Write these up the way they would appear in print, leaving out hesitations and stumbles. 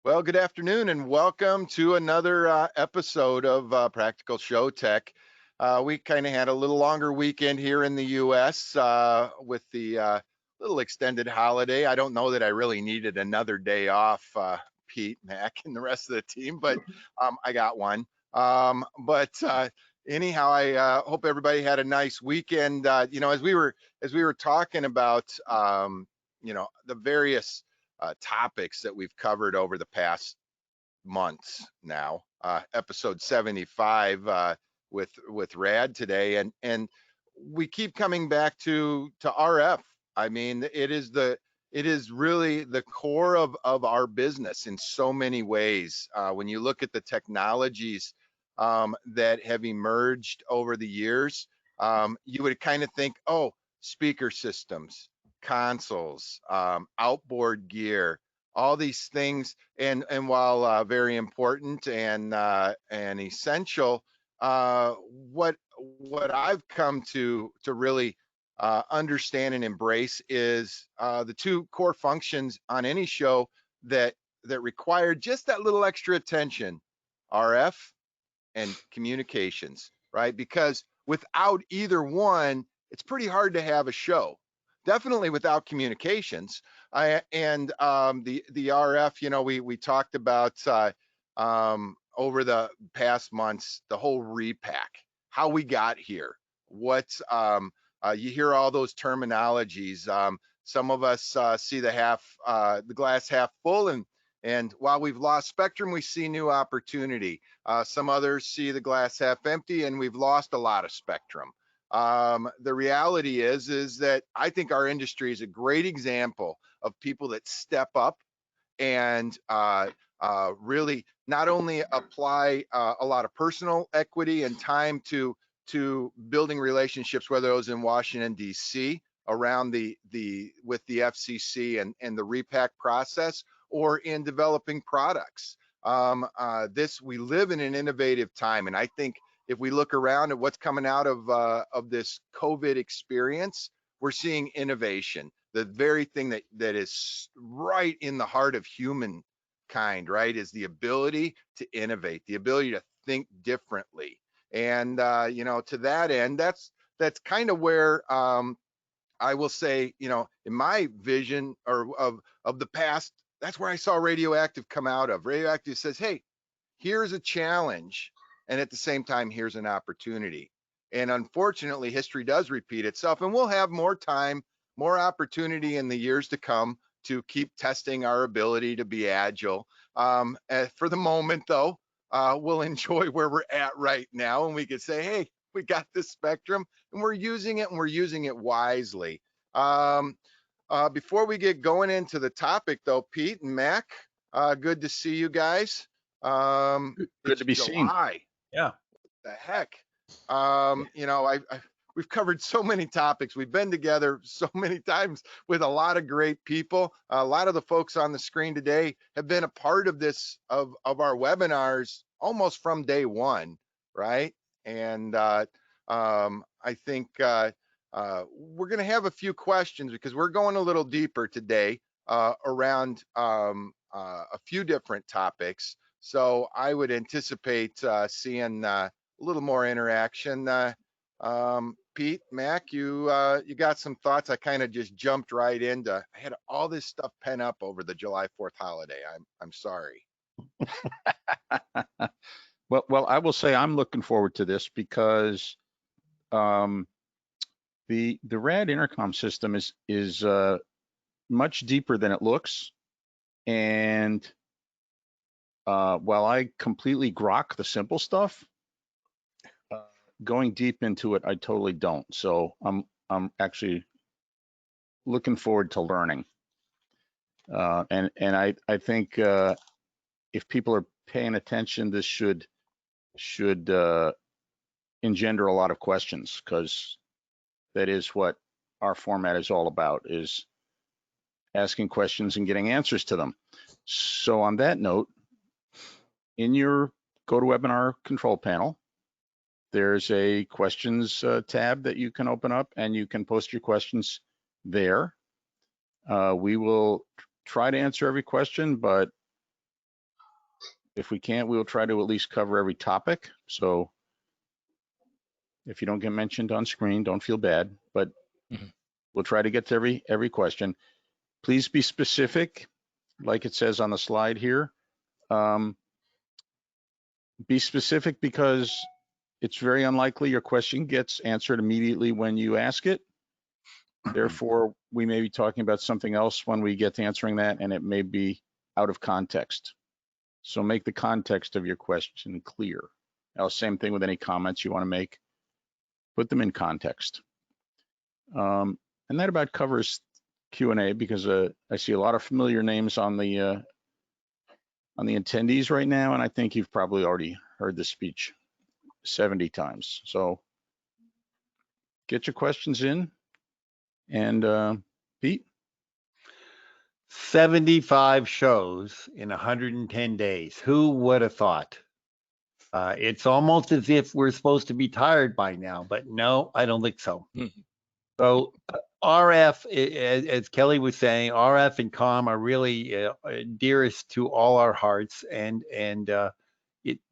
Well, good afternoon and welcome to another episode of Practical Show Tech. We kind of had a little longer weekend here in the US with the little extended holiday. I don't know that I really needed another day off, Pete, Mac, and the rest of the team, but I got one. Anyhow, I hope everybody had a nice weekend. As we were talking about, the various topics that we've covered over the past months now. Episode 75 with RAD today, and we keep coming back to RF. I mean, it is really the core of our business in so many ways. When you look at the technologies that have emerged over the years, you would kind of think, oh, speaker systems, consoles, outboard gear, all these things, and while very important and essential, what I've come to really understand and embrace is the two core functions on any show that require just that little extra attention: RF and communications, right? Because without either one, it's pretty hard to have a show. Definitely without communications. The RF, we talked about over the past months, the whole repack, how we got here. You hear all those terminologies. Some of us see the glass half full, and while we've lost spectrum, we see new opportunity. Some others see the glass half empty, and we've lost a lot of spectrum. The reality is that I think our industry is a great example of people that step up and really not only apply a lot of personal equity and time to building relationships, whether those in Washington D.C. around with the FCC and the repack process, or in developing products. We live in an innovative time, and I think if we look around at what's coming out of this COVID experience, we're seeing innovation, the very thing that is right in the heart of humankind, right, is the ability to innovate, the ability to think differently. And to that end, that's kind of where I will say, in my vision of the past, that's where I saw Radioactive come out of. Radioactive says, hey, here's a challenge, and at the same time, here's an opportunity. And unfortunately, history does repeat itself, and we'll have more time, more opportunity in the years to come to keep testing our ability to be agile. For the moment, though, we'll enjoy where we're at right now, and we could say, hey, we got this spectrum, and we're using it, and we're using it wisely. Before we get going into the topic, though, Pete and Mac, good to see you guys. Good to be seen. Yeah. What the heck? We've covered so many topics. We've been together so many times with a lot of great people. A lot of the folks on the screen today have been a part of of our webinars almost from day one, right? And I think we're going to have a few questions because we're going a little deeper today around a few different topics. So I would anticipate seeing a little more interaction. Pete, Mac, you got some thoughts? I kind of just jumped right into. I had all this stuff pent up over the July 4th holiday. I'm sorry. Well, I will say I'm looking forward to this because the RAD intercom system is much deeper than it looks, and while I completely grok the simple stuff, going deep into it, I totally don't. So I'm actually looking forward to learning. And I think if people are paying attention, this should engender a lot of questions, because that is what our format is all about, is asking questions and getting answers to them. So on that note, in your GoToWebinar control panel, there's a questions tab that you can open up, and you can post your questions there. We will try to answer every question, but If we can't, we'll try to at least cover every topic. So if you don't get mentioned on screen, don't feel bad, but we'll try to get to every question. Please be specific, like it says on the slide here. Be specific because it's very unlikely your question gets answered immediately when you ask it. Therefore, we may be talking about something else when we get to answering that, and it may be out of context. So make the context of your question clear. Now, same thing with any comments you want to make. Put them in context. And that about covers Q&A because I see a lot of familiar names on the attendees right now, and I think you've probably already heard the speech 70 times. So get your questions in. And Pete? 75 shows in 110 days. Who would have thought? It's almost as if we're supposed to be tired by now, but no, I don't think so. So RF, as Kelly was saying, RF and COM are really dearest to all our hearts, and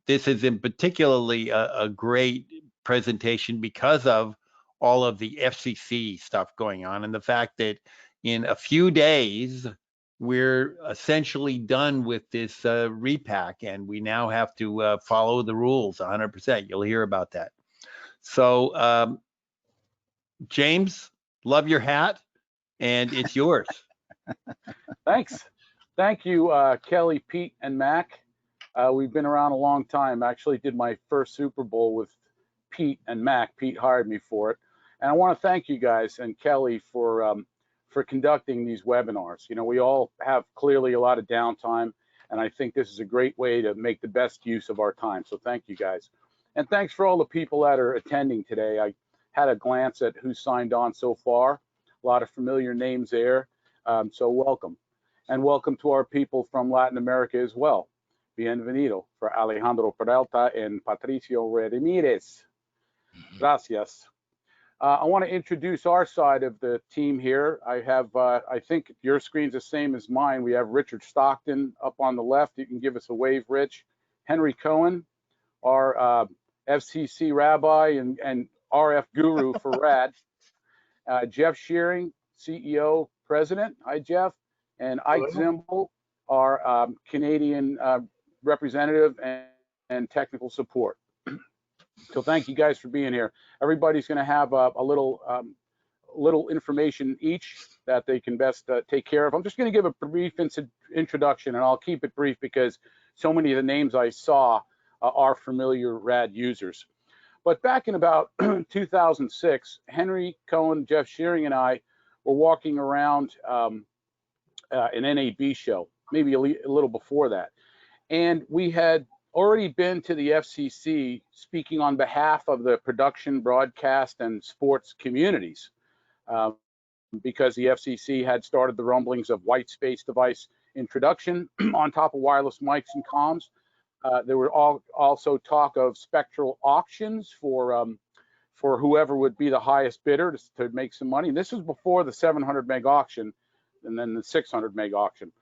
this is in particularly a great presentation because of all of the FCC stuff going on and the fact that in a few days we're essentially done with this repack, and we now have to follow the rules 100%. You'll hear about that. So, James, love your hat, and it's yours. Thanks. Thank you, Kelly, Pete, and Mac. We've been around a long time. I actually did my first Super Bowl with Pete and Mac. Pete hired me for it. And I want to thank you guys and Kelly for conducting these webinars. You know, we all have clearly a lot of downtime, and I think this is a great way to make the best use of our time. So thank you guys. And thanks for all the people that are attending today. I had a glance at who signed on so far. A lot of familiar names there. So welcome. And welcome to our people from Latin America as well. Bienvenido for Alejandro Peralta and Patricio Ramirez. Gracias. I want to introduce our side of the team here. I have, I think your screen's the same as mine. We have Richard Stockton up on the left. You can give us a wave, Rich. Henry Cohen, our FCC rabbi and RF guru for RAD. Jeff Shearing, CEO, President. Hi, Jeff. And Ike Zimbel, our Canadian representative and technical support. So thank you guys for being here. Everybody's going to have a little information each that they can best take care of. I'm just going to give a brief introduction, and I'll keep it brief because so many of the names I saw are familiar RAD users. But back in about 2006, Henry Cohen, Jeff Shearing, and I were walking around an NAB show, maybe a little before that, and we had already been to the FCC speaking on behalf of the production, broadcast, and sports communities because the FCC had started the rumblings of white space device introduction on top of wireless mics and comms. There were also talk of spectral auctions for whoever would be the highest bidder to make some money. And this was before the 700 meg auction and then the 600 meg auction.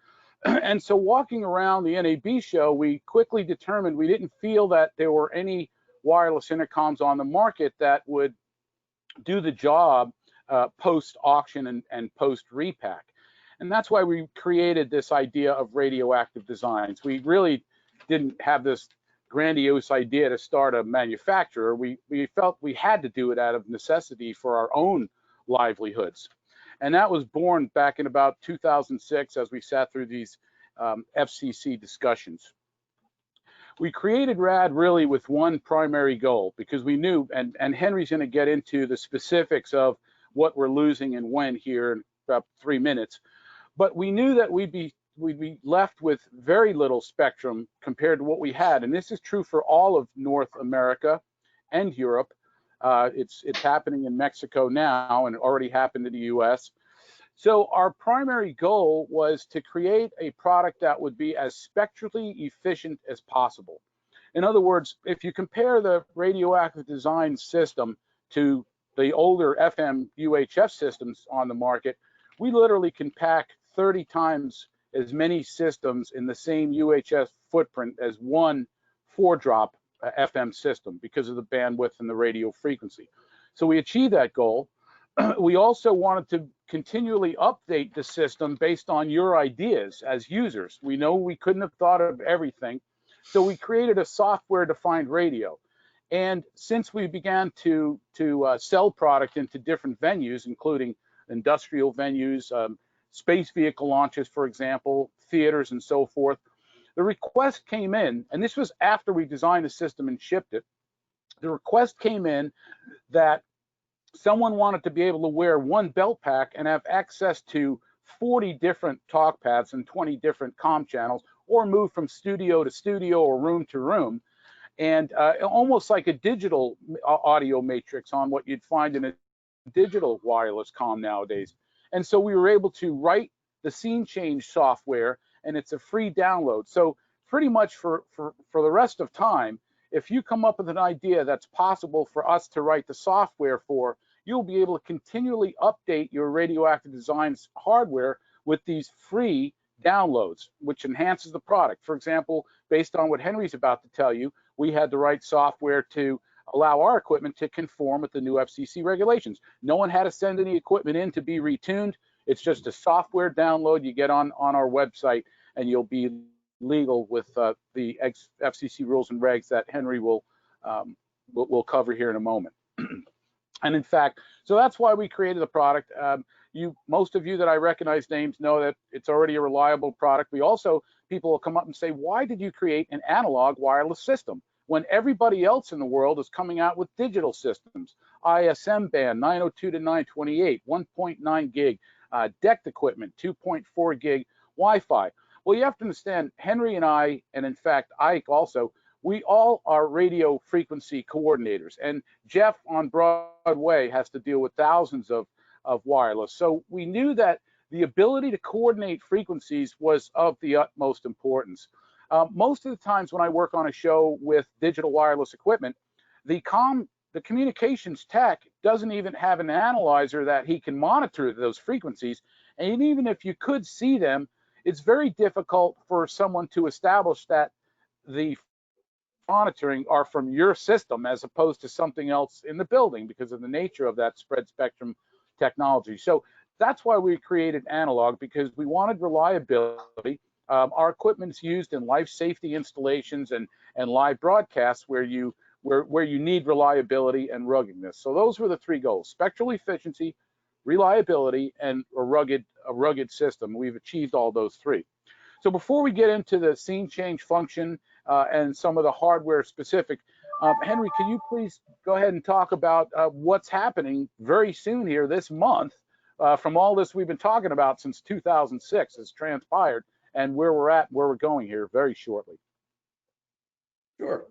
And so walking around the NAB show, we quickly determined we didn't feel that there were any wireless intercoms on the market that would do the job post-auction and post-repack. And that's why we created this idea of radioactive designs. We really didn't have this grandiose idea to start a manufacturer. We felt we had to do it out of necessity for our own livelihoods. And that was born back in about 2006 as we sat through these FCC discussions. We created RAD really with one primary goal because we knew, and Henry's going to get into the specifics of what we're losing and when here in about 3 minutes, but we knew that we'd be left with very little spectrum compared to what we had. And this is true for all of North America and Europe. It's happening in Mexico now and it already happened in the US. So our primary goal was to create a product that would be as spectrally efficient as possible. In other words, if you compare the radioactive design system to the older FM UHF systems on the market, we literally can pack 30 times as many systems in the same UHF footprint as one 4-drop FM system because of the bandwidth and the radio frequency. So we achieved that goal. We also wanted to continually update the system based on your ideas as users. We know we couldn't have thought of everything, so we created a software-defined radio. And since we began to sell product into different venues, including industrial venues, space vehicle launches, for example, theaters and so forth, the request came in, and this was after we designed the system and shipped it. The request came in that someone wanted to be able to wear one belt pack and have access to 40 different talk paths and 20 different comm channels, or move from studio to studio or room to room, and almost like a digital audio matrix on what you'd find in a digital wireless comm nowadays. And so we were able to write the scene change software, and it's a free download. So pretty much for the rest of time, if you come up with an idea that's possible for us to write the software for, you'll be able to continually update your radioactive designs hardware with these free downloads, which enhances the product. For example, based on what Henry's about to tell you, we had the right software to allow our equipment to conform with the new FCC regulations. No one had to send any equipment in to be retuned. It's just a software download you get on our website, and you'll be legal with the FCC rules and regs that Henry will cover here in a moment. And in fact, so that's why we created the product. Most of you that I recognize names know that it's already a reliable product. People will come up and say, why did you create an analog wireless system when everybody else in the world is coming out with digital systems? ISM band, 902 to 928, 1.9 gig, DECT equipment, 2.4 gig Wi-Fi. Well, you have to understand, Henry and I, and in fact, Ike also, we all are radio frequency coordinators. And Jeff on Broadway has to deal with thousands of wireless. So we knew that the ability to coordinate frequencies was of the utmost importance. Most of the times when I work on a show with digital wireless equipment, the communications tech doesn't even have an analyzer that he can monitor those frequencies. And even if you could see them, it's very difficult for someone to establish that the monitoring are from your system as opposed to something else in the building because of the nature of that spread spectrum technology. So that's why we created analog, because we wanted reliability. Our equipment's used in life safety installations and live broadcasts where you need reliability and ruggedness. So those were the three goals: spectral efficiency, reliability, and a rugged system. We've achieved all those three. So before we get into the scene change function and some of the hardware specific, Henry, can you please go ahead and talk about what's happening very soon here this month from all this we've been talking about since 2006 has transpired, and where we're at, where we're going here very shortly. Sure.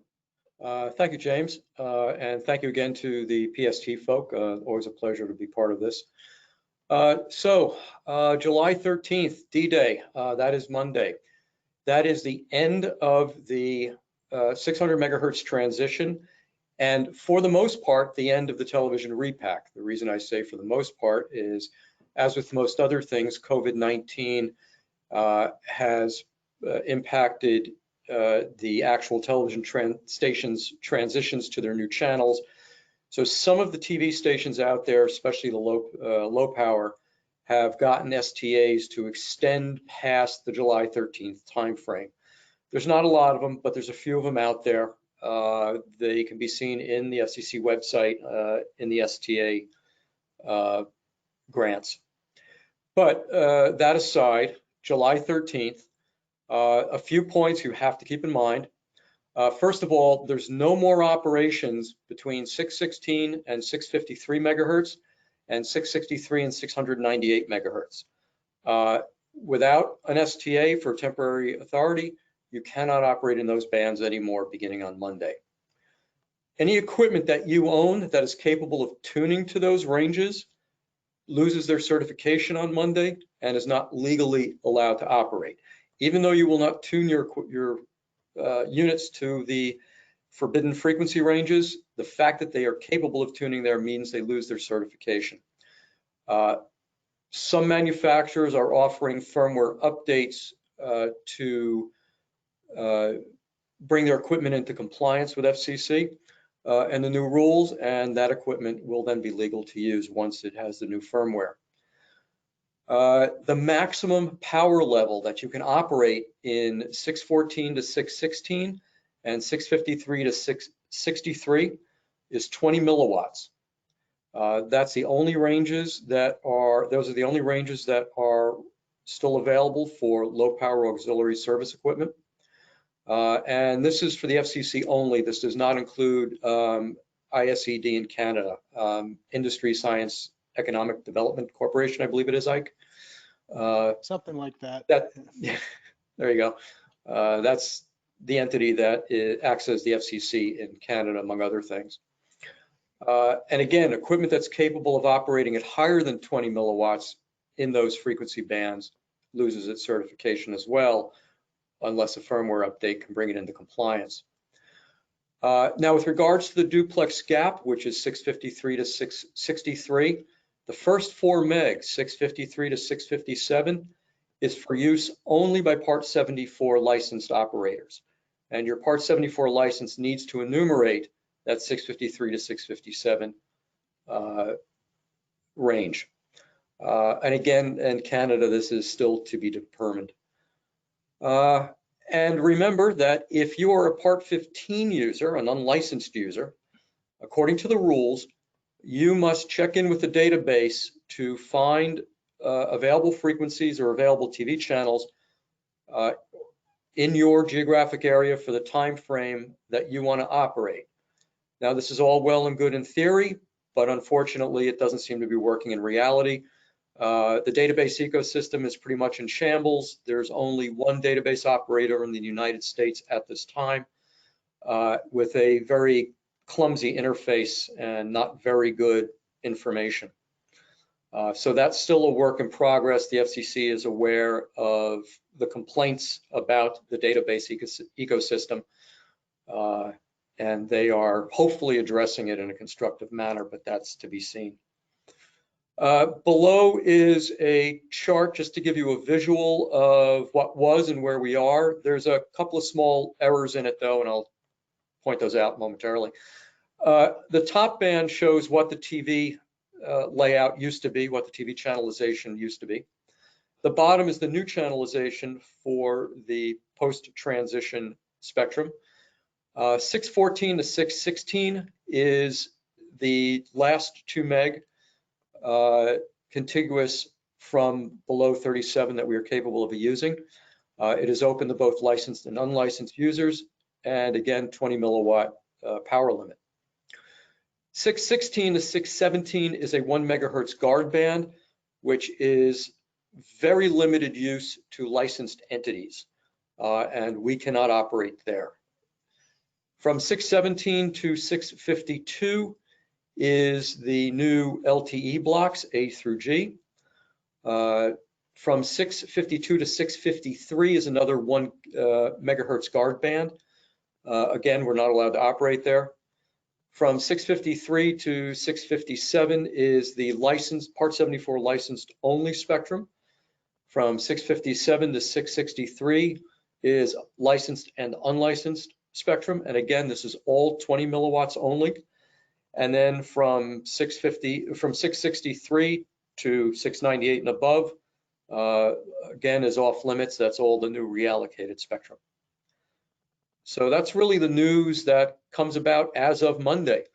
Thank you, James. And thank you again to the PST folk. Always a pleasure to be part of this. July 13th, D-Day, that is Monday. That is the end of the 600 megahertz transition, and for the most part, the end of the television repack. The reason I say for the most part is, as with most other things, COVID-19 has impacted the actual television stations' transitions to their new channels. So some of the TV stations out there, especially the low power, have gotten STAs to extend past the July 13th timeframe. There's not a lot of them, but there's a few of them out there. They can be seen in the FCC website in the STA grants. But that aside, July 13th, a few points you have to keep in mind. First of all, there's no more operations between 616 and 653 megahertz and 663 and 698 megahertz. Without an STA for temporary authority, you cannot operate in those bands anymore beginning on Monday. Any equipment that you own that is capable of tuning to those ranges loses their certification on Monday and is not legally allowed to operate. Even though you will not tune your units to the forbidden frequency ranges, the fact that they are capable of tuning there means they lose their certification. Some manufacturers are offering firmware updates to bring their equipment into compliance with FCC and the new rules, and that equipment will then be legal to use once it has the new firmware. The maximum power level that you can operate in 614 to 616 and 653 to 663 is 20 milliwatts. That's the only ranges that are, those are the only ranges that are still available for low power auxiliary service equipment. And this is for the FCC only. This does not include ISED in Canada, Industry Science Economic Development Corporation, I believe it is, Ike. Something like that. Yeah, there you go. That's the entity that acts as the FCC in Canada, among other things. And again, equipment that's capable of operating at higher than 20 milliwatts in those frequency bands loses its certification as well, unless a firmware update can bring it into compliance. Now, with regards to the duplex gap, which is 653 to 663, the first 4 meg, 653 to 657, is for use only by Part 74 licensed operators. And your Part 74 license needs to enumerate that 653 to 657 range. And again, in Canada, this is still to be determined. And remember that if you are a Part 15 user, an unlicensed user, according to the rules, you must check in with the database to find available frequencies or available TV channels in your geographic area for the time frame that you want to operate. Now, this is all well and good in theory, but unfortunately, it doesn't seem to be working in reality. The database ecosystem is pretty much in shambles. There's only one database operator in the United States at this time with a very clumsy interface and not very good information. So that's still a work in progress. The FCC is aware of the complaints about the database ecosystem, and they are hopefully addressing it in a constructive manner, but that's to be seen. Below is a chart just to give you a visual of what was and where we are. There's a couple of small errors in it though, and I'll point those out momentarily. The top band shows what the TV layout used to be, what the TV channelization used to be. The bottom is the new channelization for the post-transition spectrum. 614 to 616 is the last 2 meg contiguous from below 37 that we are capable of using. It is open to both licensed and unlicensed users, and again, 20 milliwatt power limit. 616 to 617 is a 1 megahertz guard band, which is very limited use to licensed entities, and we cannot operate there. From 617 to 652 is the new LTE blocks, A through G. From 652 to 653 is another 1 megahertz guard band. Again, we're not allowed to operate there. From 653 to 657 is the licensed, Part 74 licensed only spectrum. From 657 to 663 is licensed and unlicensed spectrum. And again, this is all 20 milliwatts only. And then from 663 to 698 and above, again, is off limits. That's all the new reallocated spectrum. So that's really the news that comes about as of Monday.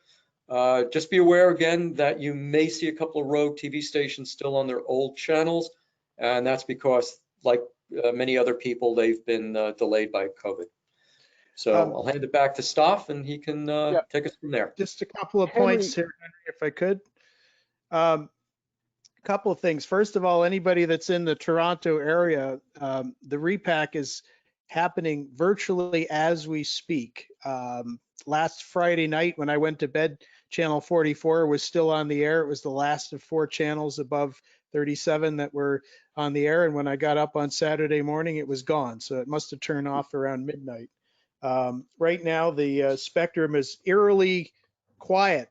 Just be aware again that you may see a couple of rogue TV stations still on their old channels, and that's because, like many other people, they've been delayed by COVID. So I'll hand it back to Stoff, and he can take us from there. Just a couple of points here, Henry, if I could. A couple of things. First of all, anybody that's in the Toronto area, the repack is happening virtually as we speak. Last Friday night when I went to bed, channel 44 was still on the air. It was the last of 4 channels above 37 that were on the air. And when I got up on Saturday morning, it was gone. So it must have turned off around midnight. Right now, the spectrum is eerily quiet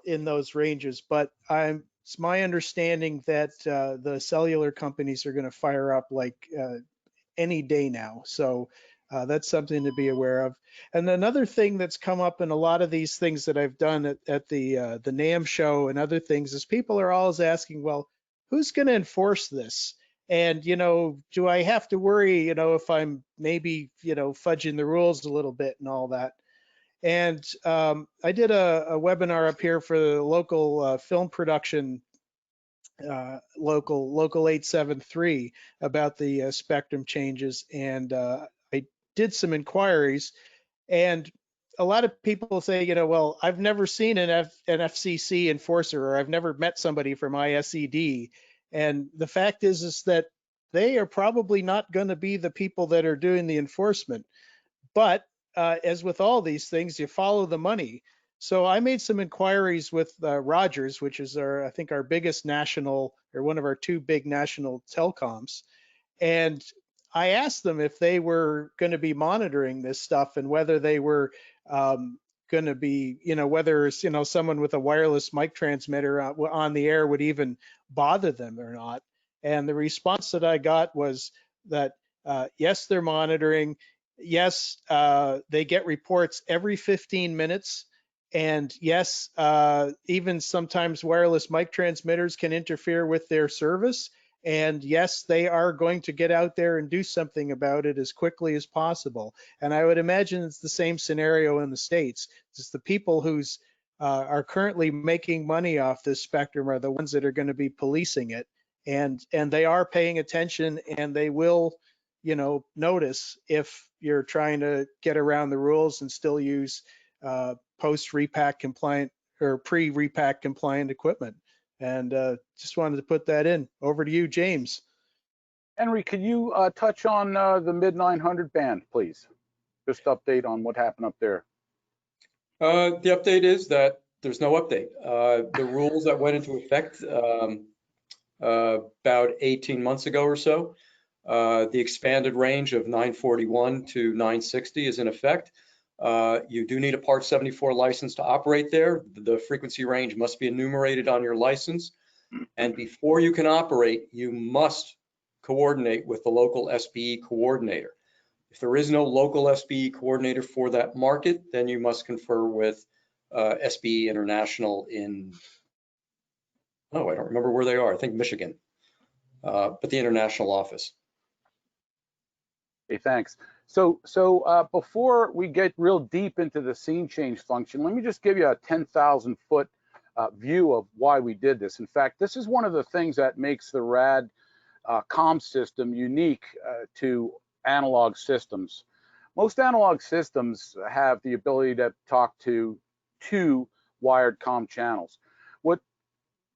in those ranges, but I'm it's my understanding that the cellular companies are going to fire up like any day now. So that's something to be aware of. And another thing that's come up in a lot of these things that I've done at the NAM show and other things is people are always asking, well, who's going to enforce this? And, you know, do I have to worry, you know, if I'm maybe, you know, fudging the rules a little bit and all that? And I did a webinar up here for the local film production, local 873, about the spectrum changes. And I did some inquiries, and a lot of people say, you know, well, I've never seen an FCC enforcer, or I've never met somebody from ISED. And the fact is that they are probably not going to be the people that are doing the enforcement. But as with all these things, you follow the money. So I made some inquiries with Rogers, which is I think our biggest national, or one of our two big national telecoms. And I asked them if they were going to be monitoring this stuff and whether they were going to be, you know, whether, you know, someone with a wireless mic transmitter on the air would even bother them or not. And the response that I got was that, yes, they're monitoring. Yes, they get reports every 15 minutes. And yes, even sometimes wireless mic transmitters can interfere with their service. And yes, they are going to get out there and do something about it as quickly as possible. And I would imagine it's the same scenario in the States. It's the people who's are currently making money off this spectrum are the ones that are going to be policing it. And they are paying attention, and they will, you know, notice if you're trying to get around the rules and still use post-repack compliant or pre-repack compliant equipment. And just wanted to put that in. Over to you, James. Henry, could you touch on the mid-900 band, please? Just update on what happened up there. The update is that there's no update. The rules that went into effect about 18 months ago or so, the expanded range of 941 to 960 is in effect. You do need a Part 74 license to operate there. The frequency range must be enumerated on your license. And before you can operate, you must coordinate with the local SBE coordinator. If there is no local SBE coordinator for that market, then you must confer with SBE International in, oh, I don't remember where they are. I think Michigan, but the international office. Okay, thanks. So before we get real deep into the scene change function, let me just give you a 10,000 foot view of why we did this. In fact, this is one of the things that makes the RAD comm system unique to analog systems. Most analog systems have the ability to talk to two wired comm channels. What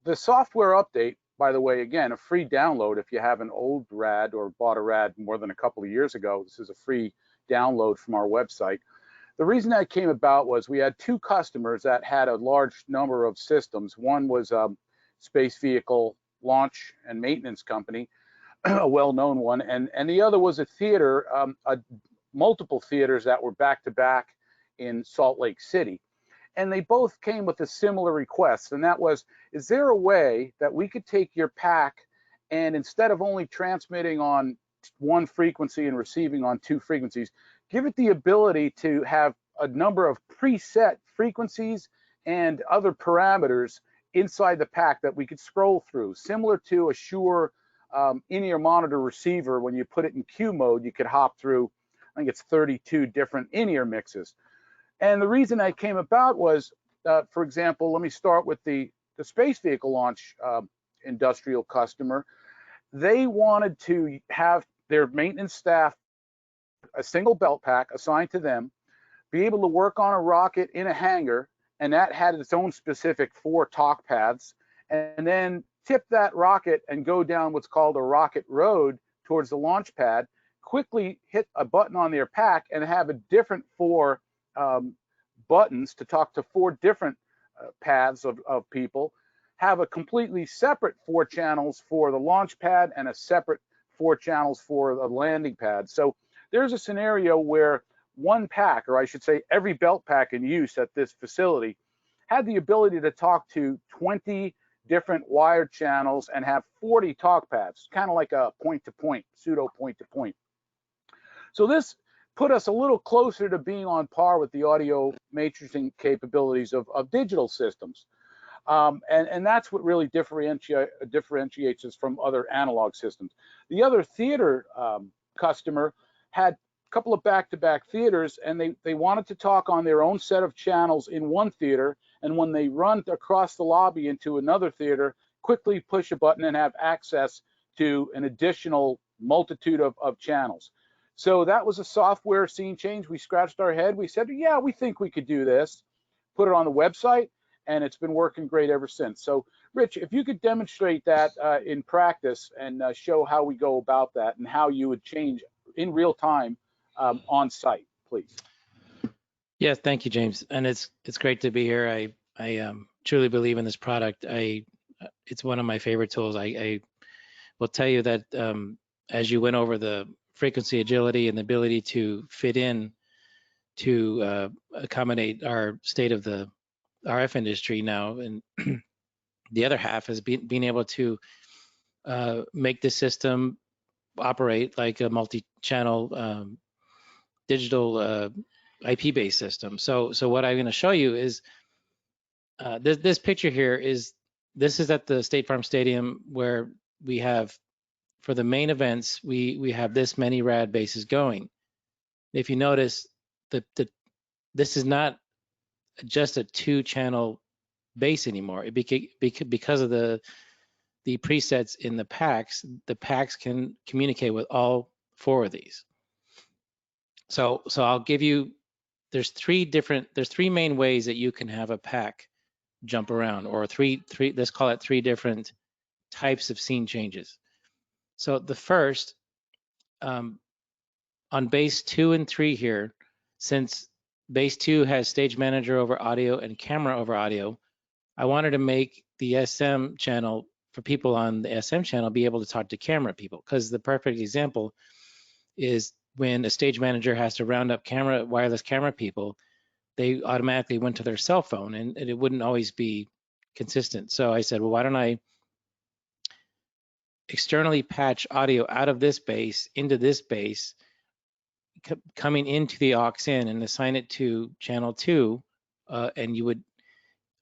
the software update, by the way, again, a free download if you have an old RAD or bought a RAD more than a couple of years ago. This is a free download from our website. The reason that came about was we had two customers that had a large number of systems. One was a space vehicle launch and maintenance company, a well-known one, and the other was a theater, multiple theaters that were back-to-back in Salt Lake City. And they both came with a similar request, and that was, is there a way that we could take your pack and instead of only transmitting on one frequency and receiving on two frequencies, give it the ability to have a number of preset frequencies and other parameters inside the pack that we could scroll through, similar to a Shure in-ear monitor receiver. When you put it in Q mode, you could hop through, I think it's 32 different in-ear mixes. And the reason that came about was, for example, let me start with the space vehicle launch industrial customer. They wanted to have their maintenance staff, a single belt pack assigned to them, be able to work on a rocket in a hangar, and that had its own specific 4 talk paths, and then tip that rocket and go down what's called a rocket road towards the launch pad, quickly hit a button on their pack and have a different 4 buttons to talk to 4 different paths of people, have a completely separate 4 channels for the launch pad and a separate 4 channels for the landing pad. So there's a scenario where one pack, or I should say every belt pack in use at this facility, had the ability to talk to 20 different wired channels and have 40 talk paths, kind of like a point-to-point, pseudo point-to-point. So this put us a little closer to being on par with the audio matrixing capabilities of digital systems. And that's what really differentiates us from other analog systems. The other theater customer had a couple of back-to-back theaters, and they wanted to talk on their own set of channels in one theater, and when they run across the lobby into another theater, quickly push a button and have access to an additional multitude of channels. So that was a software scene change. We scratched our head. We said, yeah, we think we could do this. Put it on the website, and it's been working great ever since. So, Rich, if you could demonstrate that in practice and show how we go about that and how you would change in real time on site, please. Yes, thank you, James. And it's great to be here. I truly believe in this product. It's one of my favorite tools. I will tell you that as you went over the frequency agility and the ability to fit in to accommodate our state of the RF industry now, and the other half is being able to make the system operate like a multi-channel digital IP-based system. So what I'm going to show you is this picture here is at the State Farm Stadium, where we have, for the main events, we have this many RAD bases going. If you notice, this is not just a 2-channel base anymore. Because of the presets in the packs can communicate with all 4 of these. So I'll give you, there's 3 main ways that you can have a pack jump around, or three, let's call it 3 different types of scene changes. So the first, on base 2 and 3 here, since base 2 has stage manager over audio and camera over audio, I wanted to make the SM channel, for people on the SM channel, be able to talk to camera people, because the perfect example is when a stage manager has to round up wireless camera people, they automatically went to their cell phone, and it wouldn't always be consistent. So I said, well, why don't I externally patch audio out of this base into this base, coming into the aux in, and assign it to channel 2, and you would,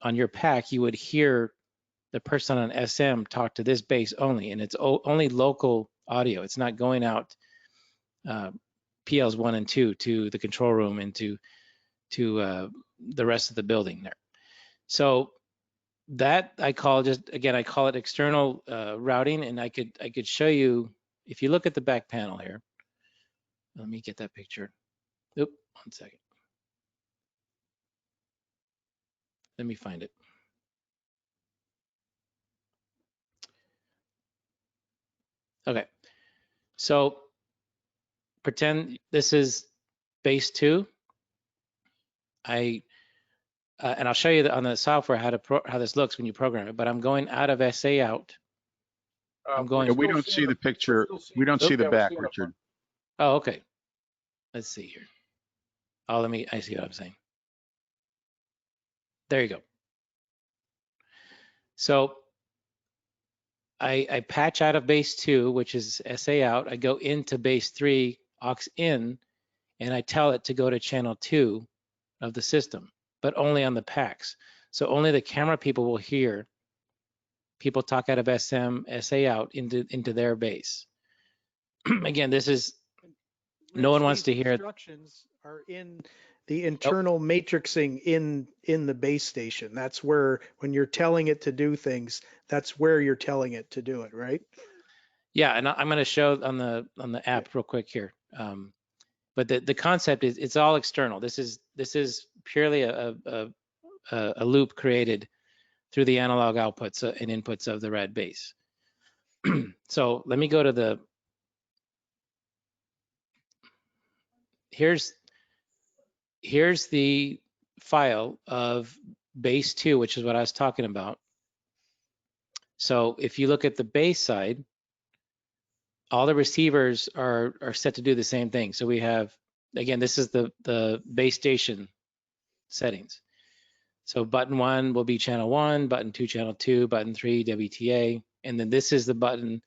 on your pack, you would hear the person on SM talk to this base only, and it's only local audio. It's not going out PLs 1 and 2 to the control room and to the rest of the building there. So that I call it external routing, and I could show you, if you look at the back panel here. Let me get that picture. Oop, 1 second. Let me find it. Okay, so pretend this is base 2. And I'll show you on the software how this looks when you program it. But I'm going out of SA out. I'm going. Yeah, we don't see the picture. We don't see the back, Richard. Oh, okay. Let's see here. Oh, I see what I'm saying. There you go. So I patch out of base 2, which is SA out. I go into base 3, aux in, and I tell it to go to channel 2 of the system, but only on the packs. So only the camera people will hear people talk out of SM, SA out into their base. Again, this is, no one wants to hear. Instructions are in the internal matrixing in the base station. That's where, when you're telling it to do things, that's where you're telling it to do it, right? Yeah, and I'm going to show on the app real quick here. But the concept is, it's all external. This is purely a loop created through the analog outputs and inputs of the RAD base. So let me go to here's the file of base 2, which is what I was talking about. So if you look at the base side, all the receivers are set to do the same thing. So we have, again, this is the base station settings. So button 1 will be channel 1, button 2 channel 2, button 3 WTA, and then this is the button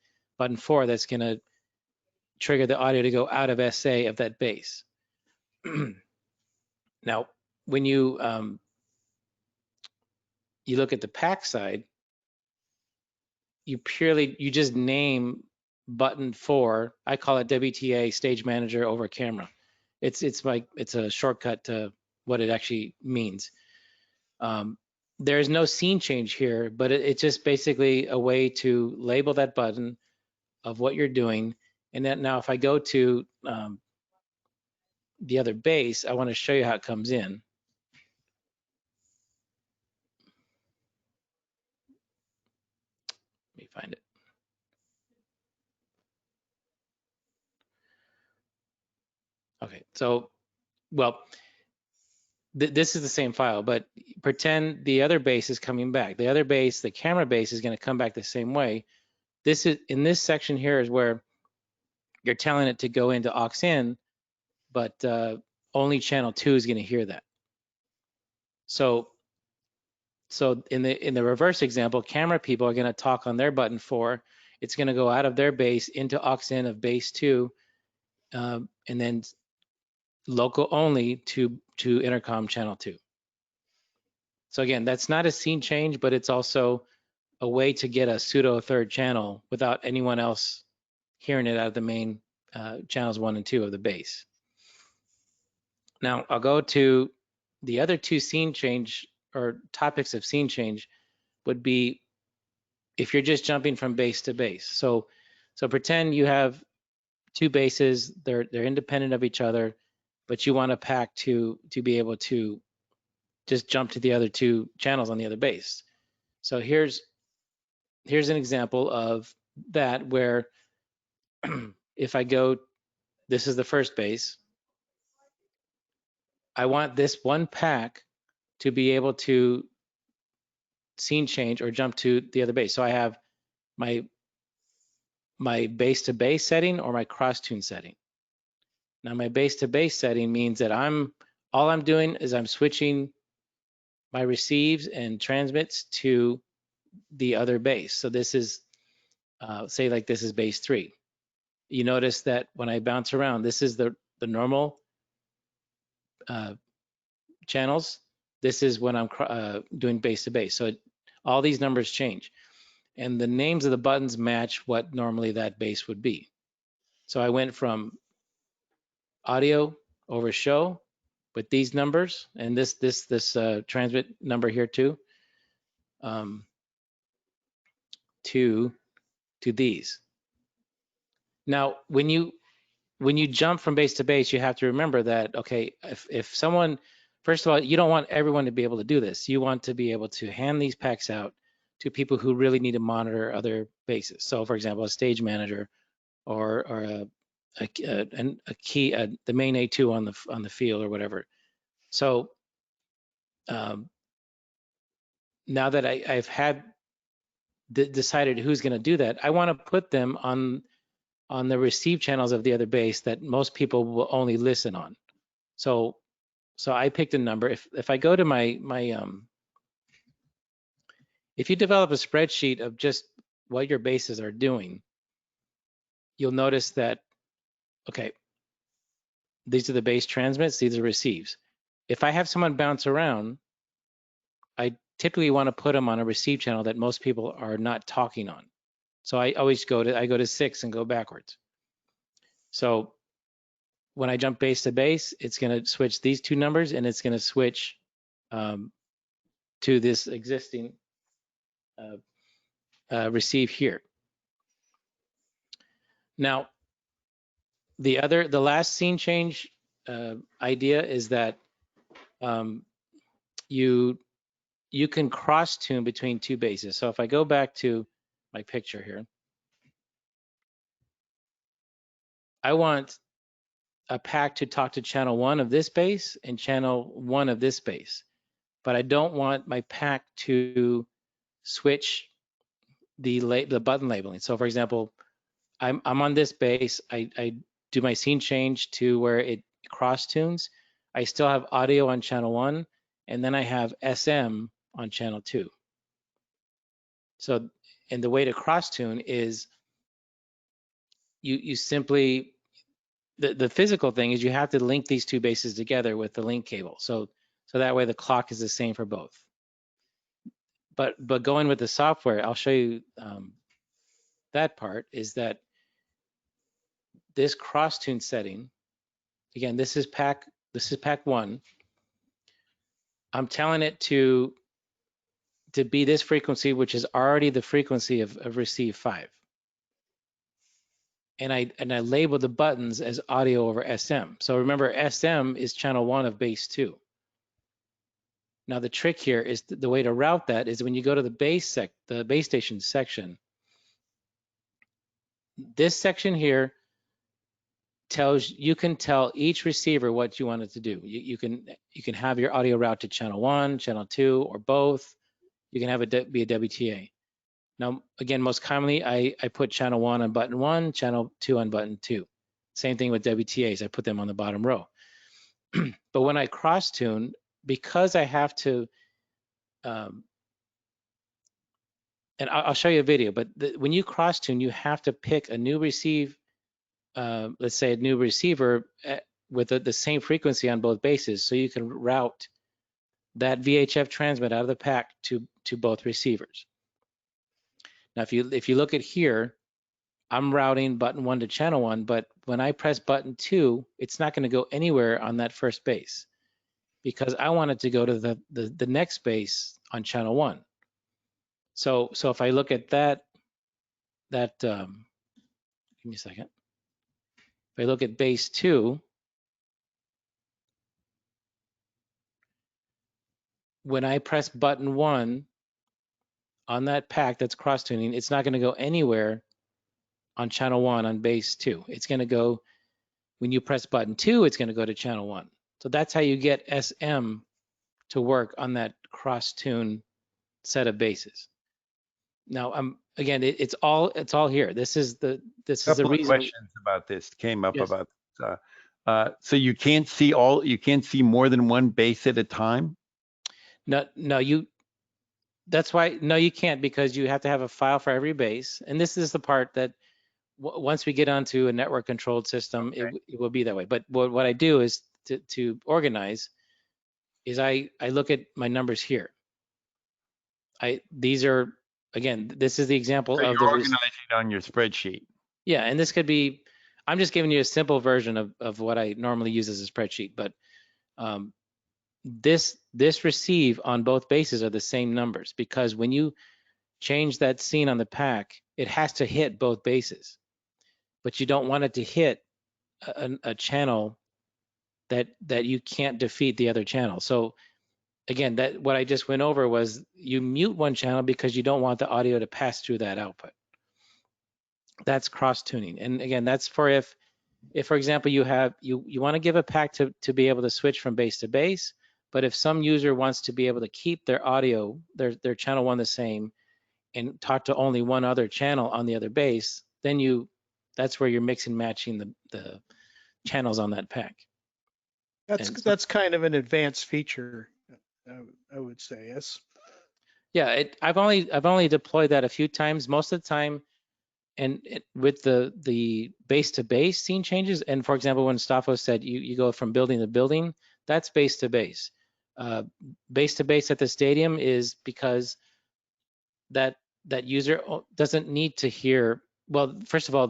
4 that's going to trigger the audio to go out of SA of that base. Now, when you you look at the pack side, you just name button 4. I call it WTA stage manager over camera. It's a shortcut to what it actually means. There's no scene change here, but it's just basically a way to label that button of what you're doing. And then now if I go to the other base, I want to show you how it comes in. Let me find it. Okay, so, well, this is the same file, but pretend the other base is coming back. The other base, the camera base, is going to come back the same way. This is in this section here is where you're telling it to go into aux in, but only channel 2 is going to hear that. So in the reverse example, camera people are going to talk on their button 4. It's going to go out of their base into aux in of base 2, and then local only to intercom channel 2. So again, that's not a scene change, but it's also a way to get a pseudo third channel without anyone else hearing it out of the main channels 1 and 2 of the base. Now I'll go to the other two scene change or topics of scene change would be if you're just jumping from base to base. So pretend you have two bases, they're independent of each other, but you want a pack to be able to just jump to the other two channels on the other base. So here's an example of that where if I go, this is the first base, I want this one pack to be able to scene change or jump to the other base. So I have my base to base setting or my cross tune setting. Now my base to base setting means that all I'm doing is I'm switching my receives and transmits to the other base. So this is, say like this is base 3. You notice that when I bounce around, this is the normal channels. This is when I'm doing base to base. So all these numbers change. And the names of the buttons match what normally that base would be. So I went from audio over show with these numbers and this transmit number here too, to these. Now, when you jump from base to base, you have to remember that, okay, if someone, first of all, you don't want everyone to be able to do this. You want to be able to hand these packs out to people who really need to monitor other bases. So for example, a stage manager or a key, the main A2 on the field or whatever. So now that I've had decided who's going to do that, I want to put them on the receive channels of the other base that most people will only listen on. So I picked a number. If I go to my if you develop a spreadsheet of just what your bases are doing, you'll notice that, okay, these are the base transmits, these are receives. If I have someone bounce around, I typically want to put them on a receive channel that most people are not talking on. So I always go to 6 and go backwards. So when I jump base to base, it's going to switch these two numbers and it's going to switch to this existing receive here. Now, the last scene change idea is that you can cross tune between two bases. So if I go back to my picture here, I want a pack to talk to channel 1 of this base and channel 1 of this base, but I don't want my pack to switch the button labeling. So for example, I'm on this base, I do my scene change to where it cross tunes. I still have audio on channel 1 and then I have SM on channel 2. So, and the way to cross tune is you simply, the physical thing is you have to link these two bases together with the link cable. So that way the clock is the same for both. But going with the software, I'll show you that part, is that this cross tune setting, again, this is pack 1. I'm telling it to be this frequency, which is already the frequency of receive 5. And I label the buttons as audio over SM. So remember, SM is channel 1 of base 2. Now the trick here is the way to route that is when you go to the base station section. This section here you can tell each receiver what you want it to do. You can have your audio route to channel 1, channel 2, or both. You can have it be a WTA. Now, again, most commonly, I put channel 1 on button 1, channel 2 on button 2. Same thing with WTAs. I put them on the bottom row. But when I cross tune, because I have to, and I'll show you a video, but when you cross tune, you have to pick a new let's say a new receiver with the same frequency on both bases, so you can route that VHF transmit out of the pack to both receivers. Now, if you look at here, I'm routing button 1 to channel 1, but when I press button 2, it's not going to go anywhere on that first base because I want it to go to the next base on channel 1. So if I look at that give me a second. If I look at base 2, when I press button 1 on that pack that's cross tuning, it's not going to go anywhere on channel 1 on base 2. It's going to go, when you press button 2, it's going to go to channel 1. So that's how you get SM to work on that cross tune set of bases. Now, again, it's all here. This is the Couple of reason. Questions about this came up Yes. about. So you can't see more than one base at a time. No, that's why, no, you can't, because you have to have a file for every base. And this is the part that once we get onto a network controlled system, Okay. it will be that way. But what I do is to organize is I look at my numbers here. These are, again, this is the example So of you're the organizing it on your spreadsheet. Yeah, and this could be, I'm just giving you a simple version of what I normally use as a spreadsheet, but this receive on both bases are the same numbers, because when you change that scene on the pack, it has to hit both bases, but you don't want it to hit a channel that you can't defeat the other channel. So again, that what I just went over was you mute one channel because you don't want the audio to pass through that output. That's cross tuning. And again, that's for if for example, you want to give a pack to be able to switch from base to base, but if some user wants to be able to keep their audio, their channel 1 the same, and talk to only one other channel on the other base, then that's where you're mix and matching the channels on that pack. That's kind of an advanced feature, I would say. Yes. Yeah, I've only deployed that a few times. Most of the time, and with the base to base scene changes, and for example, when Stoffo said you go from building to building, that's base to base. Base to base at the stadium is because that user doesn't need to hear. Well, first of all,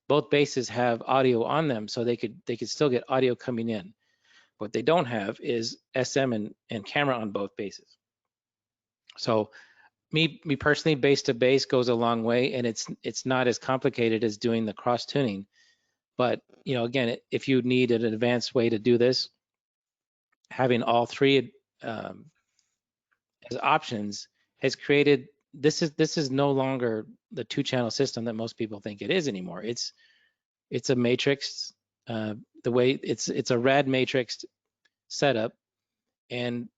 both bases have audio on them, so they could still get audio coming in. What they don't have is SM and camera on both bases. So me personally, base to base goes a long way, and it's not as complicated as doing the cross tuning. But again, if you need an advanced way to do this, having all three as options has created. This is no longer the 2-channel system that most people think it is anymore. It's a matrix. The way it's a RAD matrix setup, and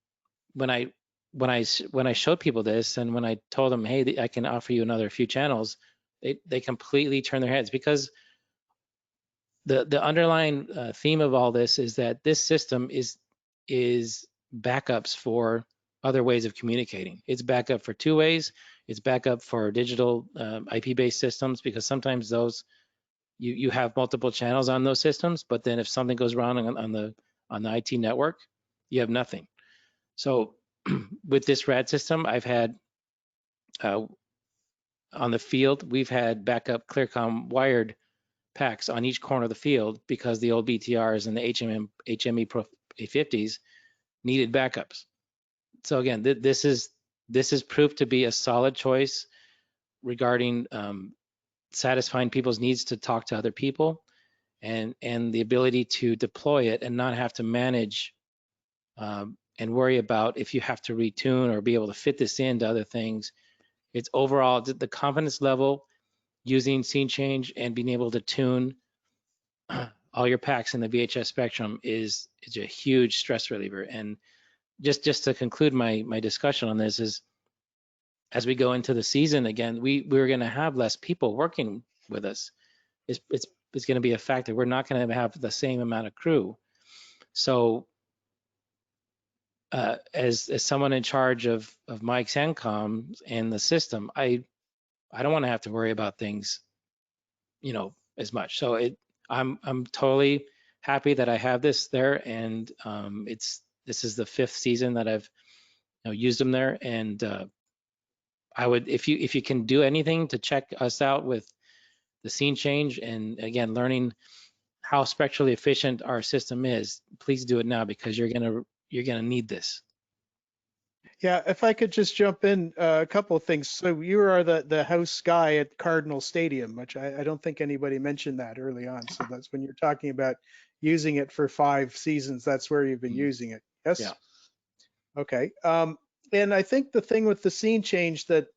when I showed people this, and when I told them, hey, I can offer you another few channels, they completely turn their heads, because the underlying theme of all this is that this system is backups for other ways of communicating. It's backup for two ways. It's backup for digital IP-based systems, because sometimes those you have multiple channels on those systems, but then if something goes wrong on the IT network, you have nothing. So with this RAD system, I've had on the field, we've had backup Clearcom wired packs on each corner of the field because the old BTRs and the HME Pro A50s needed backups. So again, this is proved to be a solid choice regarding satisfying people's needs to talk to other people, and the ability to deploy it and not have to manage and worry about if you have to retune or be able to fit this into other things. It's overall the confidence level using scene change and being able to tune all your packs in the VHF spectrum is a huge stress reliever. And just to conclude my discussion on this is, as we go into the season again, we're going to have less people working with us. It's going to be a factor. We're not going to have the same amount of crew. So as someone in charge of mics and comms and the system, I don't want to have to worry about things, as much. So I'm totally happy that I have this there, and this is the 5th season that I've used them there, and I would, if you can do anything to check us out with the scene change, and again learning how spectrally efficient our system is, please do it now, because you're gonna need this. Yeah, if I could just jump in, a couple of things. So you are the house guy at Cardinal Stadium, which I don't think anybody mentioned that early on. So that's when you're talking about using it for 5 seasons, that's where you've been using it. Yes? Yeah. Okay. And I think the thing with the scene change that,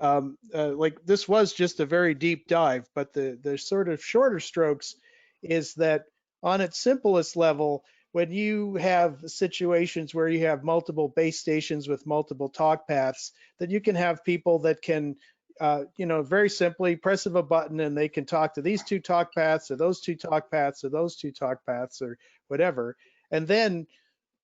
like this was just a very deep dive, but the sort of shorter strokes is that on its simplest level, when you have situations where you have multiple base stations with multiple talk paths, that you can have people that can, very simply press of a button and they can talk to these 2 talk paths or those 2 talk paths or those 2 talk paths or whatever. And then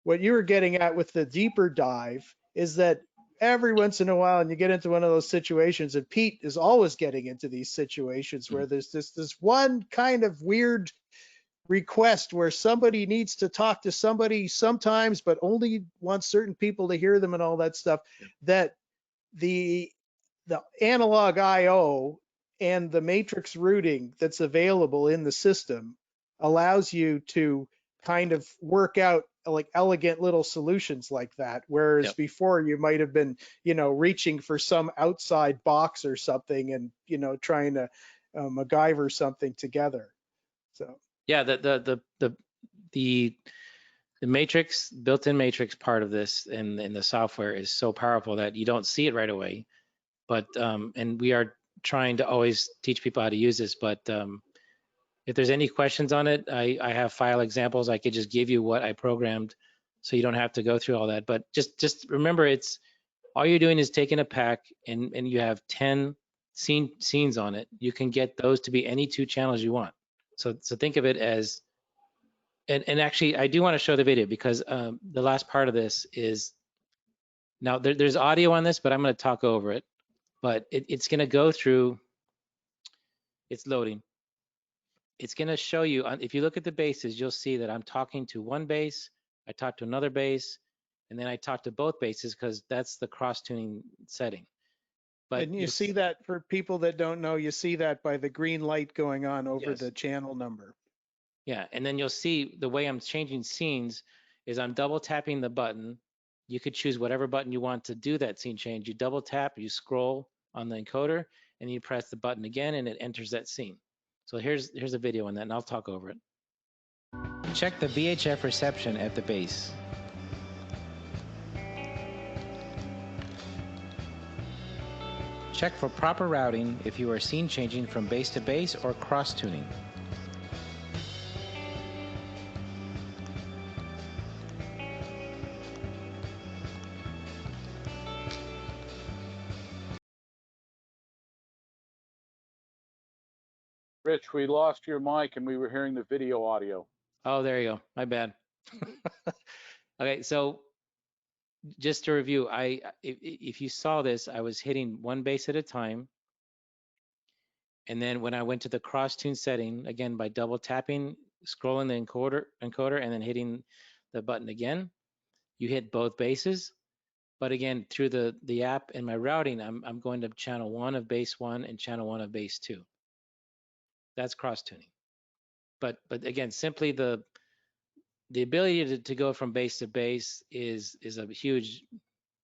what you were getting at with the deeper dive is that every once in a while, and you get into one of those situations, and Pete is always getting into these situations where there's this one kind of weird request where somebody needs to talk to somebody sometimes, but only wants certain people to hear them and all that stuff, that the analog IO and the matrix routing that's available in the system allows you to kind of work out like elegant little solutions like that. Whereas before you might have been, reaching for some outside box or something and, trying to MacGyver something together. So. Yeah, the matrix, built-in matrix part of this in the software is so powerful that you don't see it right away. But and we are trying to always teach people how to use this. But if there's any questions on it, I have file examples. I could just give you what I programmed, so you don't have to go through all that. But just remember, it's all you're doing is taking a pack and you have 10 scenes on it. You can get those to be any 2 channels you want. So think of it as, and actually I do want to show the video, because the last part of this is, now there's audio on this, but I'm going to talk over it. But it's going to go through, it's loading. It's going to show you, if you look at the bases, you'll see that I'm talking to one base, I talk to another base, and then I talk to both bases, because that's the cross tuning setting. But and you see that, for people that don't know, you see that by the green light going on over the channel number. Yeah, and then you'll see the way I'm changing scenes is I'm double tapping the button. You could choose whatever button you want to do that scene change. You double tap, you scroll on the encoder, and you press the button again, and it enters that scene. So here's a video on that, and I'll talk over it. Check the VHF reception at the base. Check for proper routing if you are scene changing from base to base or cross tuning. Rich, we lost your mic and we were hearing the video audio. Oh, there you go. My bad. Okay, so just to review, if you saw this, I was hitting one base at a time. And then when I went to the cross tune setting, again, by double tapping, scrolling the encoder, and then hitting the button again, you hit both bases. But again, through the app and my routing, I'm going to channel 1 of base 1 and channel 1 of base 2. That's cross tuning. But again, simply the ability to go from base to base is a huge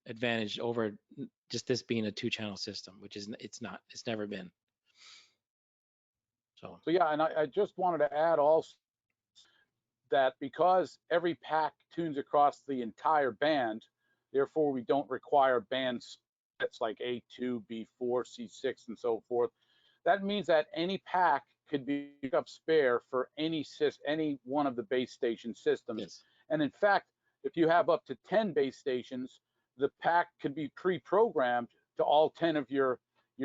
advantage over just this being a 2-channel system, which is it's never been. So yeah, and I just wanted to add also that because every pack tunes across the entire band, therefore we don't require band splits like A2, B4, C6, and so forth. That means that any pack could be up spare for any one of the base station systems. yes. And in fact, if you have up to 10 base stations, the pack could be pre-programmed to all 10 of your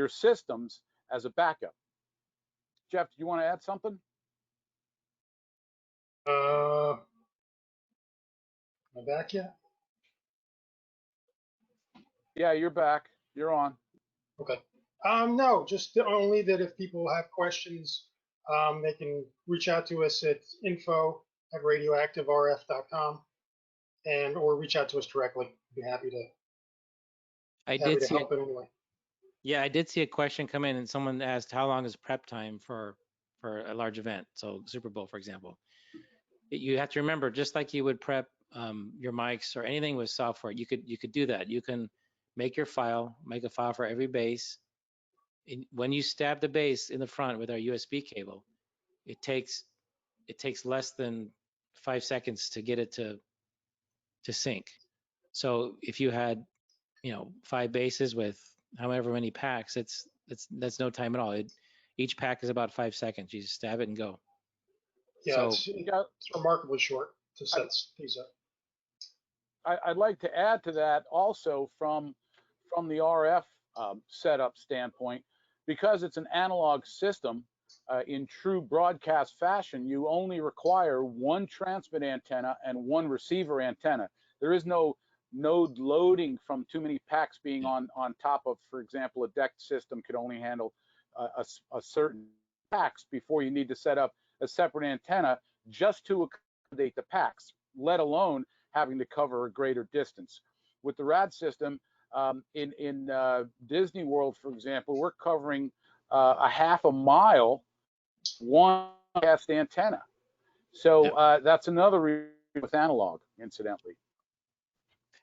systems as a backup. Jeff, do you want to add something? Am I back yet? Yeah, you're back. You're on. Okay. No, just only that if people have questions, they can reach out to us at info@radioactiverf.com or reach out to us directly. Be happy to help in any way. Yeah, I did see a question come in, and someone asked how long is prep time for a large event, so Super Bowl, for example. You have to remember, just like you would prep your mics or anything with software, you could do that. You can make a file for every base. When you stab the base in the front with our USB cable, it takes less than 5 seconds to get it to sync. So if you had 5 bases with however many packs, that's no time at all. Each pack is about 5 seconds. You just stab it and go. Yeah, So, it's remarkably short to set these up. I'd like to add to that also from the RF setup standpoint, because it's an analog system. In true broadcast fashion, you only require one transmit antenna and one receiver antenna. There is no node loading from too many packs being on top of, for example, a DECT system could only handle a certain packs before you need to set up a separate antenna just to accommodate the packs, let alone having to cover a greater distance. With the RAD system, in Disney World, for example, we're covering a half a mile, one cast antenna. So that's another reason with analog, incidentally.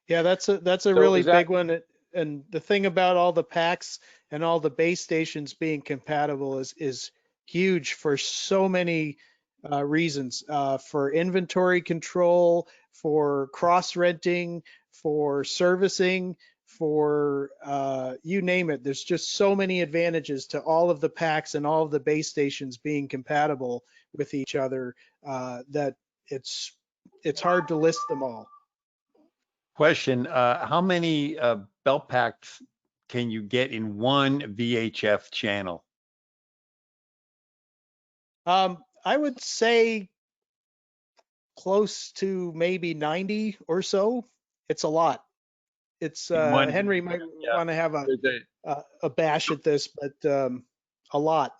Yeah, that's a really big one. And the thing about all the packs and all the base stations being compatible is huge for so many reasons. For inventory control, for cross renting, for servicing, for you name it. There's just so many advantages to all of the packs and all of the base stations being compatible with each other that it's hard to list them all. Question, how many belt packs can you get in one VHF channel? I would say close to maybe 90 or so. It's a lot. It's Henry might want to have a bash at this, but a lot.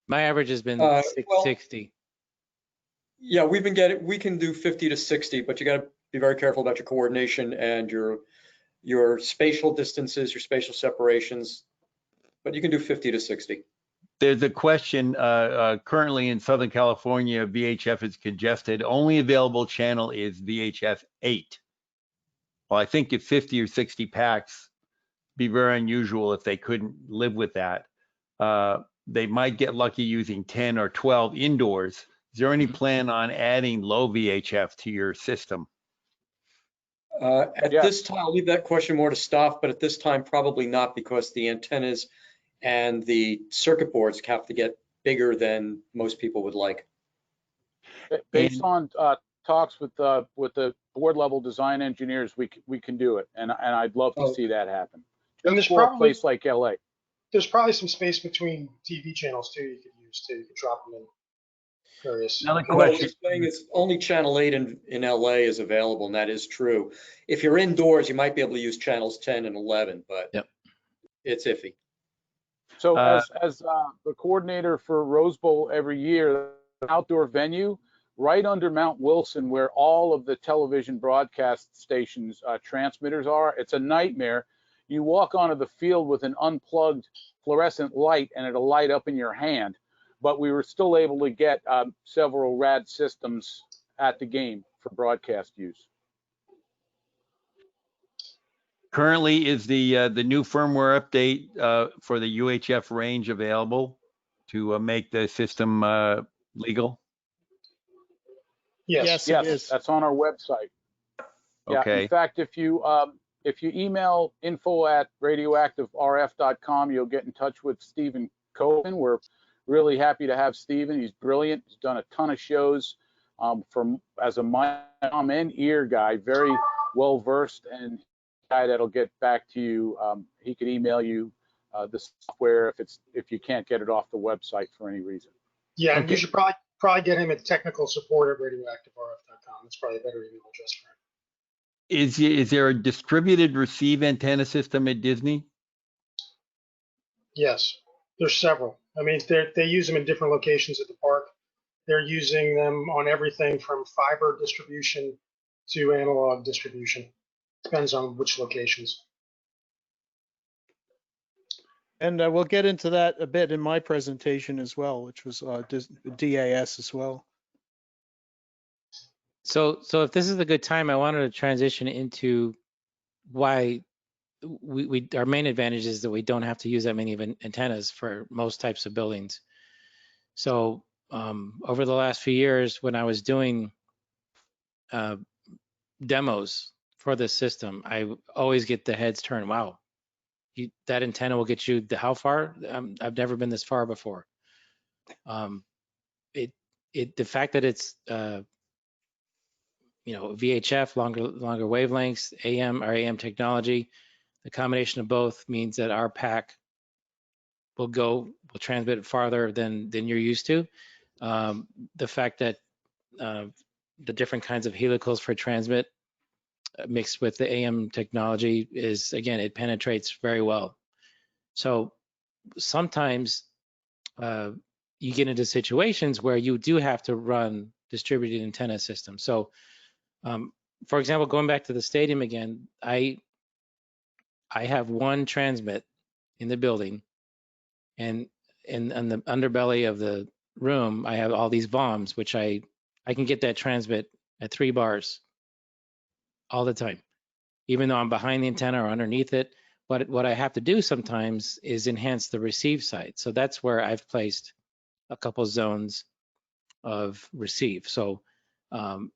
my average has been 60. Yeah, we can do 50 to 60, but you got to be very careful about your coordination and your spatial distances, your spatial separations, but you can do 50 to 60. There's a question, currently in Southern California, VHF is congested. Only available channel is VHF 8. Well, I think if 50 or 60 packs, be very unusual if they couldn't live with that. They might get lucky using 10 or 12 indoors. Is there any plan on adding low VHF to your system? At this time, I'll leave that question more to Stoff, but at this time, probably not, because the antennas and the circuit boards have to get bigger than most people would like. Based on talks with the board level design engineers, we can do it, and I'd love to see that happen. And there's for a probably place like LA. There's probably some space between TV channels too. You could use too. You could drop them in. various. Another Well, what question. you're saying is only channel 8 in LA is available, and that is true. If you're indoors, you might be able to use channels 10 and 11, but Yep. it's iffy. So Uh, as the coordinator for Rose Bowl every year, outdoor venue right under Mount Wilson, where all of the television broadcast stations transmitters are, it's a nightmare. You walk onto the field with an unplugged fluorescent light, and it'll light up in your hand. But we were still able to get several RAD systems at the game for broadcast use. Currently, is the new firmware update for the UHF range available to make the system legal? Yes. Yes, it is. That's on our website. Yeah, in Okay. fact, if you email info@radioactiverf.com, you'll get in touch with Stephen Cohen. We're really happy to have Stephen. He's brilliant. He's done a ton of shows as a mom and ear guy, very well versed, and guy that'll get back to you. He could email you the software if you can't get it off the website for any reason. Yeah, and Okay. you should probably get him at technical support at radioactiverf.com. That's probably a better email address for him. Is there a distributed receive antenna system at Disney? Yes, there's several. I mean, they use them in different locations at the park. They're using them on everything from fiber distribution to analog distribution. Depends on which locations. And we'll get into that a bit in my presentation as well, which was DAS as well. So if this is a good time, I wanted to transition into why our main advantage is that we don't have to use that many antennas for most types of buildings. So over the last few years, when I was doing demos for this system, I always get the heads turned. Wow, that antenna will get you how far? I've never been this far before. The fact that it's VHF, longer wavelengths, AM technology, the combination of both means that our pack will transmit farther than you're used to. The fact that the different kinds of helicals for transmit mixed with the AM technology is, again, it penetrates very well. So sometimes you get into situations where you do have to run distributed antenna systems. So for example, going back to the stadium again, I have one transmit in the building, and in the underbelly of the room, I have all these bombs, which I can get that transmit at 3 bars all the time, even though I'm behind the antenna or underneath it. But what I have to do sometimes is enhance the receive side. So that's where I've placed a couple zones of receive. So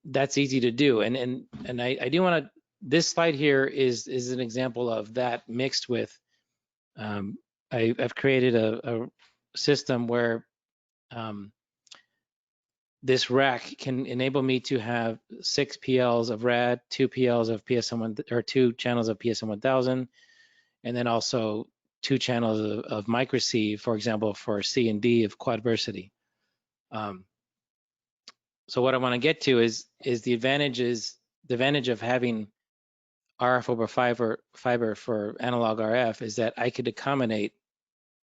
that's easy to do. And I do want to, this slide here is an example of that mixed with, I've created a system where this rack can enable me to have 6 PLs of RAD, 2 PLs of PSM1, or 2 channels of PSM1000, and then also 2 channels of microceive, for example, for C and D of quadversity. So what I want to get to is the advantage of having RF over fiber for analog RF is that I could accommodate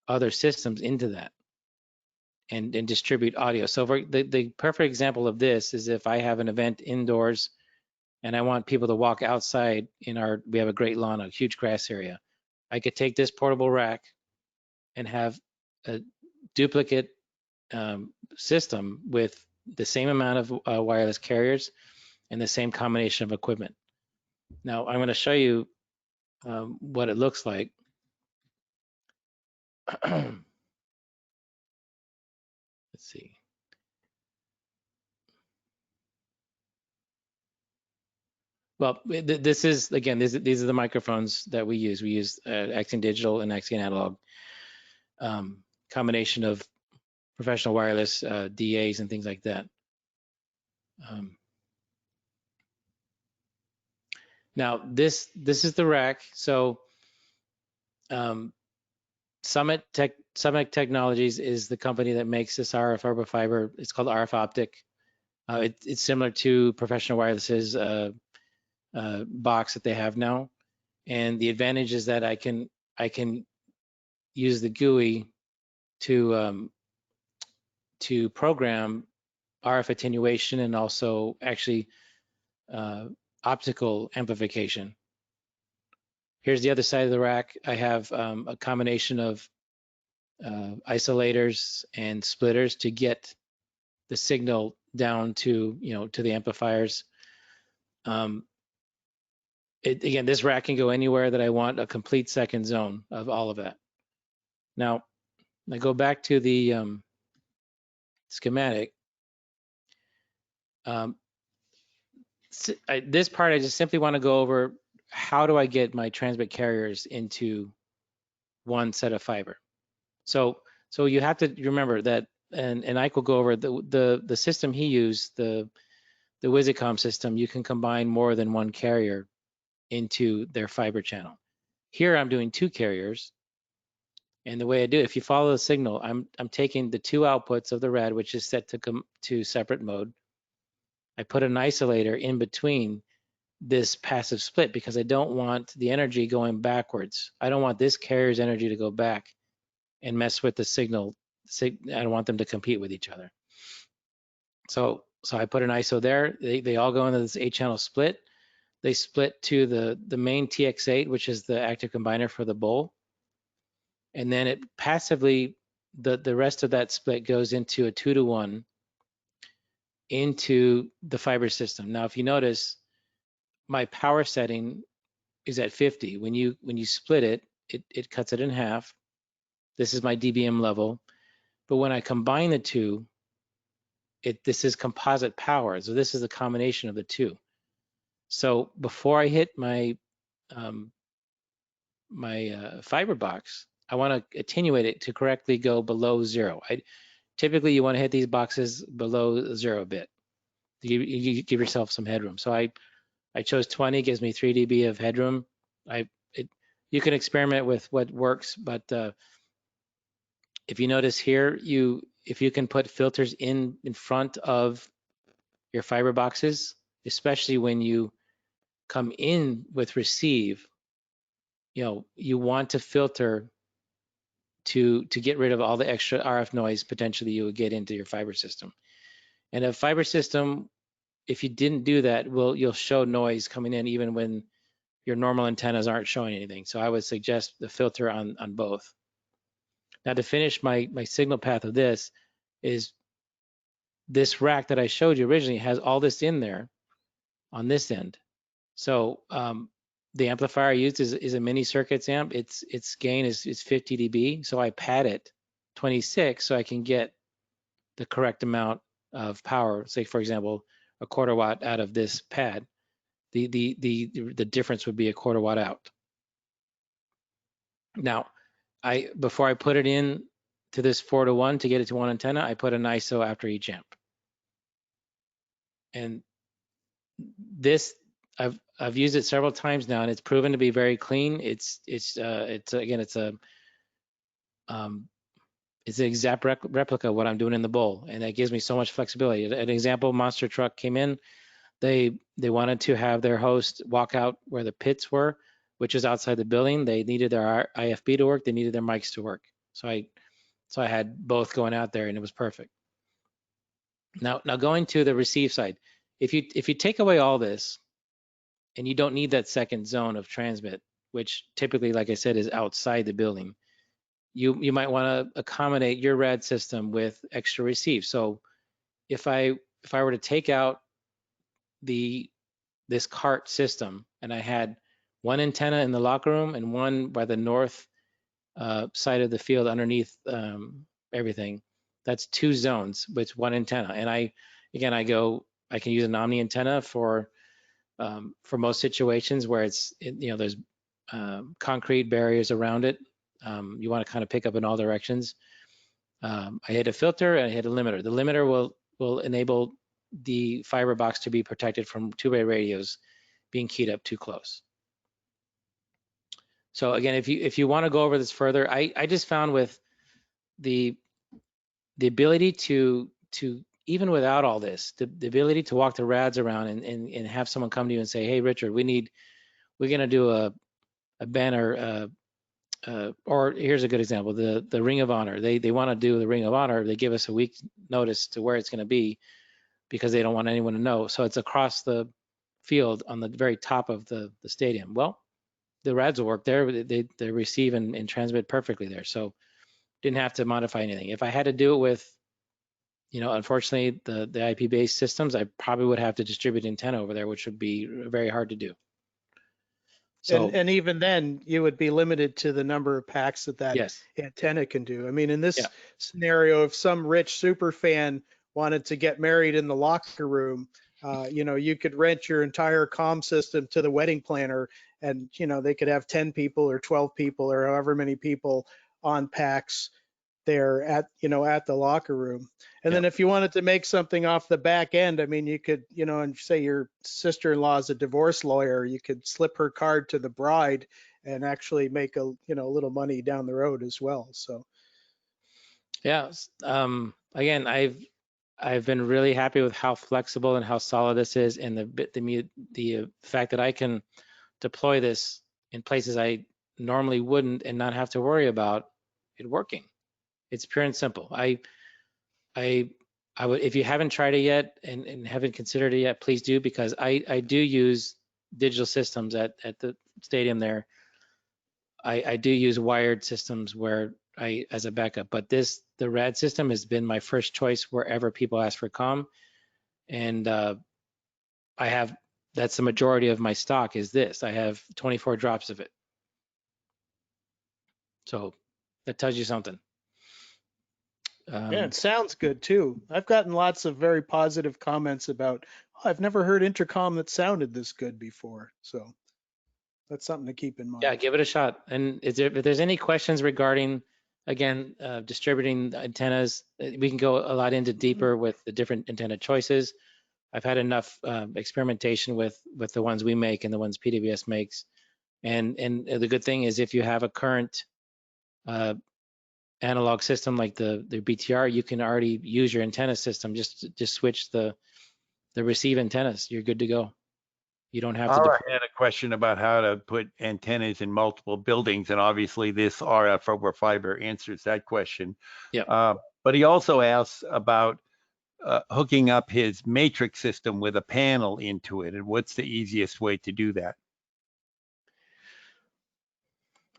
other systems into that and distribute audio. So for the perfect example of this is if I have an event indoors and I want people to walk outside we have a great lawn, a huge grass area. I could take this portable rack and have a duplicate system with the same amount of wireless carriers and the same combination of equipment. Now I'm going to show you what it looks like. Let's see. Well, this is, again, these are the microphones that we use. We use Axion Digital and Axion Analog, combination of professional wireless DAs and things like that. Now this is the rack. So Summit Summit Technologies is the company that makes this RF arbor fiber. It's called RF Optic. It's similar to Professional Wireless's box that they have now. And the advantage is that I can use the GUI to program RF attenuation and also actually optical amplification. Here's the other side of the rack. I have a combination of isolators and splitters to get the signal down to to the amplifiers. Again, this rack can go anywhere that I want, a complete second zone of all of that. Now, I go back to the schematic. This part, I just simply want to go over how do I get my transmit carriers into one set of fiber. So you have to remember that, and Ike will go over the system he used, the Wisicom system. You can combine more than one carrier into their fiber channel. Here I'm doing two carriers, and the way I do it, if you follow the signal, I'm taking the two outputs of the RAD, which is set to separate mode. I put an isolator in between this passive split because I don't want the energy going backwards. I don't want this carrier's energy to go back and mess with the signal. I don't want them to compete with each other. So I put an ISO there. They all go into this 8-channel split. They split to the main TX8, which is the active combiner for the bowl. And then it passively, the rest of that split goes into a 2-to-1 into the fiber system. Now, if you notice, my power setting is at 50. When you split it, it cuts it in half. This is my dBm level. But when I combine the two, this is composite power. So this is a combination of the two. So before I hit my fiber box, I want to attenuate it to correctly go below 0. Typically, you want to hit these boxes below 0 bit. You give yourself some headroom. So I chose 20, gives me 3 dB of headroom. You can experiment with what works, but if you notice here, if you can put filters in front of your fiber boxes, especially when you come in with receive, you want to filter to get rid of all the extra RF noise potentially you would get into your fiber system. And a fiber system, if you didn't do that, you'll show noise coming in even when your normal antennas aren't showing anything. So I would suggest the filter on both. Now to finish my signal path of this is this rack that I showed you originally has all this in there on this end. So the amplifier I used is a mini circuits amp. Its gain is 50 dB. So I pad it 26 so I can get the correct amount of power. Say for example, a 1/4 watt out of this pad. The difference would be a 1/4 watt out. Now, before I put it in to this 4-to-1 to get it to one antenna, I put an ISO after each amp. And this I've used it several times now, and it's proven to be very clean. It's an exact replica of what I'm doing in the bowl, and that gives me so much flexibility. An example: monster truck came in. They wanted to have their host walk out where the pits were, which is outside the building. They needed their IFB to work. They needed their mics to work. So I had both going out there, and it was perfect. Now going to the receive side, if you take away all this, and you don't need that second zone of transmit, which typically, like I said, is outside the building, you might want to accommodate your RAD system with extra receive. So if I were to take out this cart system and I had one antenna in the locker room and one by the north side of the field underneath everything, that's 2 zones with one antenna. And I can use an omni antenna for most situations where there's concrete barriers around it. You want to kind of pick up in all directions. I hit a filter and I hit a limiter. The limiter will enable the fiber box to be protected from 2-way radios being keyed up too close. So again, if you want to go over this further, I just found with the ability to even without all this, the ability to walk the RADs around and have someone come to you and say, hey, Richard, we're going to do a banner, or here's a good example, the Ring of Honor. They want to do the Ring of Honor. They give us a week's notice to where it's going to be because they don't want anyone to know. So it's across the field on the very top of the stadium. Well, the RADs will work there. They receive and transmit perfectly there. So didn't have to modify anything. If I had to do it with, unfortunately, the IP-based systems, I probably would have to distribute antenna over there, which would be very hard to do. So, and even then, you would be limited to the number of packs that yes, antenna can do. I mean, in this yeah, scenario, if some rich super fan wanted to get married in the locker room, you could rent your entire comm system to the wedding planner, and they could have 10 people or 12 people or however many people on packs there at the locker room. And then if you wanted to make something off the back end, I mean, you could, and say your sister-in-law is a divorce lawyer, you could slip her card to the bride and actually make a little money down the road as well. So yeah. Again, I've been really happy with how flexible and how solid this is, and the fact that I can deploy this in places I normally wouldn't and not have to worry about it working. It's pure and simple. I would, if you haven't tried it yet and haven't considered it yet, please do, because I do use digital systems at the stadium there. I do use wired systems where as a backup, but the RAD system has been my first choice wherever people ask for comm, and that's the majority of my stock is this. I have 24 drops of it. So that tells you something. yeah, it sounds good too. I've gotten lots of very positive comments about, I've never heard intercom that sounded this good before. So that's something to keep in mind. Yeah, give it a shot. And if there's any questions regarding, again, distributing antennas, we can go a lot into deeper with the different antenna choices. I've had enough experimentation with the ones we make and the ones PWS makes. And the good thing is, if you have a current analog system like the BTR, you can already use your antenna system. Just switch the receive antennas. You're good to go. You don't have to. I had a question about how to put antennas in multiple buildings, and obviously this RF over fiber answers that question. Yeah. But he also asks about hooking up his matrix system with a panel into it, and what's the easiest way to do that?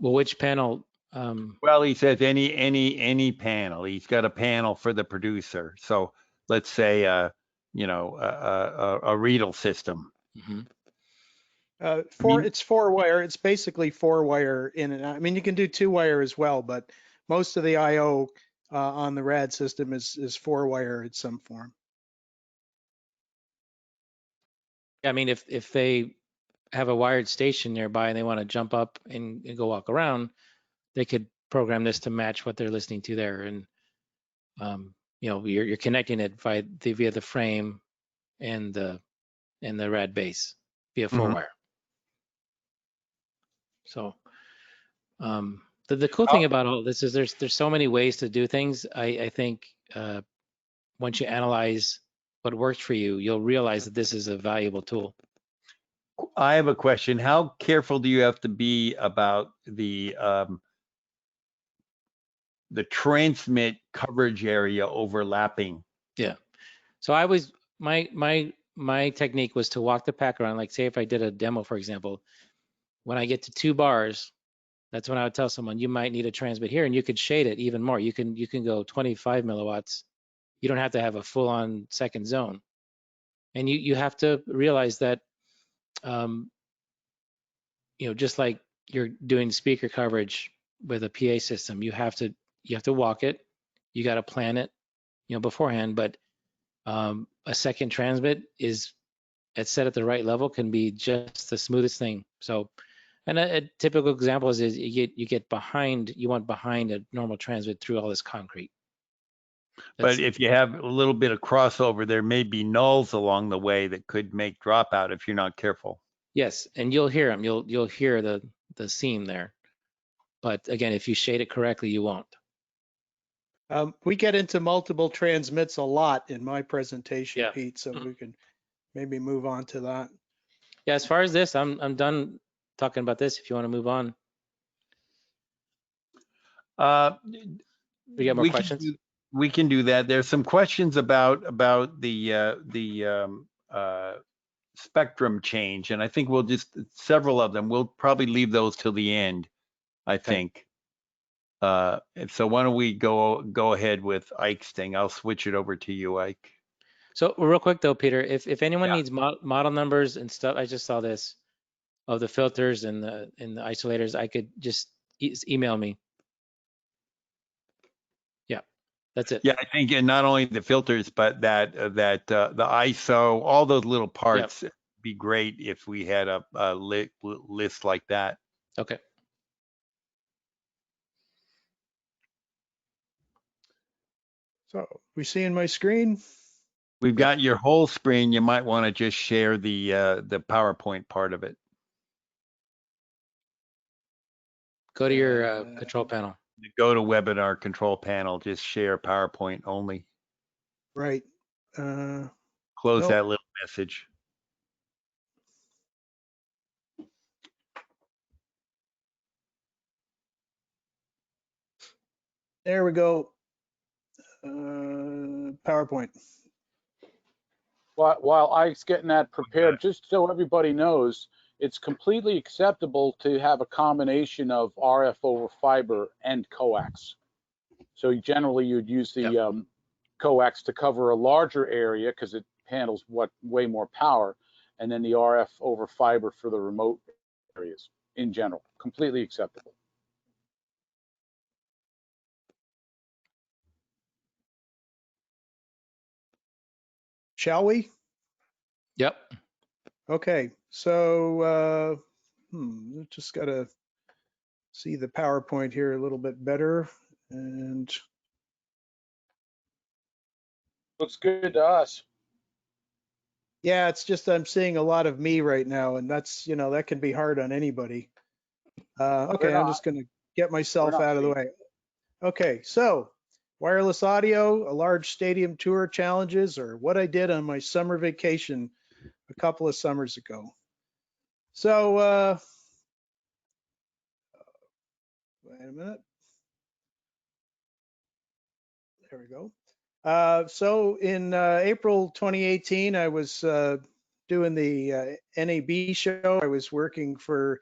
Well, which panel? Well, he says any panel. He's got a panel for the producer. So let's say a Riedel system. Mm-hmm. It's 4-wire. It's basically 4-wire in and out. I mean, you can do 2-wire as well, but most of the I/O on the RAD system is 4-wire in some form. I mean, if they have a wired station nearby and they want to jump up and go walk around, they could program this to match what they're listening to there. And you're connecting it via the frame and the RAD base via 4-wire. So the cool thing about all this is there's so many ways to do things. I think once you analyze what works for you, you'll realize that this is a valuable tool. I have a question. How careful do you have to be about the transmit coverage area overlapping? Yeah. So I was my technique was to walk the pack around. Like, say if I did a demo, for example, when I get to 2 bars, that's when I would tell someone you might need a transmit here, and you could shade it even more. You can go 25 milliwatts. You don't have to have a full-on second zone. And you have to realize that just like you're doing speaker coverage with a PA system, you have to walk it. You got to plan it, beforehand. But a second transmit is set at the right level can be just the smoothest thing. So, and a typical example is you get behind. You want behind a normal transmit through all this concrete. But if you have a little bit of crossover, there may be nulls along the way that could make dropout if you're not careful. Yes, and you'll hear them. You'll hear the seam there. But again, if you shade it correctly, you won't. We get into multiple transmits a lot in my presentation, Yeah. Pete, so we can maybe move on to that. Yeah, as far as this, I'm done talking about this. If you want to move on, we got more questions. We can do that. There's some questions about the spectrum change, and I think we'll just several of them. We'll probably leave those till the end, I think. And so why don't we go ahead with Ike's thing? I'll switch it over to you, Ike. So real quick though, Peter, if anyone Yeah. needs model numbers and stuff, I just saw this of the filters and the isolators. I could just email me. Yeah, that's it. Yeah, I think, and not only the filters, but that the ISO, all those little parts. It'd be great if we had a list like that. Okay. So we seeing my screen? We've got your whole screen. You might want to just share the PowerPoint part of it. Go to your control panel. Go to webinar control panel. Just share PowerPoint only. Right. Close nope. that little message. There we go. PowerPoint. While Ike's getting that prepared, just so everybody knows, it's completely acceptable to have a combination of RF over fiber and coax. So generally you'd use the coax to cover a larger area because it handles way more power, and then the RF over fiber for the remote areas in general. Completely acceptable. Shall we? Yep. Okay, so just got to see the PowerPoint here a little bit better, and looks good to us. Yeah, it's just I'm seeing a lot of me right now, and that's, that can be hard on anybody. Okay, I'm just going to get myself out of the way. Okay, so wireless audio, a large stadium tour challenges, or what I did on my summer vacation a couple of summers ago. So, wait a minute. There we go. So in April 2018, I was doing the NAB show. I was working for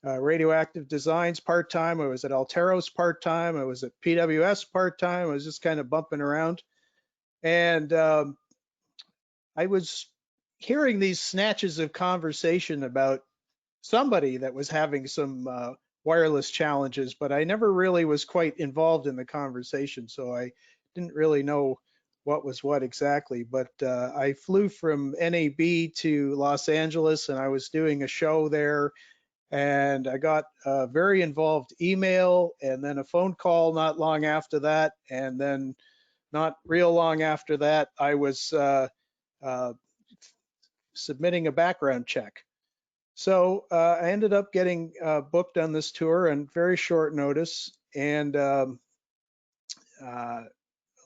Radioactive Designs part-time. I was at Alteros part-time. I was at PWS part-time. I was just kind of bumping around. And I was hearing these snatches of conversation about somebody that was having some wireless challenges, but I never really was quite involved in the conversation. So I didn't really know what was what exactly, but I flew from NAB to Los Angeles and I was doing a show there, and I got a very involved email and then a phone call not long after that, and then not real long after that, I was submitting a background check. So I ended up getting booked on this tour on very short notice, and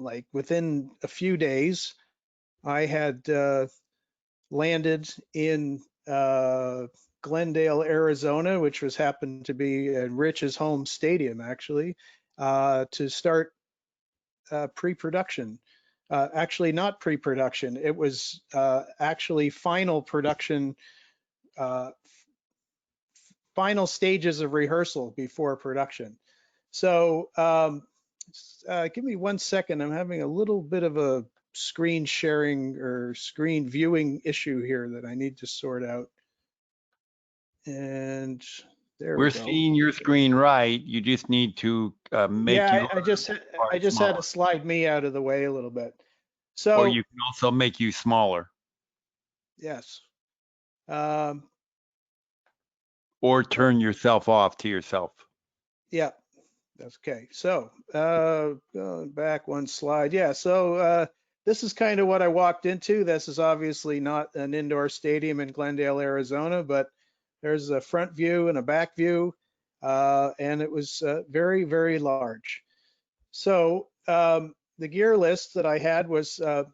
like within a few days, I had landed in Glendale, Arizona, which happened to be in Rich's home stadium, actually, to start pre-production. Actually, not pre-production. It was actually final production, final stages of rehearsal before production. So give me 1 second. I'm having a little bit of a screen sharing or screen viewing issue here that I need to sort out. And there we go. We're seeing your screen right. You just need to make I just had to slide me out of the way a little bit. So, or you can also make you smaller. Yes. Or turn yourself off to yourself. Yeah, that's okay. So going back one slide. Yeah, so this is kind of what I walked into. This is obviously not an indoor stadium in Glendale, Arizona, but there's a front view and a back view, and it was very, very large. So the gear list that I had was at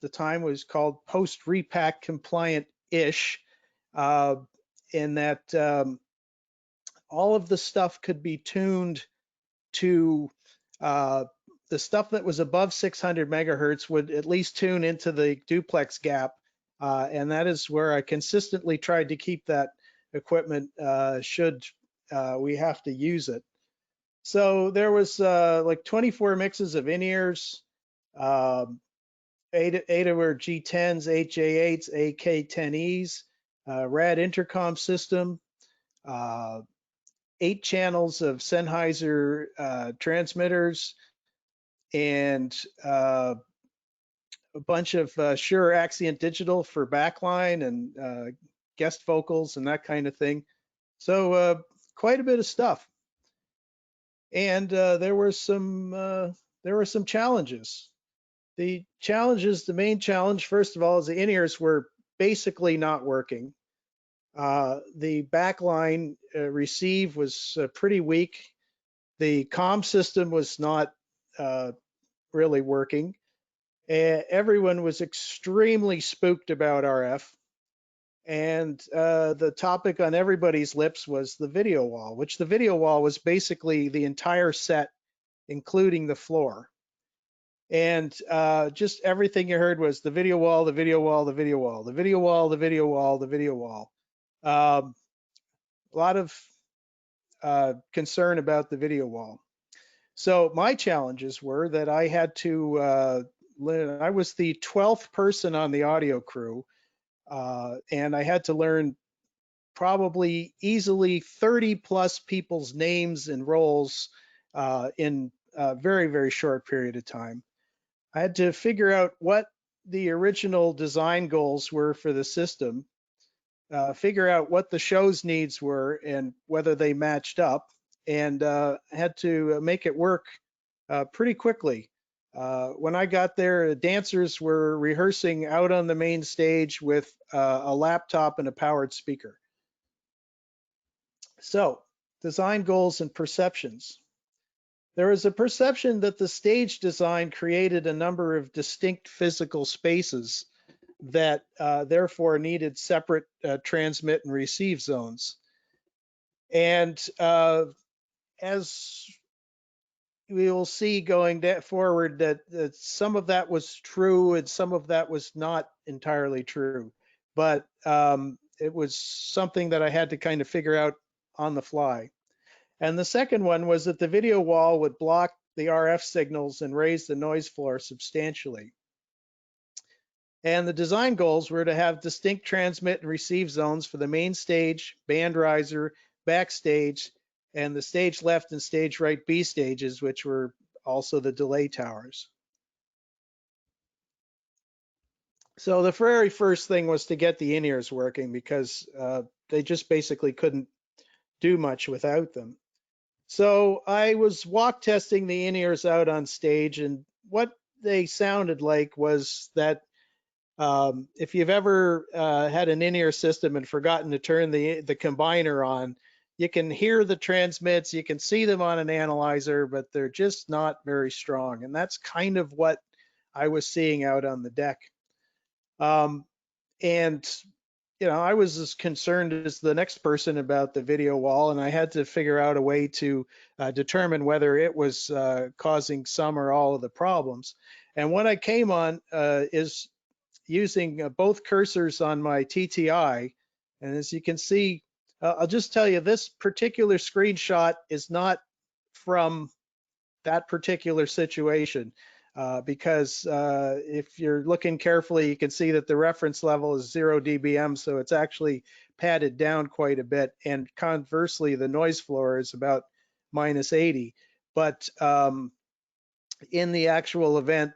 the time was called post repack compliant-ish, in that all of the stuff could be tuned to the stuff that was above 600 megahertz would at least tune into the duplex gap. And that is where I consistently tried to keep that equipment should we have to use it. So there was like 24 mixes of in-ears, 8 were G10s, 8 J8s, AK10Es, RAD intercom system, 8 channels of Sennheiser transmitters, and a bunch of Shure Axient Digital for backline and guest vocals and that kind of thing. So quite a bit of stuff. And there were some challenges. The main challenge, first of all, is the in-ears were basically not working. The backline receive was pretty weak. The comm system was not really working. Everyone was extremely spooked about RF. And the topic on everybody's lips was the video wall, which the video wall was basically the entire set, including the floor. And just everything you heard was the video wall, the video wall, the video wall, the video wall, the video wall, the video wall. A lot of concern about the video wall. So my challenges were that I had to, I was the 12th person on the audio crew, and I had to learn probably easily 30 plus people's names and roles in a very, very short period of time. I had to figure out what the original design goals were for the system, figure out what the show's needs were and whether they matched up, and had to make it work pretty quickly. When I got there, dancers were rehearsing out on the main stage with a laptop and a powered speaker. So, design goals and perceptions. There was a perception that the stage design created a number of distinct physical spaces that therefore needed separate transmit and receive zones. And as we will see going forward, that some of that was true and some of that was not entirely true. But it was something that I had to kind of figure out on the fly. And the second one was that the video wall would block the RF signals and raise the noise floor substantially. And the design goals were to have distinct transmit and receive zones for the main stage, band riser, backstage, and the stage left and stage right B stages, which were also the delay towers. So the very first thing was to get the in-ears working, because they just basically couldn't do much without them. So I was walk testing the in-ears out on stage, and what they sounded like was that if you've ever had an in-ear system and forgotten to turn the combiner on, you can hear the transmits, you can see them on an analyzer, but they're just not very strong. And that's kind of what I was seeing out on the deck. And you know, I was as concerned as the next person about the video wall, and I had to figure out a way to determine whether it was causing some or all of the problems. And what I came on is using both cursors on my TTI. And as you can see, I'll just tell you, this particular screenshot is not from that particular situation. Because if you're looking carefully, you can see that the reference level is 0 dBm, so it's actually padded down quite a bit. And conversely, the noise floor is about -80. But in the actual event,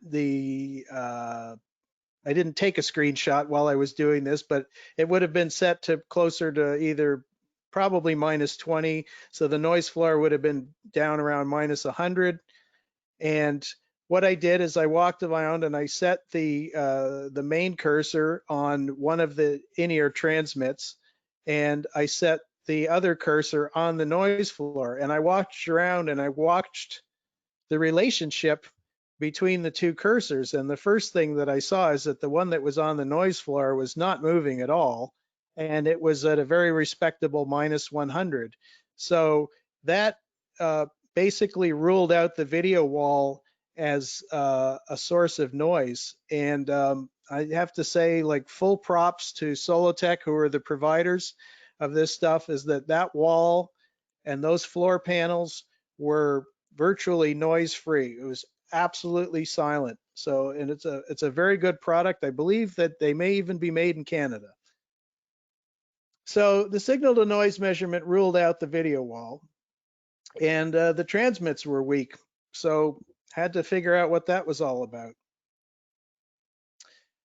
I didn't take a screenshot while I was doing this, but it would have been set to closer to either probably -20. So the noise floor would have been down around -100. And what I did is I walked around and I set the main cursor on one of the in-ear transmits, and I set the other cursor on the noise floor. And I watched around and I watched the relationship between the two cursors. And the first thing that I saw is that the one that was on the noise floor was not moving at all. And it was at a very respectable -100. So that basically ruled out the video wall as a source of noise. And I have to say, like, full props to Solotech, who are the providers of this stuff, is that wall and those floor panels were virtually noise free. It was absolutely silent. So, and it's a very good product. I believe that they may even be made in Canada. So the signal to noise measurement ruled out the video wall, and the transmits were weak. So had to figure out what that was all about.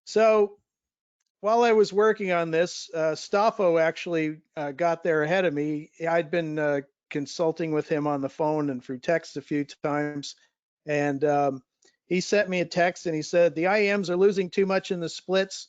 So while I was working on this, Stoffo actually got there ahead of me. I'd been consulting with him on the phone and through text a few times, and he sent me a text and he said, the IEMs are losing too much in the splits.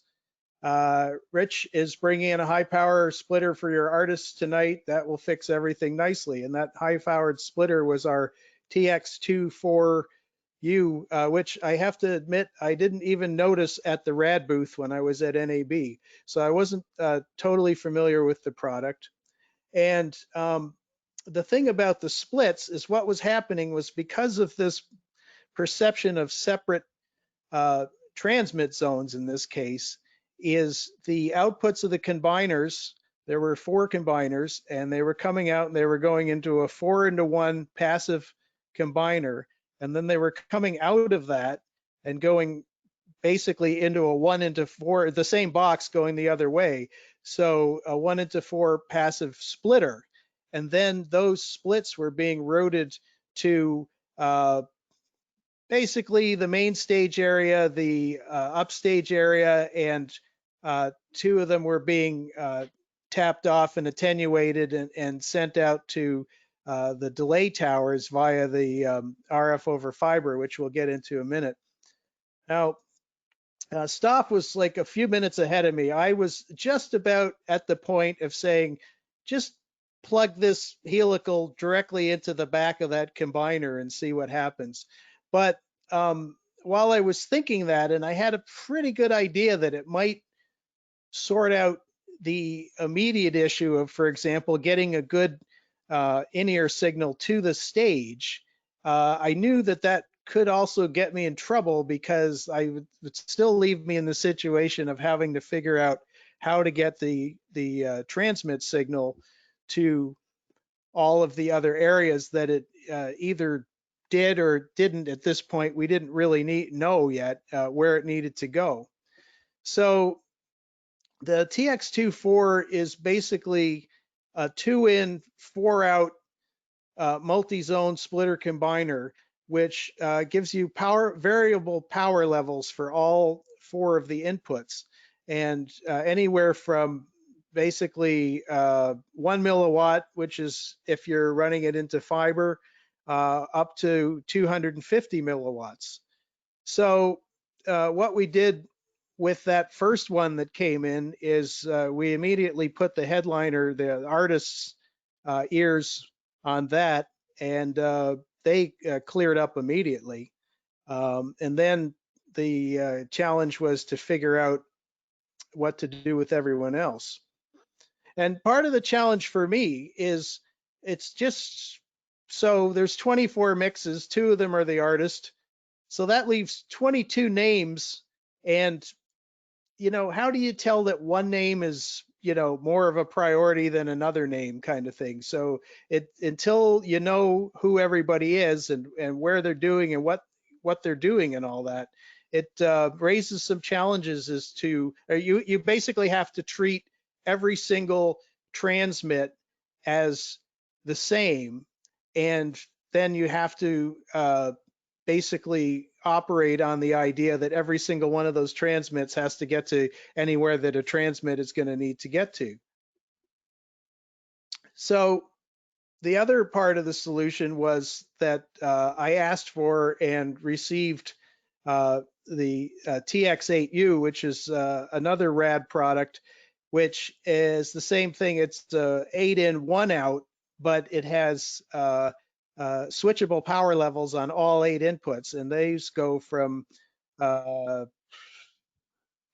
Rich is bringing in a high power splitter for your artists tonight. That will fix everything nicely. And that high powered splitter was our TX24U, which I have to admit, I didn't even notice at the RAD booth when I was at NAB. So I wasn't totally familiar with the product. And the thing about the splits is what was happening was, because of this perception of separate transmit zones in this case, is the outputs of the combiners, there were 4 combiners, and they were coming out and they were going into a 4-into-1 passive combiner, and then they were coming out of that and going basically into a 1-into-4, the same box going the other way. So a 1-into-4 passive splitter. And then those splits were being routed to basically the main stage area, the upstage area, and 2 of them were being tapped off and attenuated and sent out to the delay towers via the RF over fiber, which we'll get into in a minute. Now, Stoff was like a few minutes ahead of me. I was just about at the point of saying, just plug this helical directly into the back of that combiner and see what happens. But while I was thinking that, and I had a pretty good idea that it might sort out the immediate issue of, for example, getting a good in-ear signal to the stage, I knew that that could also get me in trouble, because I would still leave me in the situation of having to figure out how to get the transmit signal to all of the other areas that it either did or didn't. At this point, we didn't really know yet where it needed to go. So the TX24 is basically a 2-in, 4-out multi-zone splitter combiner, which gives you variable power levels for all 4 of the inputs, and anywhere from basically 1 milliwatt, which is if you're running it into fiber, up to 250 milliwatts. So what we did with that first one that came in is we immediately put the headliner, the artist's ears on that, and they cleared up immediately. And then the challenge was to figure out what to do with everyone else. And part of the challenge for me is, it's just, so there's 24 mixes, 2 of them are the artist. So that leaves 22 names. And, you know, how do you tell that one name is, you know, more of a priority than another name, kind of thing? So until you know who everybody is and where they're doing and what they're doing and all that, it raises some challenges as to, you basically have to treat every single transmit as the same, and then you have to basically operate on the idea that every single one of those transmits has to get to anywhere that a transmit is going to need to get to. So the other part of the solution was that I asked for and received the TX8U, which is another RAD product, which is the same thing. It's 8-in, 1-out, but it has switchable power levels on all 8 inputs, and these go from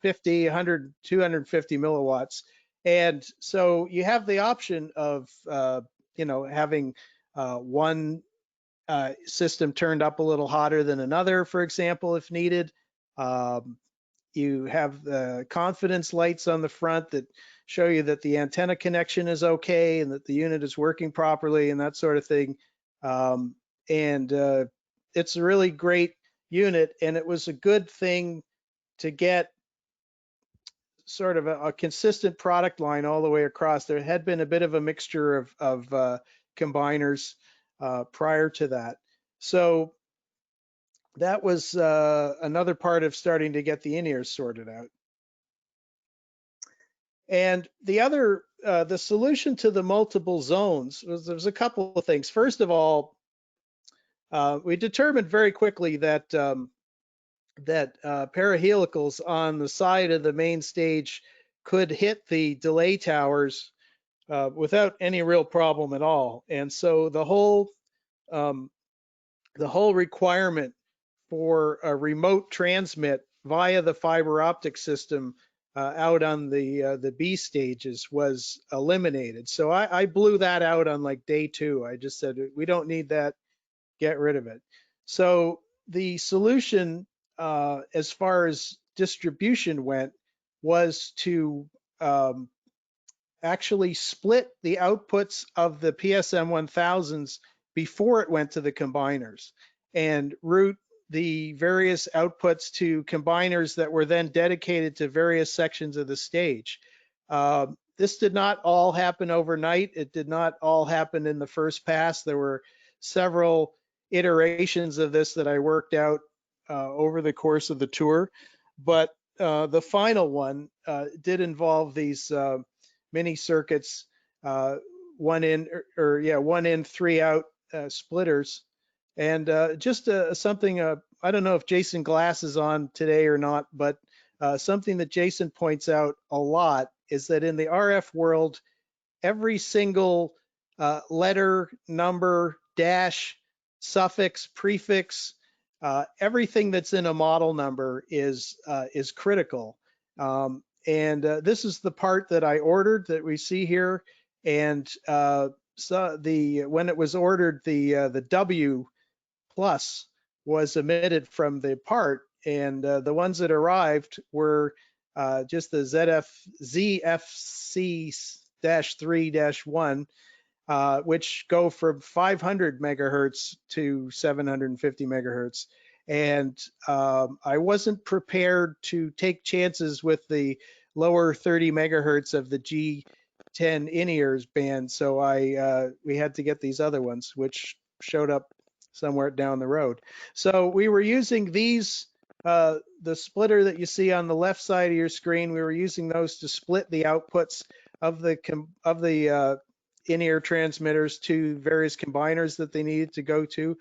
50, 100, 250 milliwatts. And so you have the option of, having one system turned up a little hotter than another, for example, if needed. You have the confidence lights on the front that show you that the antenna connection is okay and that the unit is working properly and that sort of thing. It's a really great unit, and it was a good thing to get sort of a consistent product line all the way across. There had been a bit of a mixture of combiners prior to that. So that was another part of starting to get the in-ears sorted out. And the other, the solution to the multiple zones was, there was a couple of things. First of all, we determined very quickly that parahelicals on the side of the main stage could hit the delay towers without any real problem at all. And so the whole requirement for a remote transmit via the fiber optic system out on the B stages was eliminated. So I blew that out on like day 2. I just said, we don't need that, get rid of it. So the solution as far as distribution went was to actually split the outputs of the PSM 1000s before it went to the combiners and route the various outputs to combiners that were then dedicated to various sections of the stage. This did not all happen overnight. It did not all happen in the first pass. There were several iterations of this that I worked out over the course of the tour, but the final one did involve these mini circuits, 1 in, one in, 3 out splitters. And just something, I don't know if Jason Glass is on today or not, but something that Jason points out a lot is that in the RF world, every single letter, number, dash, suffix, prefix, everything that's in a model number is critical. This is the part that I ordered that we see here. And so when it was ordered, the W plus was omitted from the part, and the ones that arrived were just the ZFC-3-1, which go from 500 megahertz to 750 megahertz. And I wasn't prepared to take chances with the lower 30 megahertz of the G10 in-ears band, so we had to get these other ones, which showed up somewhere down the road. So we were using these, the splitter that you see on the left side of your screen, we were using those to split the outputs of the in-ear transmitters to various combiners that they needed to go to.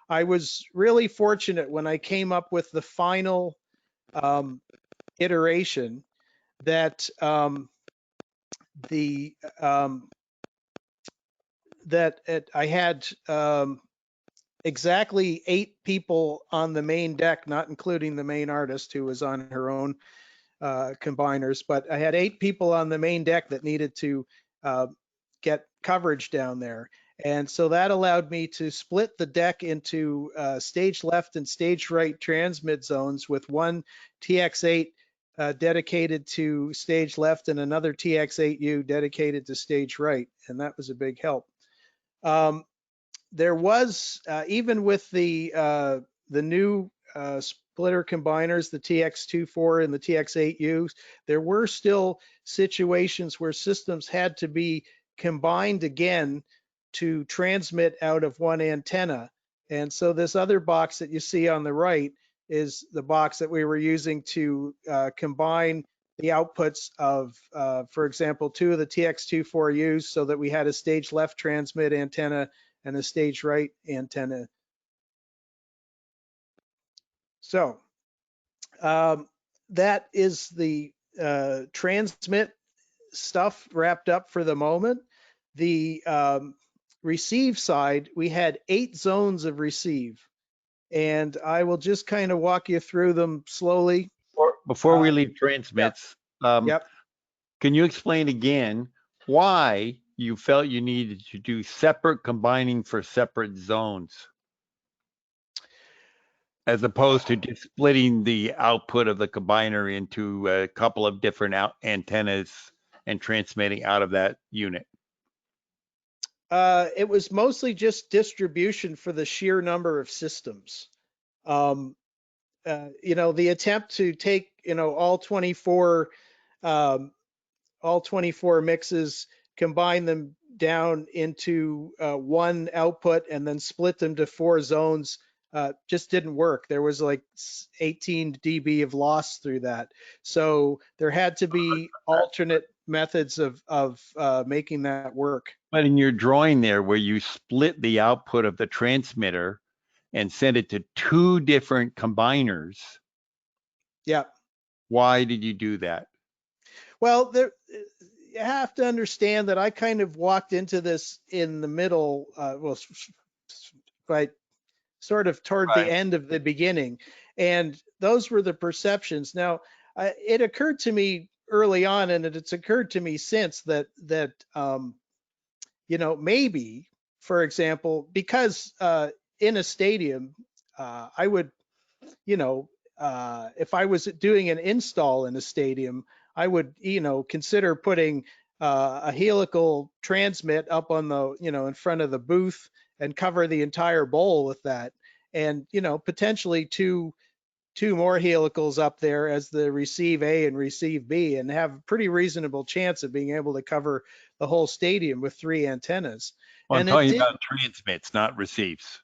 I was really fortunate when I came up with the final iteration that I had exactly 8 people on the main deck, not including the main artist who was on her own combiners, but I had 8 people on the main deck that needed to get coverage down there. And so that allowed me to split the deck into stage left and stage right transmit zones with one TX8 dedicated to stage left and another TX8U dedicated to stage right. And that was a big help. There was, even with the new splitter combiners, the TX24 and the TX8Us, there were still situations where systems had to be combined again to transmit out of one antenna. And so this other box that you see on the right is the box that we were using to combine the outputs of, for example, 2 of the TX24Us so that we had a stage left transmit antenna and a stage right antenna. So that is the transmit stuff wrapped up for the moment. The receive side, we had 8 zones of receive. And I will just kind of walk you through them slowly. Before we leave transmits, Yep. can you explain again why you felt you needed to do separate combining for separate zones, as opposed to just splitting the output of the combiner into a couple of different antennas and transmitting out of that unit? It was mostly just distribution for the sheer number of systems. You know, the attempt to take, you know, all 24 mixes, combine them down into one output and then split them to 4 zones just didn't work. There was like 18 dB of loss through that. So there had to be alternate methods of making that work. But in your drawing there, where you split the output of the transmitter and sent it to 2 different combiners. Yeah. Why did you do that? Well, you have to understand that I kind of walked into this in the middle, right, sort of toward the end of the beginning, and those were the perceptions. Now, it occurred to me early on, and it's occurred to me since that you know, maybe, for example, because in a stadium, I would, you know, if I was doing an install in a stadium, I would, you know, consider putting a helical transmit up on the, you know, in front of the booth and cover the entire bowl with that. And, you know, potentially two more helicals up there as the receive A and receive B, and have a pretty reasonable chance of being able to cover the whole stadium with 3 antennas. Well, I'm and talking about transmits, not receives.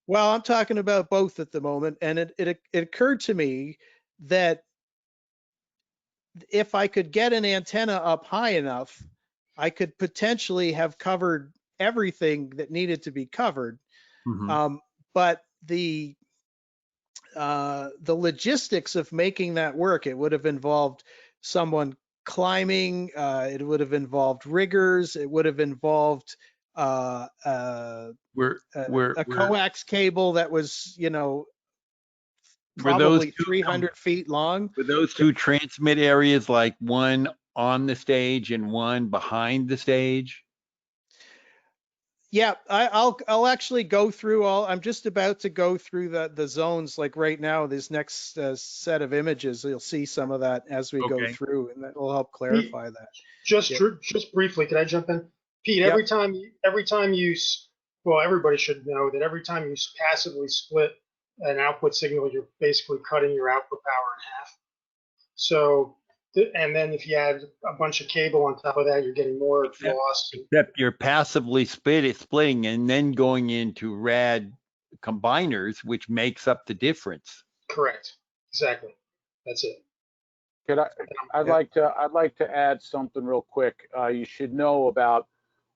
Well, I'm talking about both at the moment. And it occurred to me that if I could get an antenna up high enough, I could potentially have covered everything that needed to be covered. But the logistics of making that work, it would have involved someone climbing, it would have involved riggers, it would have involved a coax cable that was, you know, probably 300 feet long. Were those 2 transmit areas like one on the stage and one behind the stage? Yeah, I'll actually go through all. I'm just about to go through the zones like right now. This next set of images, you'll see some of that as we go through, and that will help clarify that. Just briefly, could I jump in? Pete, every time you, well, everybody should know that every time you passively split an output signal, you're basically cutting your output power in half. So, and then if you add a bunch of cable on top of that, you're getting more loss. Except you're passively splitting and then going into RAD combiners, which makes up the difference. Correct. Exactly. That's it. I'd like to add something real quick. You should know about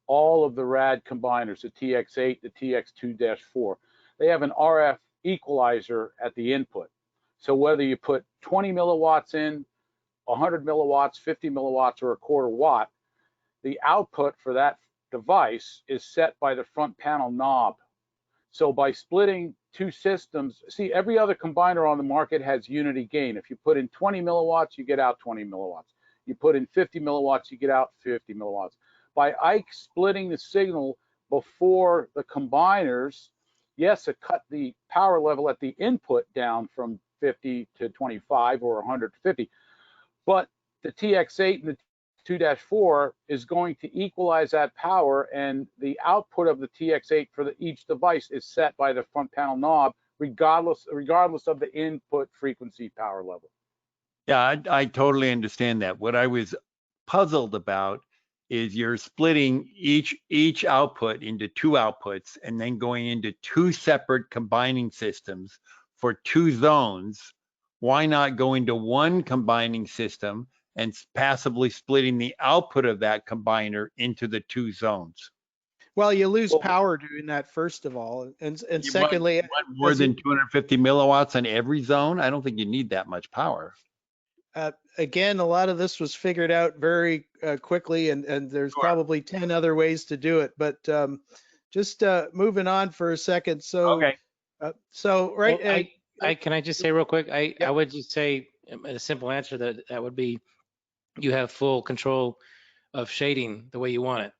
all of the RAD combiners, the TX8, the TX2-4. They have an RF equalizer at the input. So whether you put 20 milliwatts in, 100 milliwatts, 50 milliwatts, or a quarter watt, the output for that device is set by the front panel knob. So by splitting 2 systems, see, every other combiner on the market has unity gain. If you put in 20 milliwatts, you get out 20 milliwatts. You put in 50 milliwatts, you get out 50 milliwatts. By Ike splitting the signal before the combiners, yes, it cut the power level at the input down from 50 to 25 or 100 to 50, but the TX8 and the 2-4 is going to equalize that power, and the output of the TX8 for each device is set by the front panel knob, regardless of the input frequency power level. Yeah, I totally understand that. What I was puzzled about is you're splitting each output into 2 outputs and then going into 2 separate combining systems for 2 zones. Why not go into one combining system and passively splitting the output of that combiner into the 2 zones? Well, you lose power doing that, first of all, and secondly, you want more than 250 milliwatts on every zone. I don't think you need that much power. Again, a lot of this was figured out very quickly, and there's probably 10 other ways to do it. But just moving on for a second. So, Okay. so right. Well, can I just say real quick? I Yep. would just say a simple answer that would be you have full control of shading the way you want it.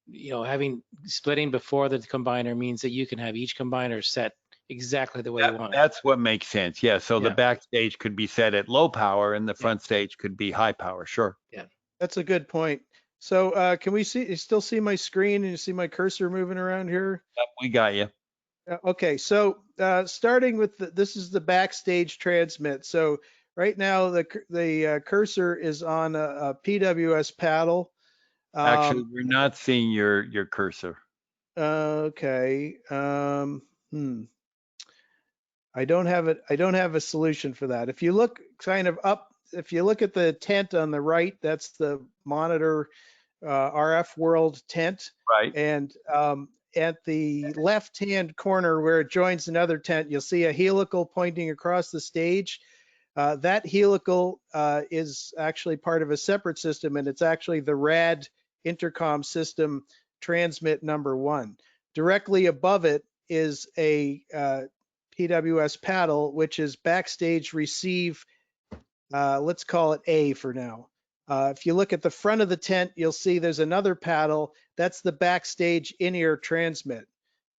You know, having splitting before the combiner means that you can have each combiner set exactly the way you want it. That's what makes sense. Yeah. So the Yeah. backstage could be set at low power and the front stage could be high power. Sure. Yeah. That's a good point. So can we see, you still see my screen and you see my cursor moving around here? Yep, we got you. Okay, so starting with this is the backstage transmit. So right now the cursor is on a PWS paddle. Actually, we're not seeing your cursor. Okay. I don't have it. I don't have a solution for that. If you look kind of up, if you look at the tent on the right, that's the monitor RF world tent. Right. And at the left-hand corner where it joins another tent, you'll see a helical pointing across the stage. That helical is actually part of a separate system, and it's actually the RAD intercom system transmit number 1. Directly above it is a PWS paddle, which is backstage receive. Let's call it A for now. If you look at the front of the tent, you'll see there's another paddle. That's the backstage in-ear transmit.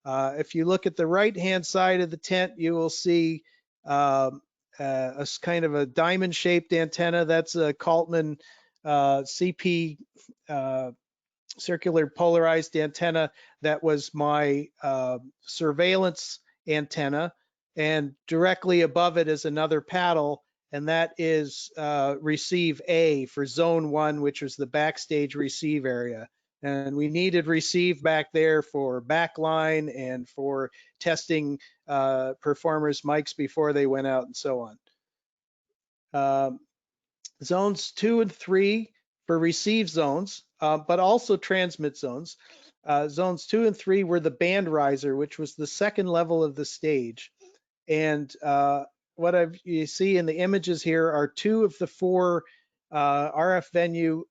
If you look at the right-hand side of the tent, you will see a kind of a diamond-shaped antenna. That's a Kaltman CP circular polarized antenna. That was my surveillance antenna. And directly above it is another paddle, and that is receive A for zone 1, which was the backstage receive area. And we needed receive back there for backline and for testing performers' mics before they went out and so on. Zones 2 and 3 for receive zones, but also transmit zones. Zones 2 and 3 were the band riser, which was the second level of the stage. And what you see in the images here are 2 of the 4 RF venue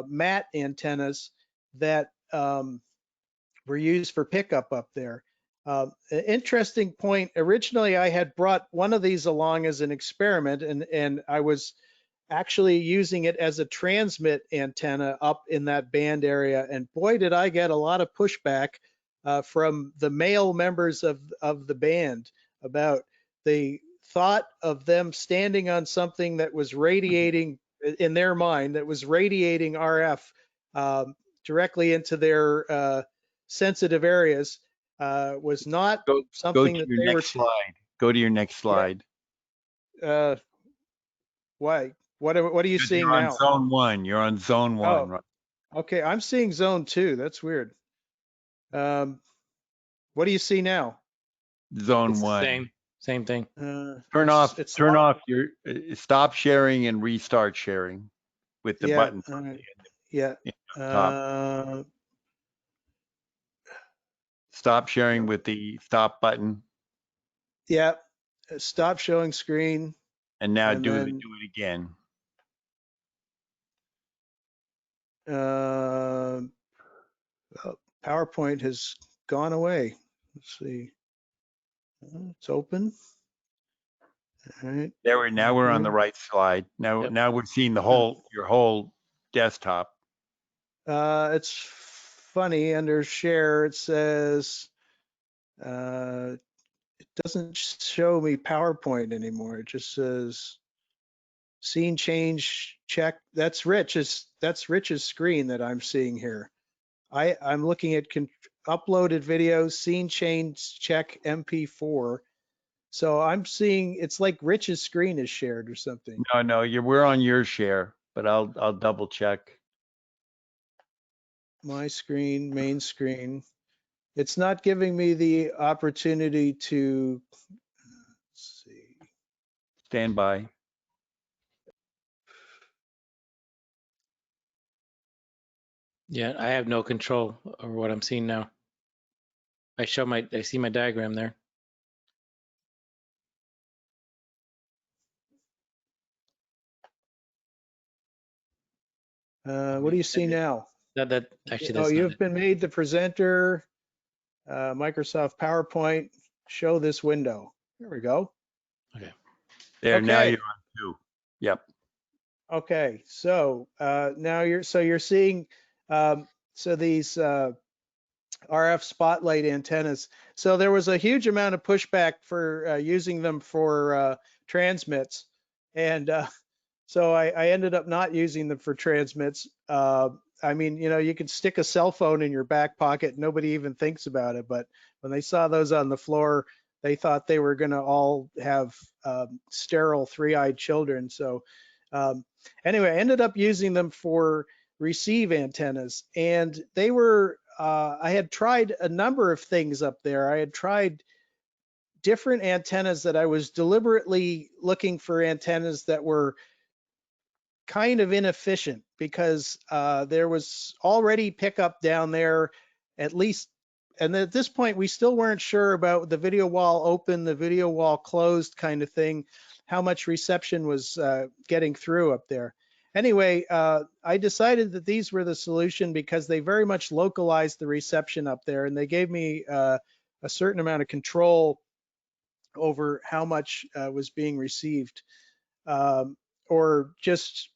mat antennas that were used for pickup up there. An interesting point, originally I had brought one of these along as an experiment, and I was actually using it as a transmit antenna up in that band area. And boy, did I get a lot of pushback from the male members of the band about the thought of them standing on something that was radiating, in their mind, that was radiating RF directly into their sensitive areas was not something that they were. Slide. Go to your next slide. Why? What are you seeing You're now? on zone 1. You're on zone 1. Oh, right? okay. I'm seeing zone 2. That's weird. What do you see now? Zone It's 1. Same thing. Turn off your stop sharing and restart sharing with the button. Yeah. Top. Stop sharing with the stop button. Yeah. Stop showing screen. And now do it again. PowerPoint has gone away. Let's see. It's open. All right. Now we're on the right slide. Now we're seeing your whole desktop. It's funny, under share it says it doesn't show me PowerPoint anymore. It just says scene change check. That's Rich's screen that I'm seeing here. I'm looking at uploaded videos, scene change check MP4. So I'm seeing it's like Rich's screen is shared or something. No, we're on your share, but I'll double check. My screen, main screen. It's not giving me the opportunity to, let's see. Stand by. Yeah, I have no control over what I'm seeing now. I see my diagram there. What do you see now? That actually. That's you've been made the presenter. Microsoft PowerPoint, show this window. There we go. Okay. There, now Okay. you're on 2. Yep. Okay, so now you're seeing so these RF spotlight antennas. So there was a huge amount of pushback for using them for transmits, and so I ended up not using them for transmits. I mean, you know, you can stick a cell phone in your back pocket, nobody even thinks about it, but when they saw those on the floor, they thought they were going to all have sterile three-eyed children. So anyway, I ended up using them for receive antennas, and they were I had tried a number of things up there. I had tried different antennas that I was deliberately looking for antennas that were kind of inefficient because there was already pickup down there, at least. And at this point, we still weren't sure about the video wall open, the video wall closed kind of thing, how much reception was getting through up there. Anyway, I decided that these were the solution because they very much localized the reception up there, and they gave me a certain amount of control over how much was being received, or just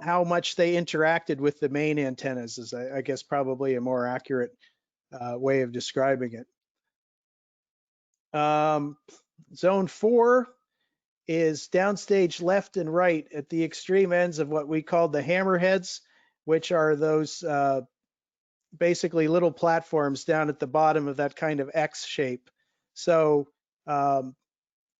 how much they interacted with the main antennas is, I guess, probably a more accurate way of describing it. Zone 4 is downstage left and right at the extreme ends of what we call the hammerheads, which are those basically little platforms down at the bottom of that kind of X shape. So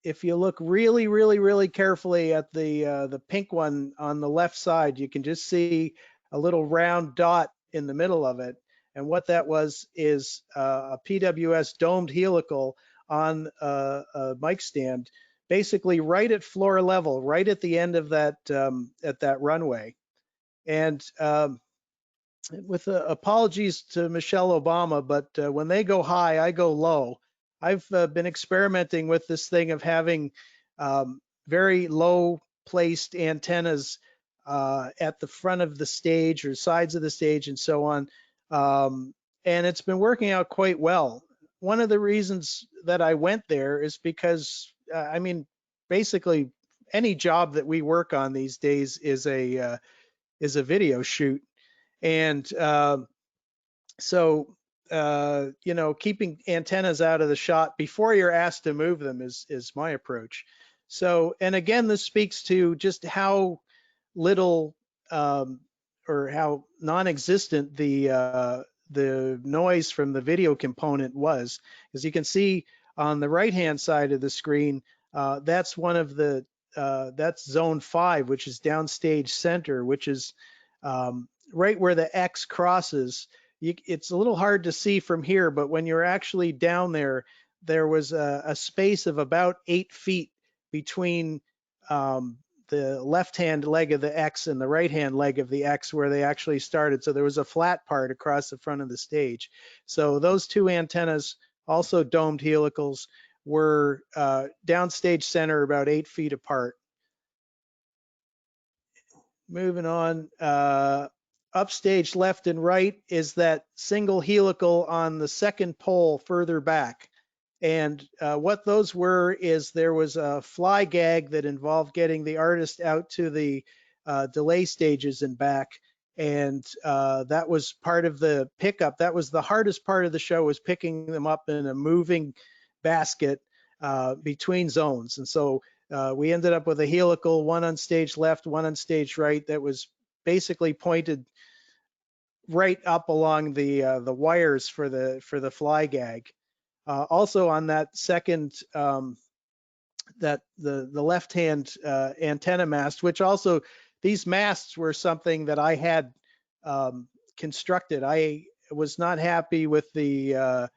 if you look really, really, really carefully at the pink one on the left side, you can just see a little round dot in the middle of it. And what that was is a PWS domed helical on a mic stand, basically right at floor level, right at the end of that at that runway. And with apologies to Michelle Obama, but when they go high, I go low. I've been experimenting with this thing of having very low placed antennas at the front of the stage or sides of the stage and so on. And it's been working out quite well. One of the reasons that I went there is because, I mean, basically any job that we work on these days is a video shoot. And so, you know, keeping antennas out of the shot before you're asked to move them is my approach. So, and again, this speaks to just how little or how non-existent the noise from the video component was. As you can see on the right-hand side of the screen, that's one of the that's zone 5, which is downstage center, which is right where the X crosses. It's a little hard to see from here, but when you're actually down there, there was a space of about 8 feet between the left-hand leg of the X and the right-hand leg of the X where they actually started. So there was a flat part across the front of the stage. So those two antennas, also domed helicals, were downstage center about 8 feet apart. Moving on, upstage left and right is that single helical on the second pole further back. And what those were is there was a fly gag that involved getting the artist out to the delay stages and back. And that was part of the pickup. That was the hardest part of the show, was picking them up in a moving basket between zones. And so we ended up with a helical, one on stage left, one on stage right, that was basically pointed right up along the wires for the fly gag. Also on that second, that the left-hand antenna mast, which also these masts were something that I had constructed. I was not happy with the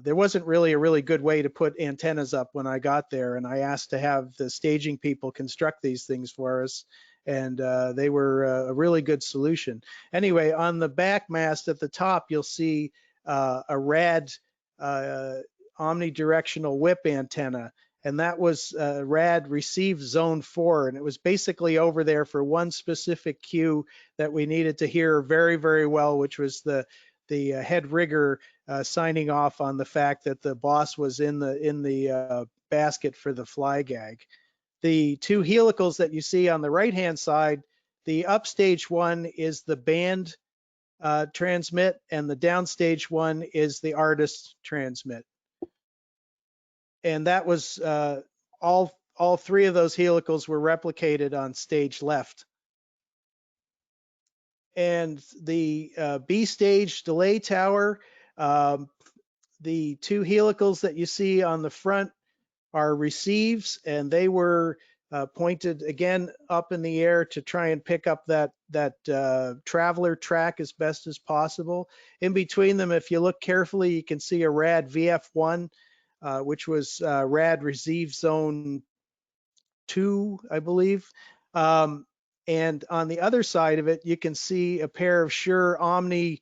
there wasn't really a really good way to put antennas up when I got there, and I asked to have the staging people construct these things for us, and they were a really good solution. Anyway, on the back mast at the top, you'll see a RAD omnidirectional whip antenna, and that was RAD receive zone 4, and it was basically over there for one specific cue that we needed to hear very, very well, which was the head rigger signing off on the fact that the boss was in the basket for the fly gag. The two helicals that you see on the right-hand side, the upstage one is the band transmit, and the downstage one is the artist transmit. And that was all three of those helicals were replicated on stage left. And the B stage delay tower, the two helicals that you see on the front are receives, and they were pointed again up in the air to try and pick up that traveler track as best as possible. In between them, if you look carefully, you can see a RAD VF1, which was RAD receive zone 2, I believe. And on the other side of it, you can see a pair of Shure Omni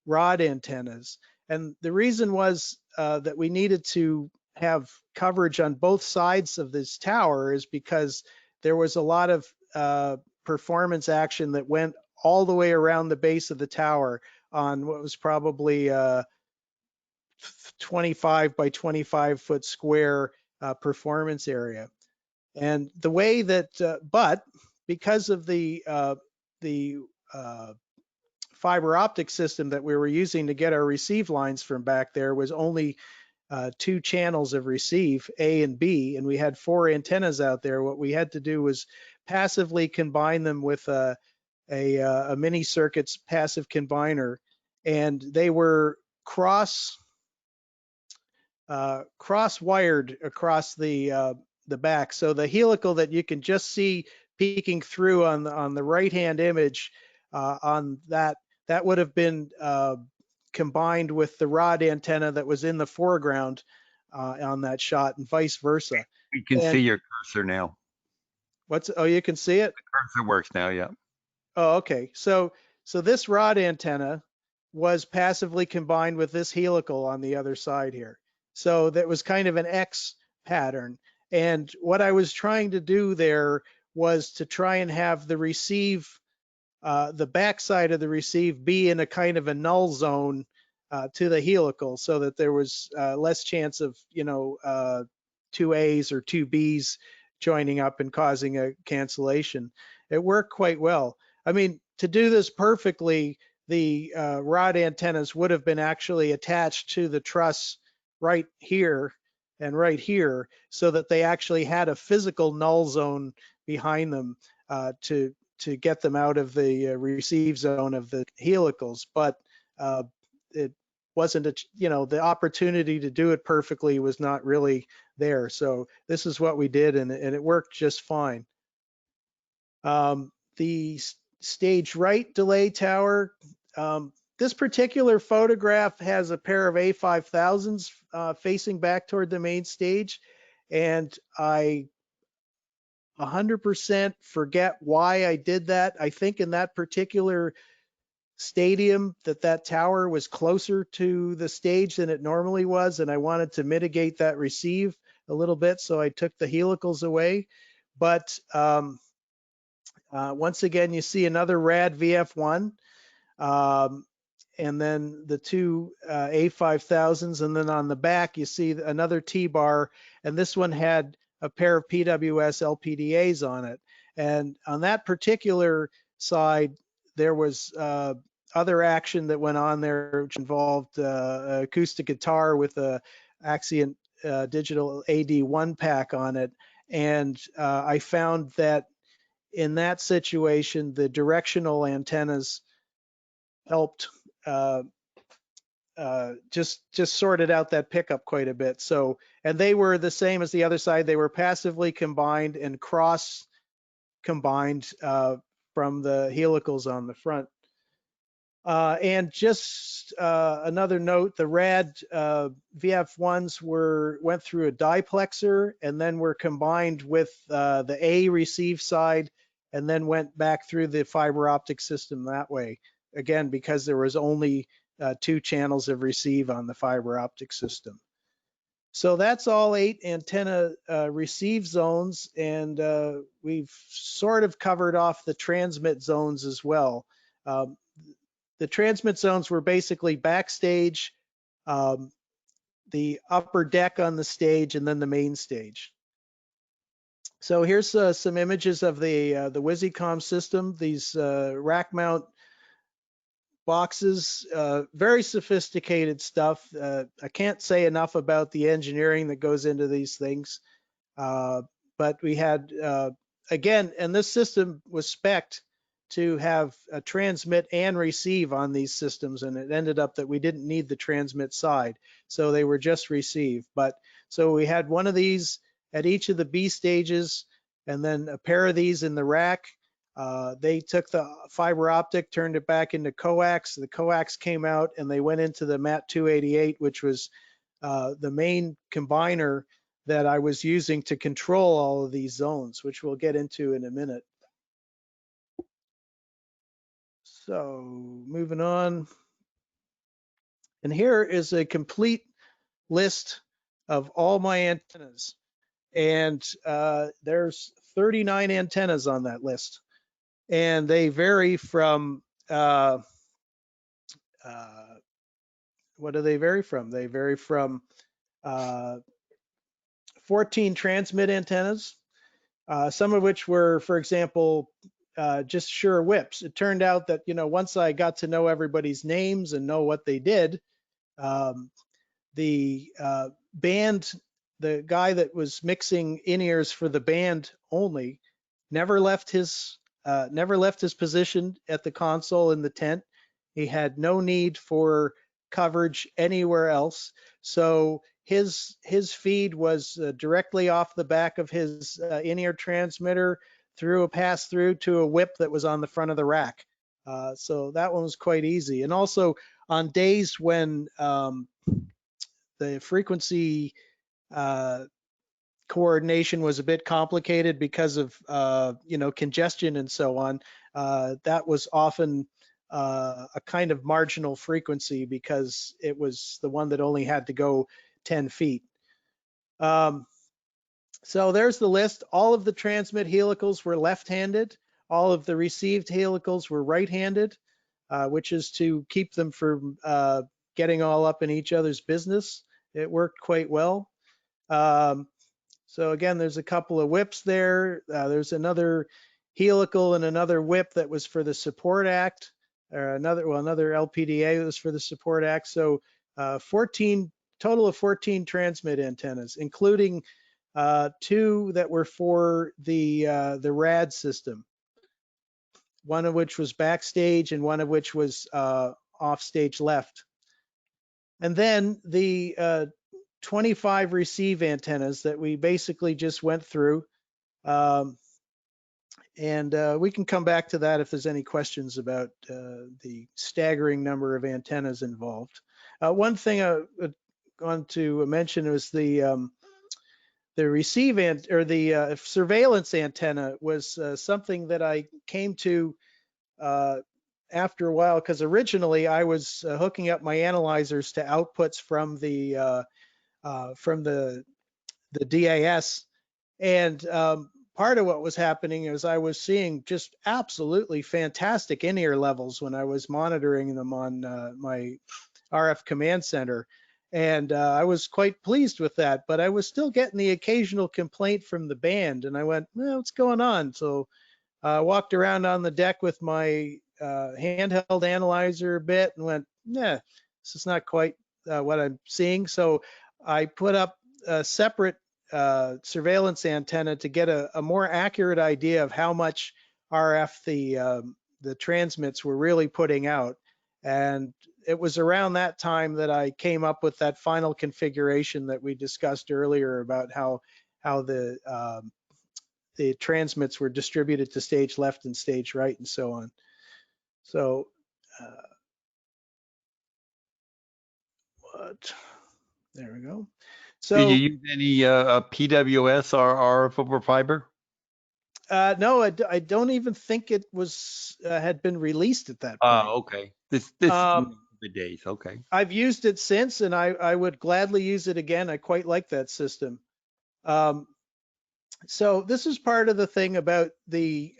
rod antennas. And the reason was that we needed to have coverage on both sides of this tower is because there was a lot of performance action that went all the way around the base of the tower on what was probably 25 by 25 foot square performance area. And the way that, but because of the fiber optic system that we were using to get our receive lines from back there was only 2 channels of receive, A and B, and we had 4 antennas out there. What we had to do was passively combine them with a mini circuits passive combiner, and they were cross wired across the back. So the helical that you can just see peeking through on the right hand image on that would have been combined with the rod antenna that was in the foreground on that shot, and vice versa. We can see your cursor now. Oh, you can see it? The cursor works now, yeah. Oh, okay. So this rod antenna was passively combined with this helical on the other side here. So that was kind of an X pattern. And what I was trying to do there was to try and have the receive, the backside of the receive be in a kind of a null zone to the helical, so that there was less chance of, two A's or two B's joining up and causing a cancellation. It worked quite well. I mean, to do this perfectly, the rod antennas would have been actually attached to the truss right here and right here, so that they actually had a physical null zone behind them to get them out of the receive zone of the helicals. But it wasn't, the opportunity to do it perfectly was not really there. So this is what we did, and it worked just fine. The stage right delay tower, this particular photograph has a pair of A5000s facing back toward the main stage, and I 100% forget why I did that. I think in that particular stadium that tower was closer to the stage than it normally was, and I wanted to mitigate that receive a little bit, so I took the helicals away. But once again, you see another RAD VF1. And then the two A5000s, and then on the back you see another T-bar, and this one had a pair of PWS LPDAs on it. And on that particular side, there was other action that went on there, which involved acoustic guitar with a Axient digital AD1 pack on it. And I found that in that situation, the directional antennas helped just sorted out that pickup quite a bit. So, and they were the same as the other side. They were passively combined and cross combined from the helicals on the front. And just another note, the RAD VF1s went through a diplexer and then were combined with the A receive side, and then went back through the fiber optic system that way. Again, because there was only 2 channels of receive on the fiber optic system. So that's all 8 antenna receive zones, and we've sort of covered off the transmit zones as well. the transmit zones were basically backstage, the upper deck on the stage, and then the main stage. So here's some images of the WYSICOM system. These rack mount boxes, very sophisticated stuff. I can't say enough about the engineering that goes into these things. But we had, again, and this system was spec'd to have a transmit and receive on these systems, and it ended up that we didn't need the transmit side, so they were just receive. But so we had one of these at each of the B stages, and then a pair of these in the rack. They took the fiber optic, turned it back into coax. The coax came out, and they went into the MAT 288, which was the main combiner that I was using to control all of these zones, which we'll get into in a minute. So moving on. And here is a complete list of all my antennas. And there's 39 antennas on that list. And they vary from, what do they vary from? They vary from 14 transmit antennas, some of which were, for example, just sure whips. It turned out that, once I got to know everybody's names and know what they did, the band, the guy that was mixing in-ears for the band only, never left his position at the console in the tent. He had no need for coverage anywhere else. So his feed was directly off the back of his in-ear transmitter through a pass-through to a whip that was on the front of the rack. So that one was quite easy. And also on days when the frequency coordination was a bit complicated because of congestion and so on, that was often a kind of marginal frequency because it was the one that only had to go 10 feet. So there's the list. All of the transmit helicals were left-handed. All of the received helicals were right-handed, which is to keep them from getting all up in each other's business. It worked quite well. So again, there's a couple of whips there. There's another helical and another whip that was for the support act, or another LPDA that was for the support act. So 14, total of 14 transmit antennas, including 2 that were for the RAD system, one of which was backstage and one of which was offstage left. And then the 25 receive antennas that we basically just went through. And we can come back to that if there's any questions about the staggering number of antennas involved. One thing I want to mention was the receive or the surveillance antenna was something that I came to after a while, because originally I was hooking up my analyzers to outputs from the DAS, and part of what was happening is I was seeing just absolutely fantastic in-ear levels when I was monitoring them on my RF command center. And I was quite pleased with that, but I was still getting the occasional complaint from the band, and I went, well, what's going on? So I walked around on the deck with my handheld analyzer a bit and went, yeah, this is not quite what I'm seeing. So I put up a separate surveillance antenna to get a more accurate idea of how much RF the transmits were really putting out. And it was around that time that I came up with that final configuration that we discussed earlier about how the transmits were distributed to stage left and stage right and so on. So there we go. So did you use any PWS or RF over fiber? No, I don't even think it was had been released at that point. Oh, okay. This the days. Okay. I've used it since, and I would gladly use it again. I quite like that system. So this is part of the thing about the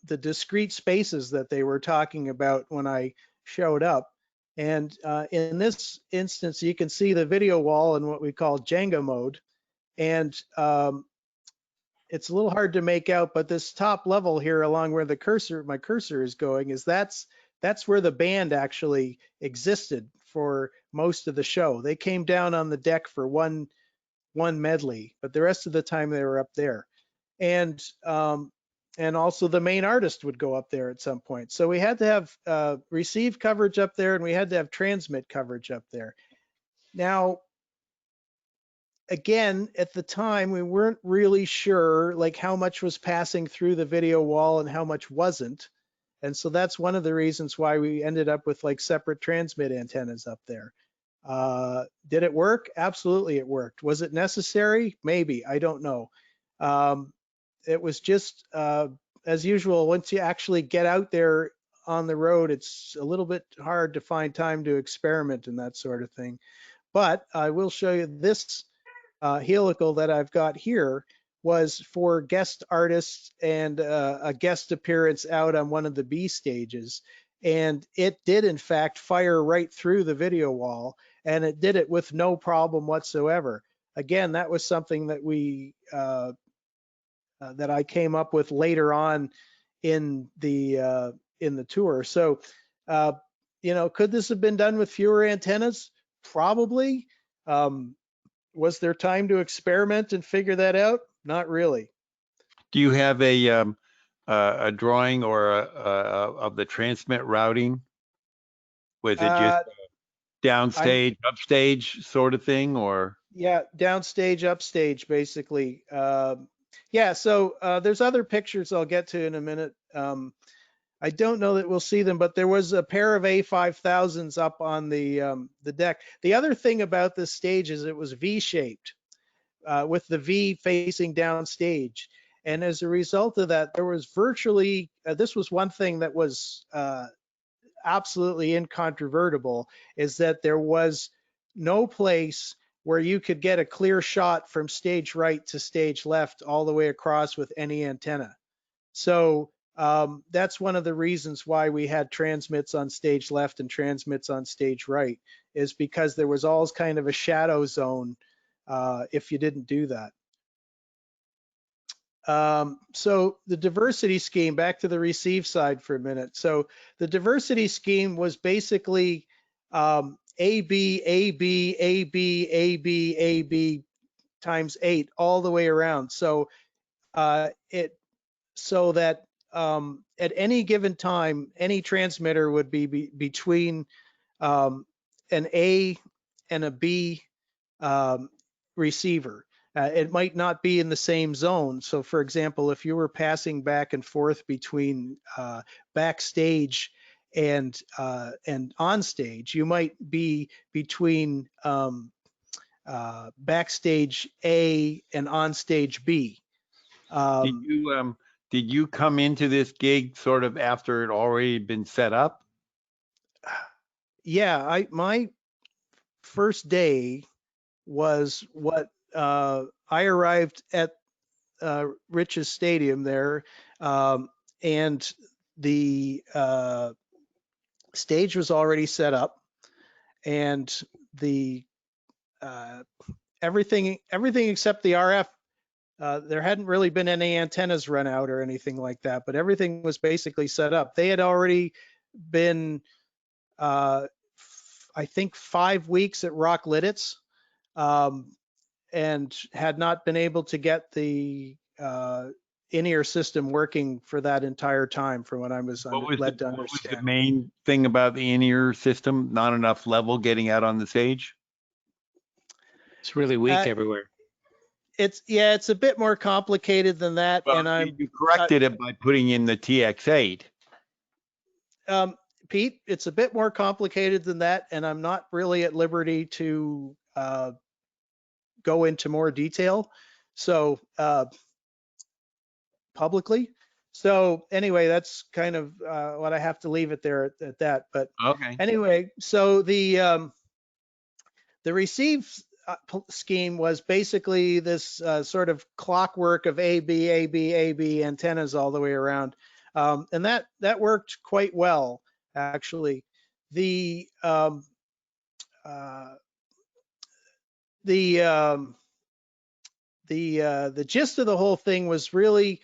discrete spaces that they were talking about when I showed up. And in this instance, you can see the video wall in what we call Jenga mode. And it's a little hard to make out, but this top level here along where my cursor is going that's where the band actually existed for most of the show. They came down on the deck for one medley, but the rest of the time they were up there. And also the main artist would go up there at some point. So we had to have receive coverage up there, and we had to have transmit coverage up there. Now, again, at the time, we weren't really sure like how much was passing through the video wall and how much wasn't. And so that's one of the reasons why we ended up with like separate transmit antennas up there. Did it work? Absolutely it worked. Was it necessary? Maybe, I don't know. It was just, as usual, once you actually get out there on the road, it's a little bit hard to find time to experiment and that sort of thing. But I will show you this helical that I've got here was for guest artists and a guest appearance out on one of the B stages. And it did, in fact, fire right through the video wall, and it did it with no problem whatsoever. Again, that was something that that I came up with later on in the tour. So, you know, could this have been done with fewer antennas? Probably. Was there time to experiment and figure that out? Not really. Do you have a drawing or of the transmit routing? Was it just downstage, upstage sort of thing, or? Yeah, downstage, upstage, basically. Yeah, so there's other pictures I'll get to in a minute. I don't know that we'll see them, but there was a pair of A5000s up on the deck. The other thing about this stage is it was V-shaped, with the V facing downstage. And as a result of that, there was virtually, this was one thing that was absolutely incontrovertible, is that there was no place where you could get a clear shot from stage right to stage left all the way across with any antenna. So that's one of the reasons why we had transmits on stage left and transmits on stage right, is because there was always kind of a shadow zone if you didn't do that. So the diversity scheme, back to the receive side for a minute. So the diversity scheme was basically AB, AB, AB, AB, AB times 8 all the way around. So so that at any given time, any transmitter would be between an A and a B receiver. It might not be in the same zone. So for example, if you were passing back and forth between backstage and on stage, you might be between backstage A and on stage B. Did you come into this gig sort of after it already been set up? Yeah, my first day was what I arrived at Rich's Stadium there, and the stage was already set up, and the everything except the RF. There hadn't really been any antennas run out or anything like that, but everything was basically set up. They had already been, I think, 5 weeks at Rock Lidditz, and had not been able to get the in-ear system working for that entire time, from what I was led to understand. What was the main thing about the in-ear system? Not enough level getting out on the stage? It's really weak everywhere. It's a bit more complicated than that. Well, and you corrected it by putting in the TX8. Pete, it's a bit more complicated than that, and I'm not really at liberty to go into more detail. So publicly. So anyway, that's kind of what I have to leave it there at that. But okay. Anyway, so the receive scheme was basically this sort of clockwork of AB, AB, AB antennas all the way around, and that worked quite well, actually. the gist of the whole thing was really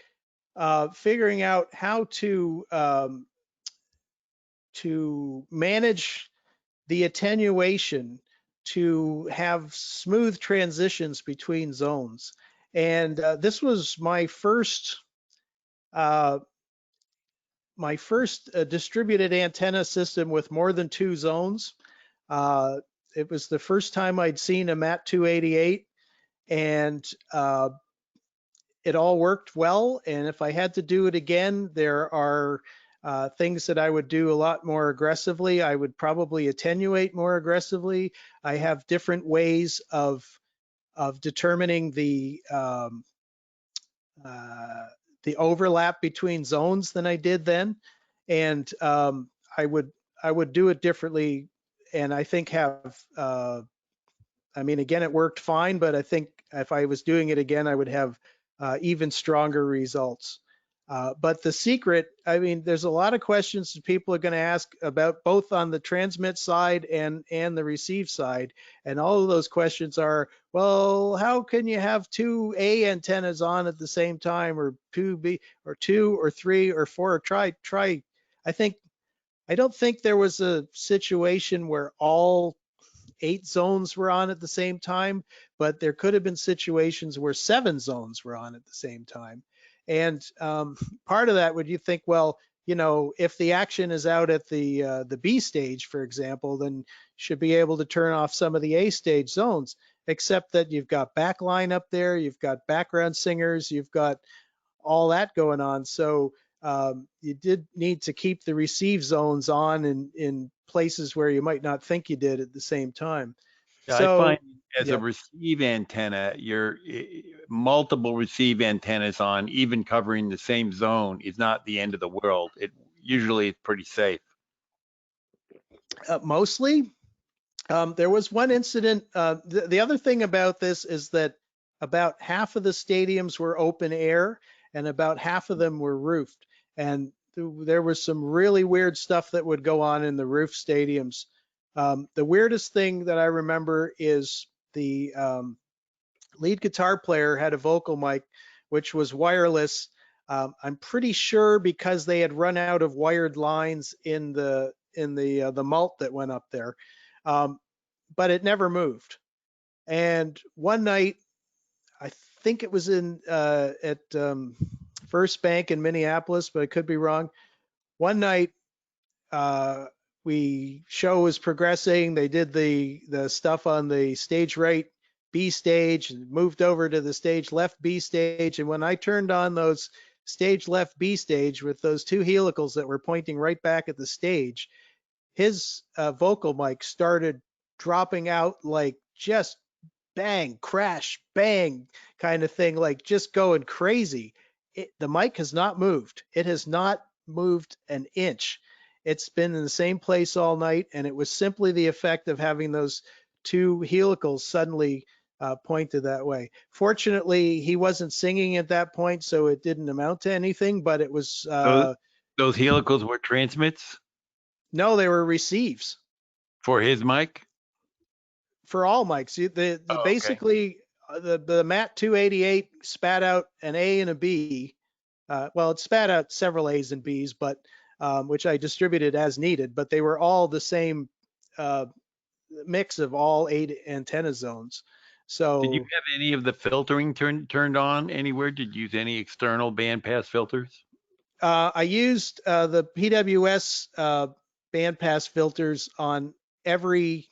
figuring out how to manage the attenuation to have smooth transitions between zones. And this was my first distributed antenna system with more than 2 zones. It was the first time I'd seen a MAT 288, and it all worked well. And if I had to do it again, there are things that I would do a lot more aggressively. I would probably attenuate more aggressively. I have different ways of determining the overlap between zones than I did then, and I would do it differently, and I think I mean, again, it worked fine, but I think if I was doing it again, I would have even stronger results. But the secret, I mean, there's a lot of questions that people are going to ask about both on the transmit side and the receive side. And all of those questions are, well, how can you have 2 A antennas on at the same time, or 2 B, or 2 or 3 or 4? Try. I don't think there was a situation where all 8 zones were on at the same time, but there could have been situations where 7 zones were on at the same time. And part of that, would you think, well, you know, if the action is out at the B stage, for example, then you should be able to turn off some of the A stage zones, except that you've got backline up there, you've got background singers, you've got all that going on. So you did need to keep the receive zones on in places where you might not think you did at the same time. Yeah, so, I find as a receive antenna, multiple receive antennas on, even covering the same zone, is not the end of the world. It usually is pretty safe. Mostly. There was one incident. The other thing about this is that about half of the stadiums were open air and about half of them were roofed. And there was some really weird stuff that would go on in the roof stadiums. The weirdest thing that I remember is the lead guitar player had a vocal mic, which was wireless. I'm pretty sure because they had run out of wired lines in the mult that went up there, but it never moved. And one night, I think it was at First Bank in Minneapolis, but I could be wrong. One night, show was progressing. They did the stuff on the stage right B stage and moved over to the stage left B stage. And when I turned on those stage left B stage with those 2 helicals that were pointing right back at the stage, his vocal mic started dropping out, like just bang, crash, bang kind of thing, like just going crazy. The mic has not moved. It has not moved an inch. It's been in the same place all night, and it was simply the effect of having those 2 helicals suddenly pointed that way. Fortunately, he wasn't singing at that point, so it didn't amount to anything, but it was... those helicals were transmits? No, they were receives. For his mic? For all mics. Basically, the MAT 288 spat out an A and a B. Well, it spat out several A's and B's, but which I distributed as needed, but they were all the same mix of all 8 antenna zones. So did you have any of the filtering turned on anywhere? Did you use any external bandpass filters? I used the PWS bandpass filters on every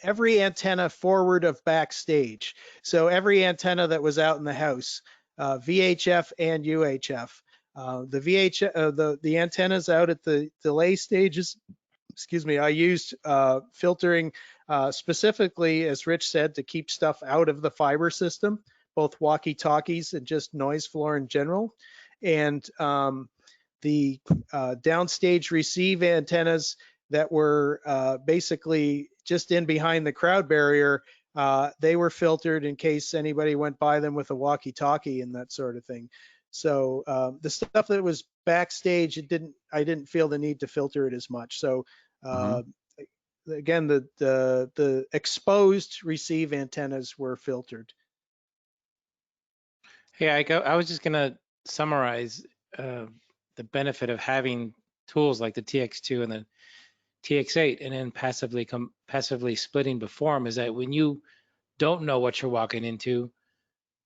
antenna forward of backstage. So every antenna that was out in the house, VHF and UHF. The antennas out at the delay stages, excuse me, I used filtering specifically, as Rich said, to keep stuff out of the fiber system, both walkie-talkies and just noise floor in general. And the downstage receive antennas that were basically just in behind the crowd barrier, they were filtered in case anybody went by them with a walkie-talkie and that sort of thing. So the stuff that was backstage, I didn't feel the need to filter it as much. So again, the exposed receive antennas were filtered. Hey, I was just gonna summarize the benefit of having tools like the TX2 and the TX8, and then passively splitting before them, is that when you don't know what you're walking into,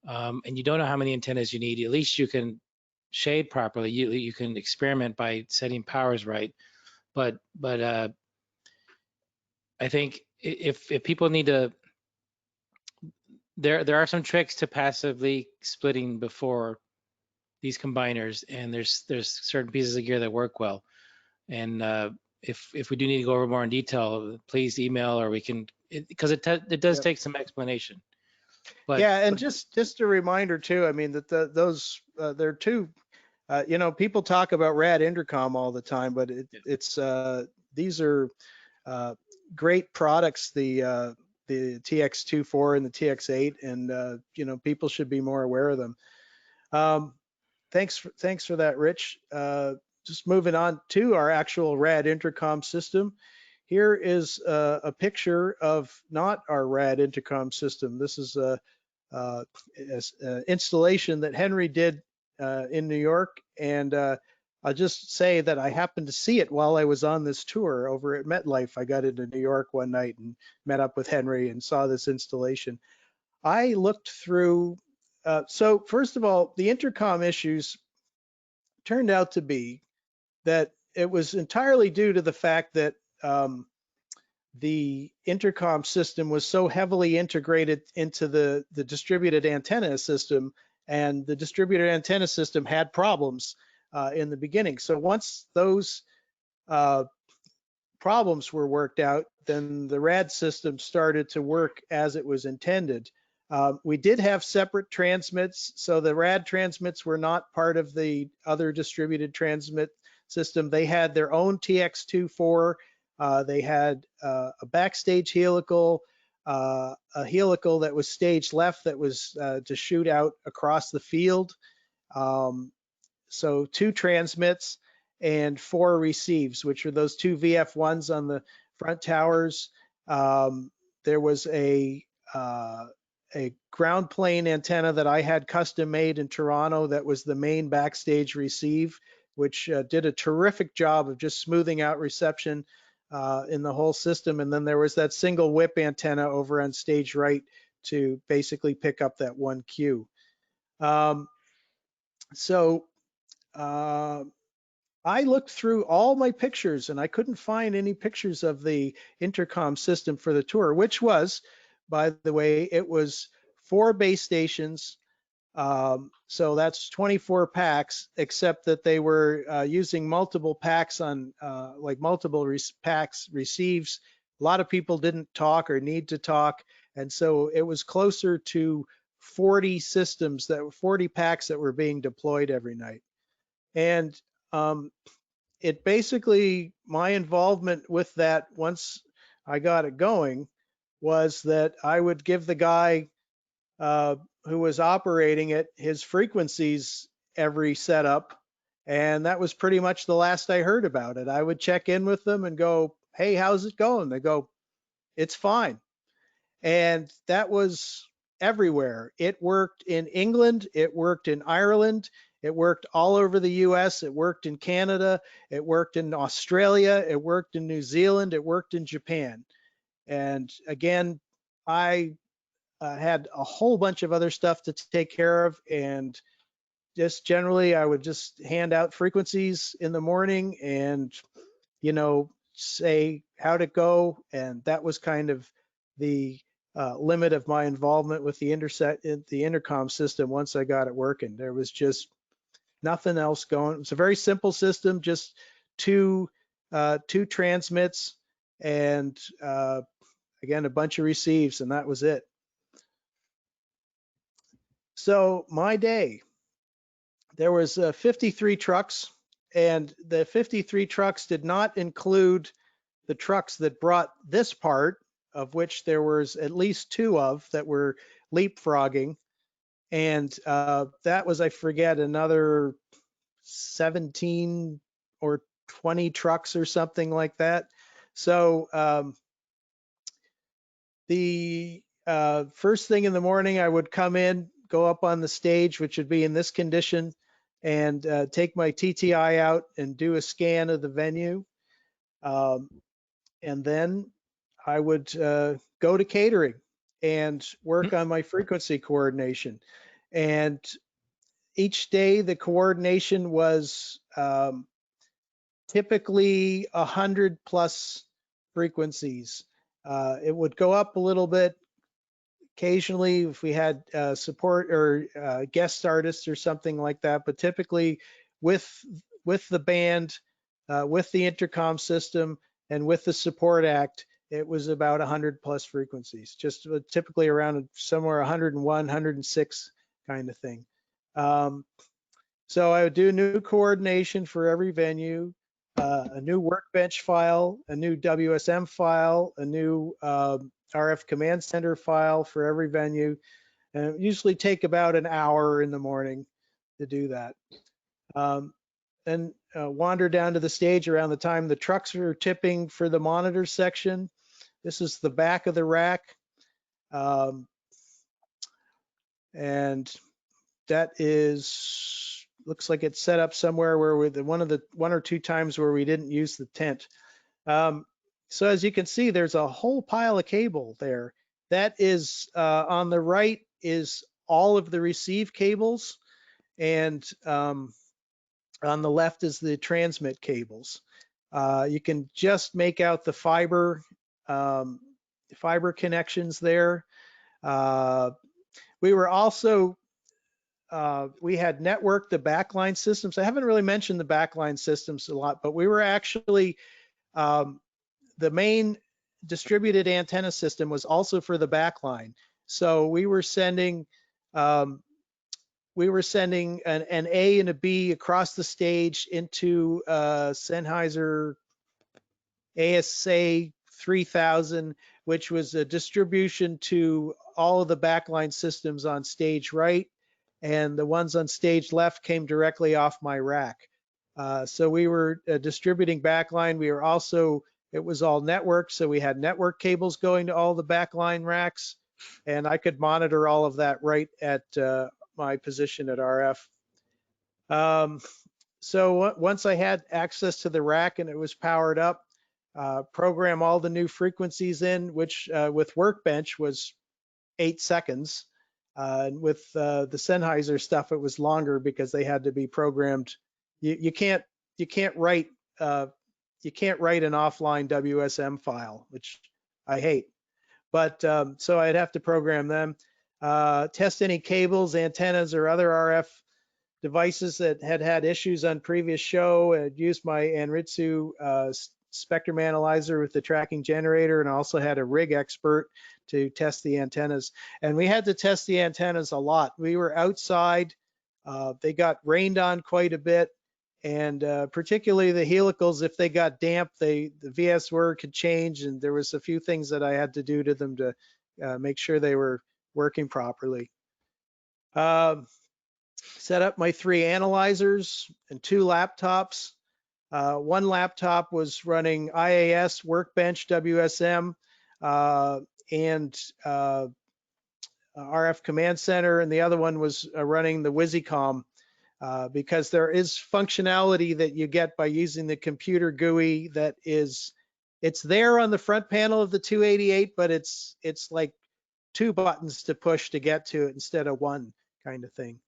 and you don't know how many antennas you need, at least you can shade properly. You can experiment by setting powers right. But I think if people need to, there are some tricks to passively splitting before these combiners, and there's certain pieces of gear that work well. And if we do need to go over more in detail, please email, or we can, because it does take some explanation. But yeah, and just a reminder too. I mean that those they're two. You know, people talk about RAD intercom all the time, but it's these are great products. The TX24 and the TX8, and you know, people should be more aware of them. Thanks for that, Rich. Just moving on to our actual RAD intercom system. Here is a picture of not our RAD intercom system. This is a installation that Henry did in New York, and I'll just say that I happened to see it while I was on this tour over at MetLife. I got into New York one night and met up with Henry and saw this installation. I looked through, so first of all, the intercom issues turned out to be that it was entirely due to the fact that the intercom system was so heavily integrated into the distributed antenna system, and the distributed antenna system had problems in the beginning. So once those problems were worked out, then the RAD system started to work as it was intended. We did have separate transmits, so the RAD transmits were not part of the other distributed transmit system. They had their own TX24. They had a backstage helical, a helical that was stage left that was to shoot out across the field. So 2 transmits and 4 receives, which are those 2 VF1s on the front towers. There was a ground plane antenna that I had custom made in Toronto that was the main backstage receive, which did a terrific job of just smoothing out reception in the whole system. And then there was that single whip antenna over on stage right to basically pick up that 1 Q. I looked through all my pictures and I couldn't find any pictures of the intercom system for the tour, which was, by the way, it was 4 base stations. So that's 24 packs, except that they were using multiple packs on like multiple packs receives. A lot of people didn't talk or need to talk. And so it was closer to 40 systems, 40 packs that were being deployed every night. And it basically, my involvement with that once I got it going was that I would give the guy who was operating it his frequencies every setup, and that was pretty much the last I heard about it. I would check in with them and go, hey, how's it going? They go, it's fine. And that was everywhere. It worked in England, it worked in Ireland, it worked all over the US, it worked in Canada, it worked in Australia, it worked in New Zealand, it worked in Japan. And again, I had a whole bunch of other stuff to take care of, and just generally I would just hand out frequencies in the morning and, you know, say how'd it go, and that was kind of the limit of my involvement with the intercom system. Once I got it working, there was just nothing else going. It was a very simple system, just two transmits and again a bunch of receives, and that was it. So my day, there was 53 trucks, and the 53 trucks did not include the trucks that brought this part, of which there was at least 2 of that were leapfrogging. And that was, I forget, another 17 or 20 trucks or something like that. So the first thing in the morning, I would come in, go up on the stage, which would be in this condition, and take my TTI out and do a scan of the venue. And then I would go to catering and work on my frequency coordination. And each day the coordination was typically 100 plus frequencies. It would go up a little bit occasionally if we had support or guest artists or something like that, but typically with the band, with the intercom system, and with the support act, it was about 100 plus frequencies, just typically around somewhere 101, 106 kind of thing. So I would do a new coordination for every venue, a new workbench file, a new WSM file, a new RF command center file for every venue. And it usually take about an hour in the morning to do that. Then wander down to the stage around the time the trucks are tipping for the monitor section. This is the back of the rack. And that is, looks like it's set up somewhere where with one or two times where we didn't use the tent. So as you can see, there's a whole pile of cable there. That is on the right is all of the receive cables, and on the left is the transmit cables. You can just make out the fiber connections there. We were also we had networked the backline systems. I haven't really mentioned the backline systems a lot, but we were actually the main distributed antenna system was also for the backline. So we were sending an A and a B across the stage into Sennheiser ASA 3000, which was a distribution to all of the backline systems on stage right, and the ones on stage left came directly off my rack. So we were distributing backline. We were also, it was all networked, so we had network cables going to all the backline racks, and I could monitor all of that right at my position at RF. So once I had access to the rack and it was powered up, program all the new frequencies in, which with Workbench was 8 seconds. And with the Sennheiser stuff, it was longer because they had to be programmed. You can't write an offline WSM file, which I hate. But so I'd have to program them, test any cables, antennas, or other RF devices that had issues on previous show. I'd used my Anritsu spectrum analyzer with the tracking generator, and also had a rig expert to test the antennas. And we had to test the antennas a lot. We were outside. They got rained on quite a bit. And particularly the helicals, if they got damp, the VS word could change. And there was a few things that I had to do to them to make sure they were working properly. Set up my 3 analyzers and 2 laptops. One laptop was running IAS, Workbench, WSM, and RF Command Center, and the other one was running the WYSICOM, because there is functionality that you get by using the computer GUI that is, it's there on the front panel of the 288, but it's like 2 buttons to push to get to it instead of 1 kind of thing.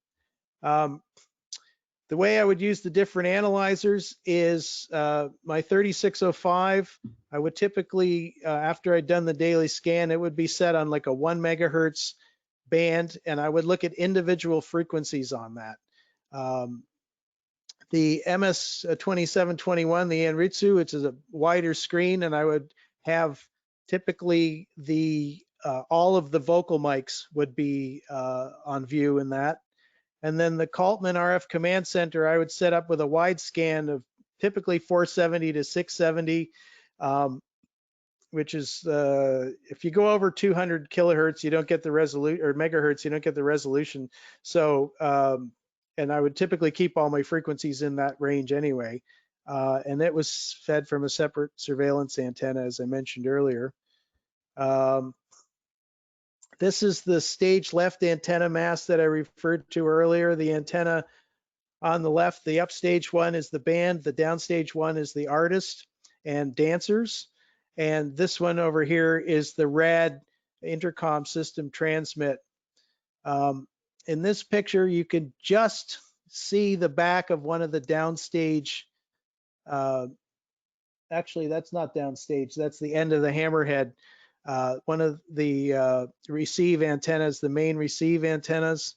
The way I would use the different analyzers is my 3605, I would typically, after I'd done the daily scan, it would be set on like a 1 megahertz band, and I would look at individual frequencies on that. The MS2721, the Anritsu, which is a wider screen, and I would have typically all of the vocal mics would be on view in that. And then the Kaltman RF Command Center, I would set up with a wide scan of typically 470 to 670, which is, if you go over 200 kilohertz, you don't get the resolution, or megahertz, you don't get the resolution. So and I would typically keep all my frequencies in that range anyway. And it was fed from a separate surveillance antenna, as I mentioned earlier. This is the stage left antenna mast that I referred to earlier. The antenna on the left, the upstage one is the band, the downstage one is the artist and dancers. And this one over here is the RAD intercom system transmit. In this picture, you can just see the back of one of the downstage. Actually, that's not downstage. That's the end of the hammerhead. One of the receive antennas, the main receive antennas.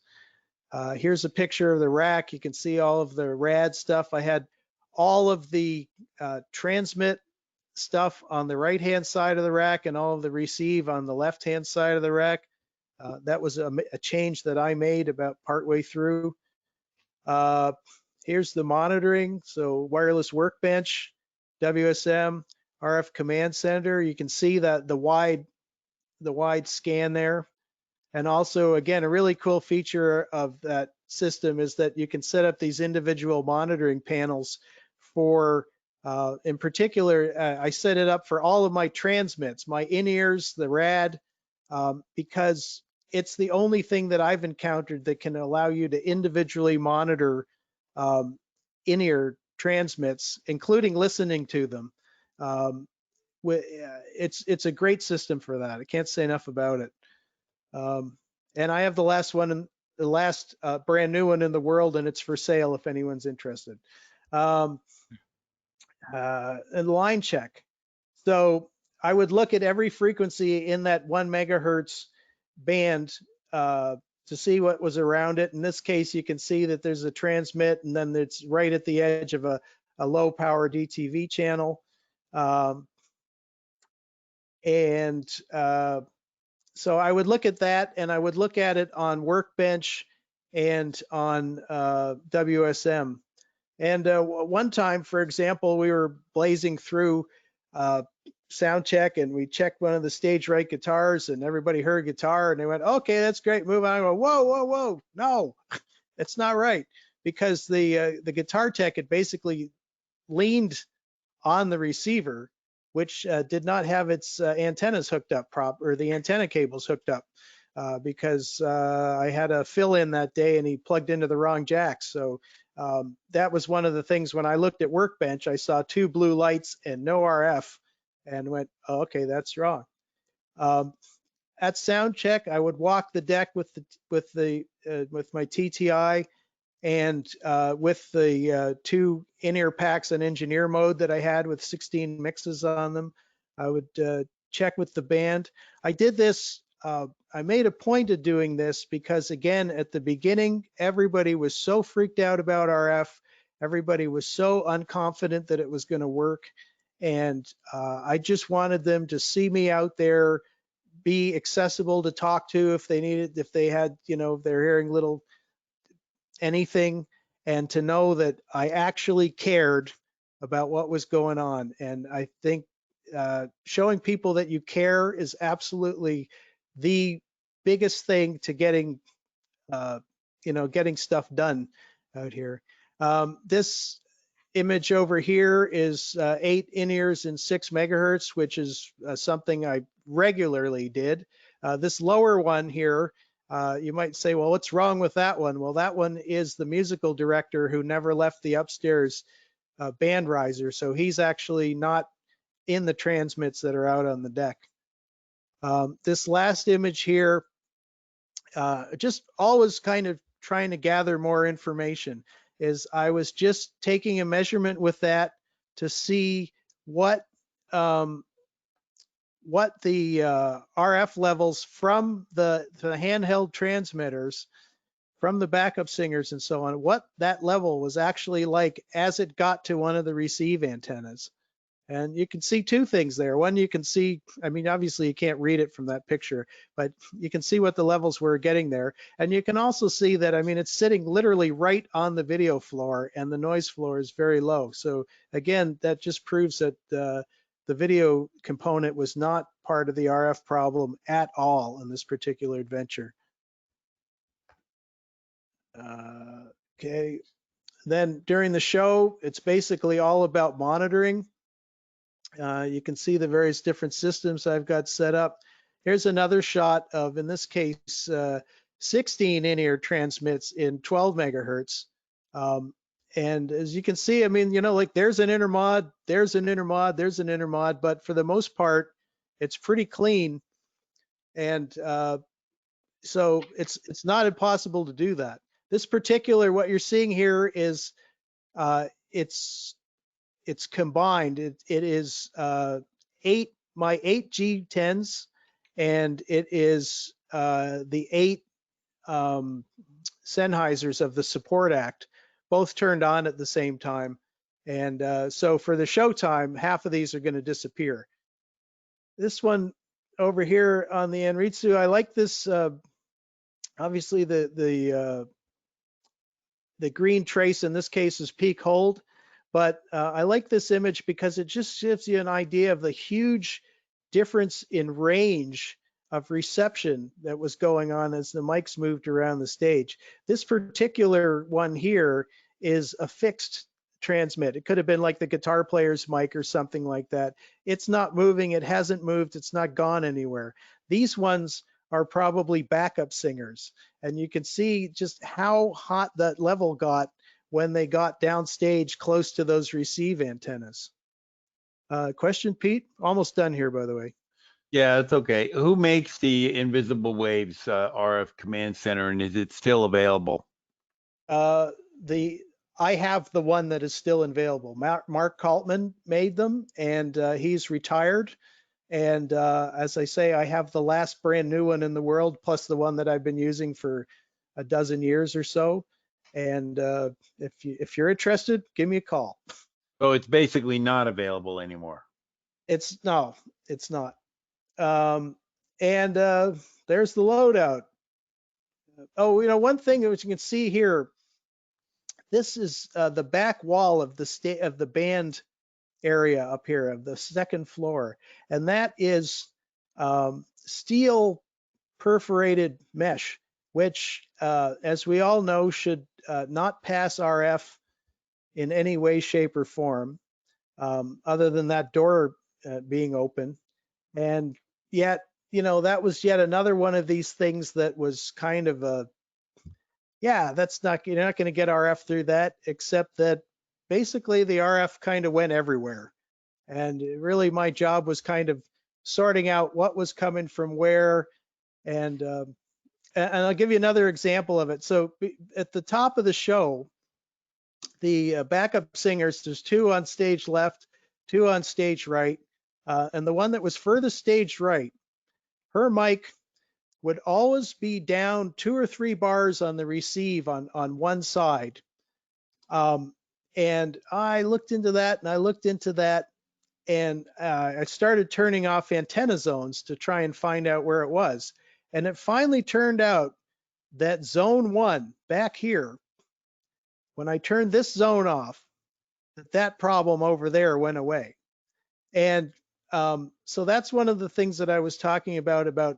Here's a picture of the rack. You can see all of the RAD stuff. I had all of the transmit stuff on the right-hand side of the rack and all of the receive on the left-hand side of the rack. That was a change that I made about partway through. Here's the monitoring. So wireless workbench, WSM, RF command center. You can see that the wide scan there. And also, again, a really cool feature of that system is that you can set up these individual monitoring panels for, in particular, I set it up for all of my transmits, my in-ears, the RAD, because it's the only thing that I've encountered that can allow you to individually monitor in-ear transmits, including listening to them. It's a great system for that. I can't say enough about it. And I have the last one, the last brand new one in the world, and it's for sale if anyone's interested. And line check. So I would look at every frequency in that 1 megahertz band to see what was around it. In this case, you can see that there's a transmit, and then it's right at the edge of a low power DTV channel. So I would look at that, and I would look at it on Workbench and on WSM. And one time, for example, we were blazing through sound check, and we checked one of the stage right guitars, and everybody heard guitar, and they went, "Okay, that's great, move on." I go, "Whoa, whoa, whoa, no, it's not right," because the guitar tech had basically leaned on the receiver, which did not have its antennas hooked up or the antenna cables hooked up, because I had a fill-in that day and he plugged into the wrong jack. So that was one of the things when I looked at Workbench, I saw 2 blue lights and no RF and went, oh, okay, that's wrong. At sound check, I would walk the deck with my TTI and with the 2 in-ear packs on engineer mode that I had with 16 mixes on them. I would check with the band. I did this, I made a point of doing this because, again, at the beginning, everybody was so freaked out about RF. Everybody was so unconfident that it was going to work. And I just wanted them to see me out there, be accessible to talk to if they needed, if they had, if they're hearing little anything, and to know that I actually cared about what was going on. And I think showing people that you care is absolutely the biggest thing to getting, getting stuff done out here. This image over here is 8 in-ears in 6 megahertz, which is something I regularly did. This lower one here, you might say, well, what's wrong with that one? Well, that one is the musical director who never left the upstairs band riser. So he's actually not in the transmits that are out on the deck. This last image here, just always kind of trying to gather more information, is I was just taking a measurement with that to see what the RF levels from the handheld transmitters, from the backup singers and so on, what that level was actually like as it got to one of the receive antennas. And you can see 2 things there. One, you can see, I mean, obviously you can't read it from that picture, but you can see what the levels were getting there. And you can also see that, I mean, it's sitting literally right on the video floor and the noise floor is very low. So again, that just proves that the video component was not part of the RF problem at all in this particular adventure. Okay. Then during the show, it's basically all about monitoring. You can see the various different systems I've got set up. Here's another shot of, in this case, 16 in-ear transmits in 12 megahertz. And as you can see, I mean, you know, like there's an intermod, there's an intermod, there's an intermod, but for the most part, it's pretty clean. And so it's not impossible to do that. This particular, what you're seeing here is it's combined. It is my 8 G10s, and it is the 8 Sennheisers of the Support Act, both turned on at the same time. And so for the showtime, half of these are going to disappear. This one over here on the Enritsu, I like this. Obviously, the green trace in this case is peak hold, but I like this image because it just gives you an idea of the huge difference in range of reception that was going on as the mics moved around the stage. This particular one here is a fixed transmit. It could have been like the guitar player's mic or something like that. It's not moving, it hasn't moved, it's not gone anywhere. These ones are probably backup singers. And you can see just how hot that level got when they got downstage close to those receive antennas. Question, Pete? Almost done here, by the way. Yeah, it's okay. Who makes the Invisible Waves RF command center, and is it still available? I have the one that is still available. Mark Kaltman made them, and he's retired. And as I say, I have the last brand new one in the world, plus the one that I've been using for a dozen years or so. And if you're interested, give me a call. So it's basically not available anymore. No, it's not. And there's the loadout. Oh, you know, one thing which you can see here, this is the back wall of the band area up here of the second floor, and that is steel perforated mesh, which, as we all know, should not pass RF in any way, shape, or form, other than that door being open. And yet, you know, that was yet another one of these things that was kind of a, yeah, you're not going to get RF through that, except that basically the RF kind of went everywhere. And really my job was kind of sorting out what was coming from where. And I'll give you another example of it. So at the top of the show, the backup singers, there's 2 on stage left, 2 on stage right. And the one that was furthest stage right, her mic would always be down 2 or 3 bars on the receive on one side. And I looked into that and I looked into that, and I started turning off antenna zones to try and find out where it was. And it finally turned out that zone 1 back here, when I turned this zone off, that problem over there went away. And so that's one of the things that I was talking about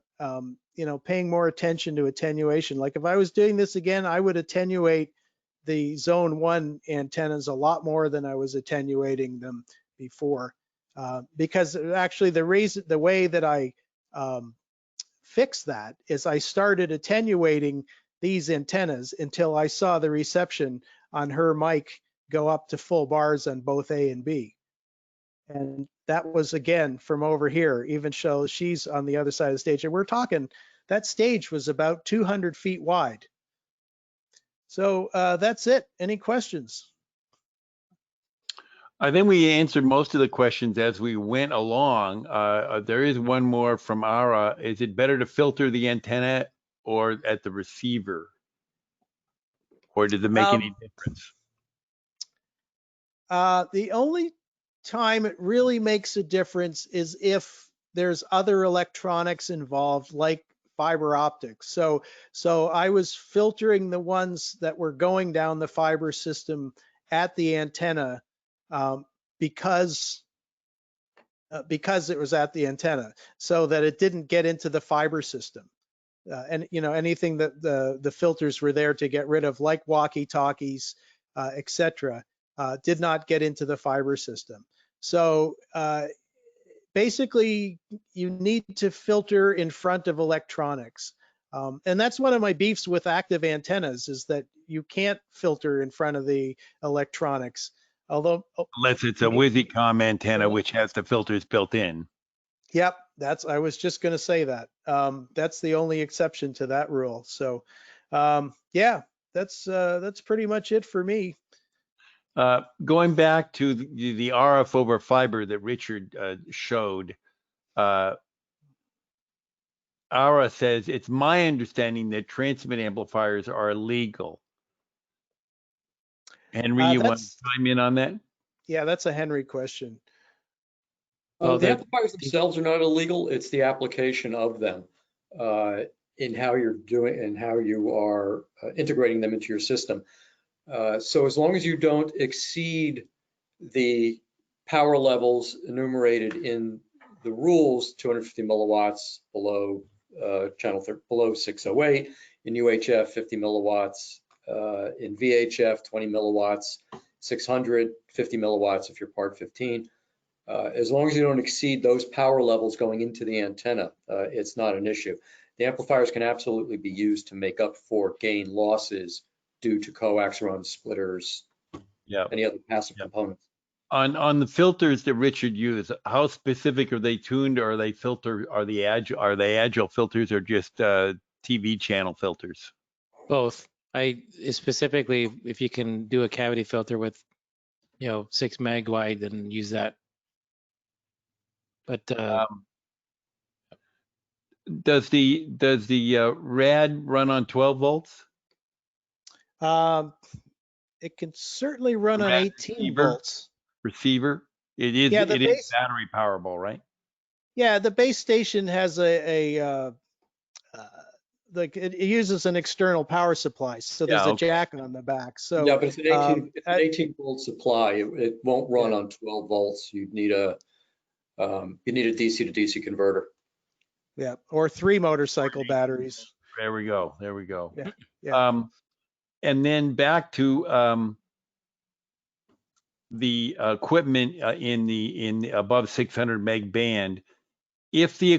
you know, paying more attention to attenuation. Like if I was doing this again, I would attenuate the zone 1 antennas a lot more than I was attenuating them before, because actually the way that I fixed that is I started attenuating these antennas until I saw the reception on her mic go up to full bars on both A and B. And that was, again, from over here, even though she's on the other side of the stage. And we're talking, that stage was about 200 feet wide. So that's it. Any questions? I think we answered most of the questions as we went along. There is one more from Ara. Is it better to filter the antenna or at the receiver? Or does it make any difference? The only time it really makes a difference is if there's other electronics involved, like fiber optics. So I was filtering the ones that were going down the fiber system at the antenna because it was at the antenna, so that it didn't get into the fiber system. and anything that the filters were there to get rid of, like walkie-talkies, etc., did not get into the fiber system. So basically, you need to filter in front of electronics. And that's one of my beefs with active antennas, is that you can't filter in front of the electronics. Although, unless it's a WYSICOM antenna, which has the filters built in. yep, I was just going to say that. That's the only exception to that rule. So, yeah, that's pretty much it for me. Going back to the RF over fiber that Richard showed, Ara says, it's my understanding that transmit amplifiers are illegal. Henry, you want to chime in on that? Yeah, that's a Henry question. The amplifiers themselves are not illegal. It's the application of them in how you're doing and how you are integrating them into your system. So as long as you don't exceed the power levels enumerated in the rules, 250 milliwatts below below 608, in UHF 50 milliwatts, in VHF 20 milliwatts, 600 50 milliwatts if you're part 15. As long as you don't exceed those power levels going into the antenna, it's not an issue. The amplifiers can absolutely be used to make up for gain losses due to coax runs, splitters, any other passive components. On the filters that Richard used, how specific are they tuned, or are they agile filters, or just TV channel filters? Both. Specifically, if you can do a cavity filter with 6 meg wide, then use that. But does the RAD run on 12 volts? It can certainly run on 18 volts. Receiver. It is battery powerable, right? Yeah, the base station has it uses an external power supply, so there's a jack on the back. So yeah, but it's an 18 volt supply. It won't run on 12 volts. You need a DC to DC converter. Yeah, or 3 motorcycle batteries. There we go. Yeah. Yeah. And then back to the equipment in the above 600 meg band. If you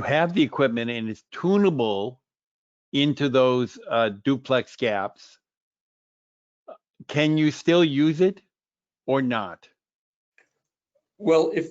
have the equipment and it's tunable into those duplex gaps, can you still use it or not? Well, if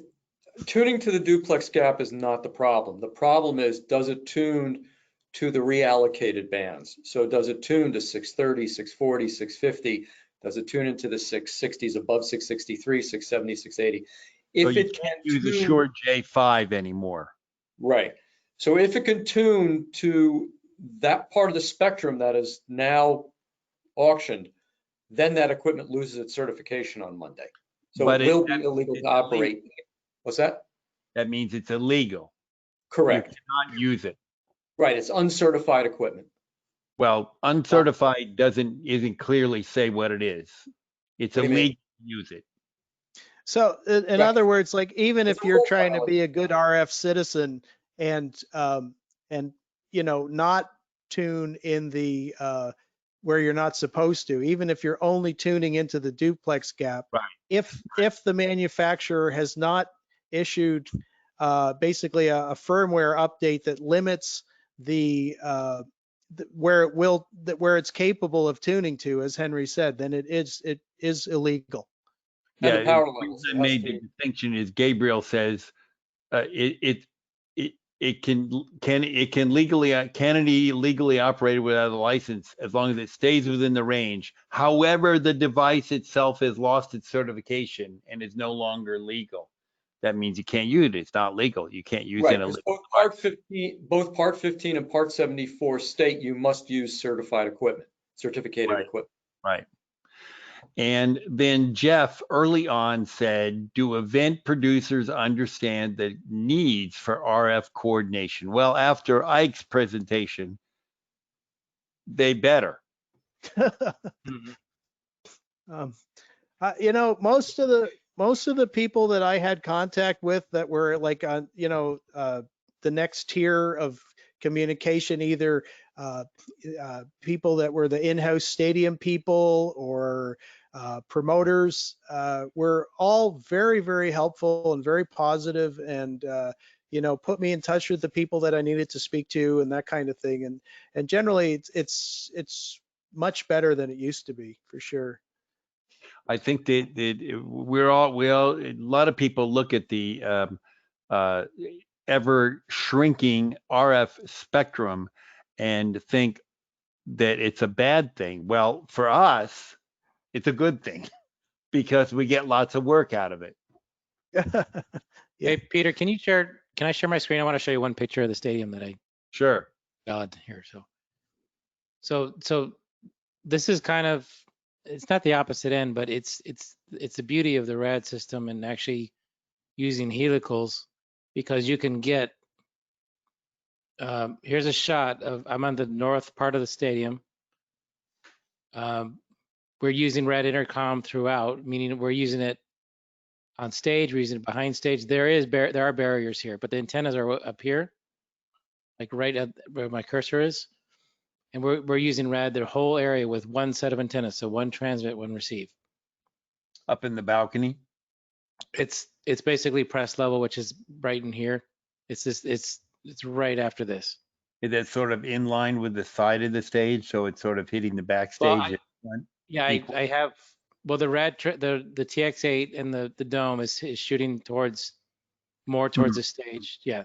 tuning to the duplex gap is not the problem. The problem is, does it tune to the reallocated bands? So does it tune to 630, 640, 650? Does it tune into the 660s, above 663, 670, 680? If so it can't use the short J5 anymore. Right. So if it can tune to that part of the spectrum that is now auctioned, then that equipment loses its certification on Monday. So it will be illegal to operate. What's that? That means it's illegal. Correct. You cannot use it. Right. It's uncertified equipment. Well, uncertified isn't clearly say what it is. It's illegal to use it. So in other words, like, even if you're trying to be a good RF citizen and not tune in the where you're not supposed to, even if you're only tuning into the duplex gap, right. if the manufacturer has not issued basically a firmware update that limits where it's capable of tuning to, as Henry said, then it is illegal. Yeah, the power levels. I made the distinction is Gabriel says it can legally operate without a license as long as it stays within the range. However, the device itself has lost its certification and is no longer legal. That means you can't use it. It's not legal. You can't use it. Both Part 15 and Part 74 state you must use certified equipment, certificated equipment. Right. And then Jeff early on said, do event producers understand the needs for RF coordination? Well, after Ike's presentation, they better. Most of the people that I had contact with that were like on, the next tier of communication, either people that were the in-house stadium people or promoters, were all very, very helpful and very positive, and put me in touch with the people that I needed to speak to and that kind of thing. And generally, it's much better than it used to be, for sure. I think that a lot of people look at the ever shrinking RF spectrum and think that it's a bad thing. Well, for us, it's a good thing because we get lots of work out of it. Yeah. Hey, Peter, can I share my screen? I want to show you one picture of the stadium that I Sure. got here. So this is kind of, it's not the opposite end, but it's the beauty of the RAD system and actually using helicals, because you can get, here's a shot of, I'm on the north part of the stadium. We're using RAD intercom throughout, meaning we're using it on stage, we're using it behind stage. There are barriers here, but the antennas are up here, like right at where my cursor is. And we're using RAD the whole area with one set of antennas, so one transmit, one receive. Up in the balcony? It's basically press level, which is right in here. It's right after this. Is that sort of in line with the side of the stage, so it's sort of hitting the backstage? I have, well, the RAD, the TX8 and the dome is shooting more towards the stage, yeah.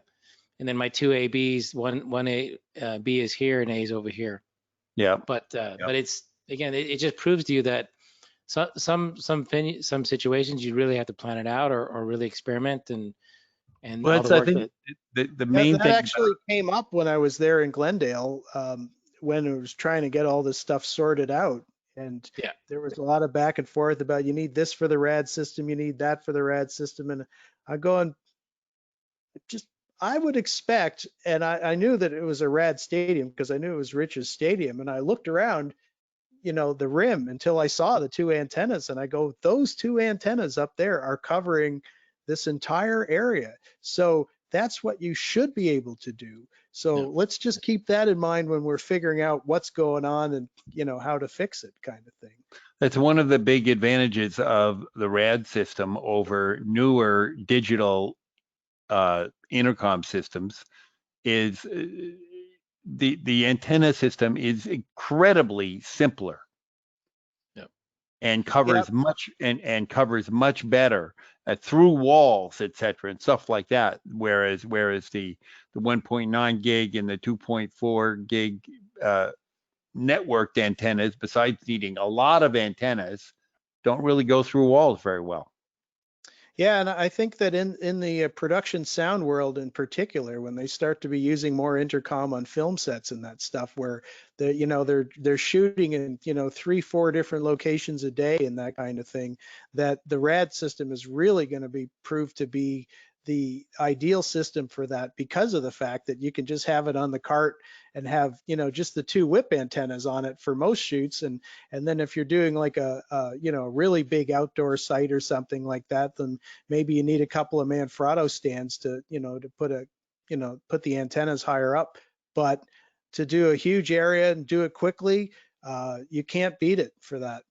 And then my two ABs, one A, B is here and A is over here. Yeah. But it's, again, it just proves to you that some situations you really have to plan it out or really experiment and well, all the work I think the main that thing actually came up when I was there in Glendale, when I was trying to get all this stuff sorted out. And yeah, there was a lot of back and forth about, you need this for the RAD system, you need that for the RAD system. And I go, and just, I would expect, and I knew that it was a RAD stadium because I knew it was Rich's stadium. And I looked around, the rim until I saw the two antennas, and I go, those two antennas up there are covering this entire area. So that's what you should be able to do. So let's just keep that in mind when we're figuring out what's going on and, how to fix it, kind of thing. That's one of the big advantages of the RAD system over newer digital intercom systems is the antenna system is incredibly simpler. And covers much and covers much better through walls, etc., and stuff like that. Whereas the 1.9 gig and the 2.4 gig networked antennas, besides needing a lot of antennas, don't really go through walls very well. Yeah, and I think that in the production sound world in particular, when they start to be using more intercom on film sets and that stuff, where they're shooting in 3-4 different locations a day and that kind of thing, that the RAD system is really going to be proved to be the ideal system for that, because of the fact that you can just have it on the cart and have just the two whip antennas on it for most shoots, and then if you're doing like a really big outdoor site or something like that, then maybe you need a couple of Manfrotto stands to put the antennas higher up. But to do a huge area and do it quickly, you can't beat it for that.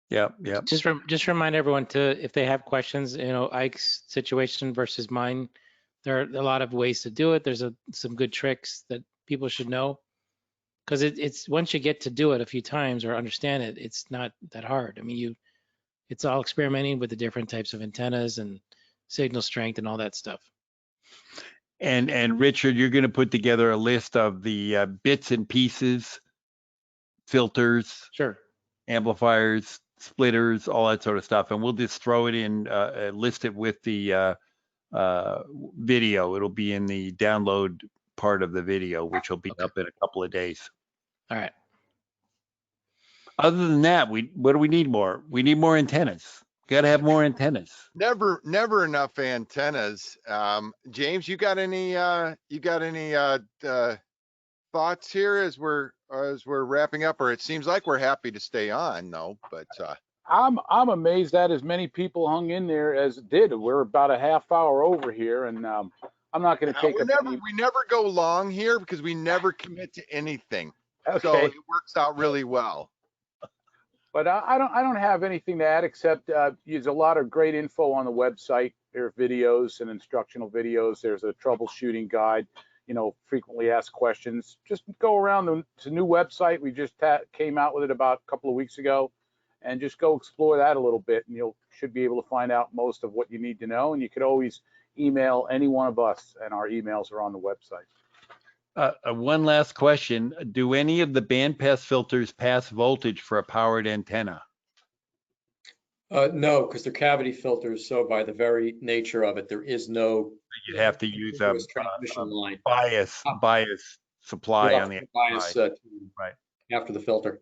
Yeah. Just remind everyone to, if they have questions, Ike's situation versus mine, there are a lot of ways to do it. There's some good tricks that people should know, because it's once you get to do it a few times or understand it, it's not that hard. I mean, it's all experimenting with the different types of antennas and signal strength and all that stuff. And Richard, you're going to put together a list of the bits and pieces, filters, sure, amplifiers, splitters, all that sort of stuff, and we'll just throw it in, list it with the video. It'll be in the download part of the video, which will be up in a couple of days. All right. Other than that, what do we need more? We need more antennas. Got to have more antennas. Never enough antennas. James, you got any thoughts here as we're wrapping up? Or it seems like we're happy to stay on, though. But I'm amazed that as many people hung in there as did. We're about a half hour over here, and I'm I'm not going to take up any. We never go long here because we never commit to anything. So Okay. it works out really well. But I don't have anything to add except there's a lot of great info on the website. There are videos and instructional videos. There's a troubleshooting guide, you know, frequently asked questions. Just go around. It's a new website. We just came out with it about a couple of weeks ago, and just go explore that a little bit, and you should be able to find out most of what you need to know. And you could always email any one of us, and our emails are on the website. One last question. Do any of the bandpass filters pass voltage for a powered antenna? No, because they're cavity filters. So by the very nature of it, there is no. You'd have to use a transmission line bias supply on the bias right after the filter.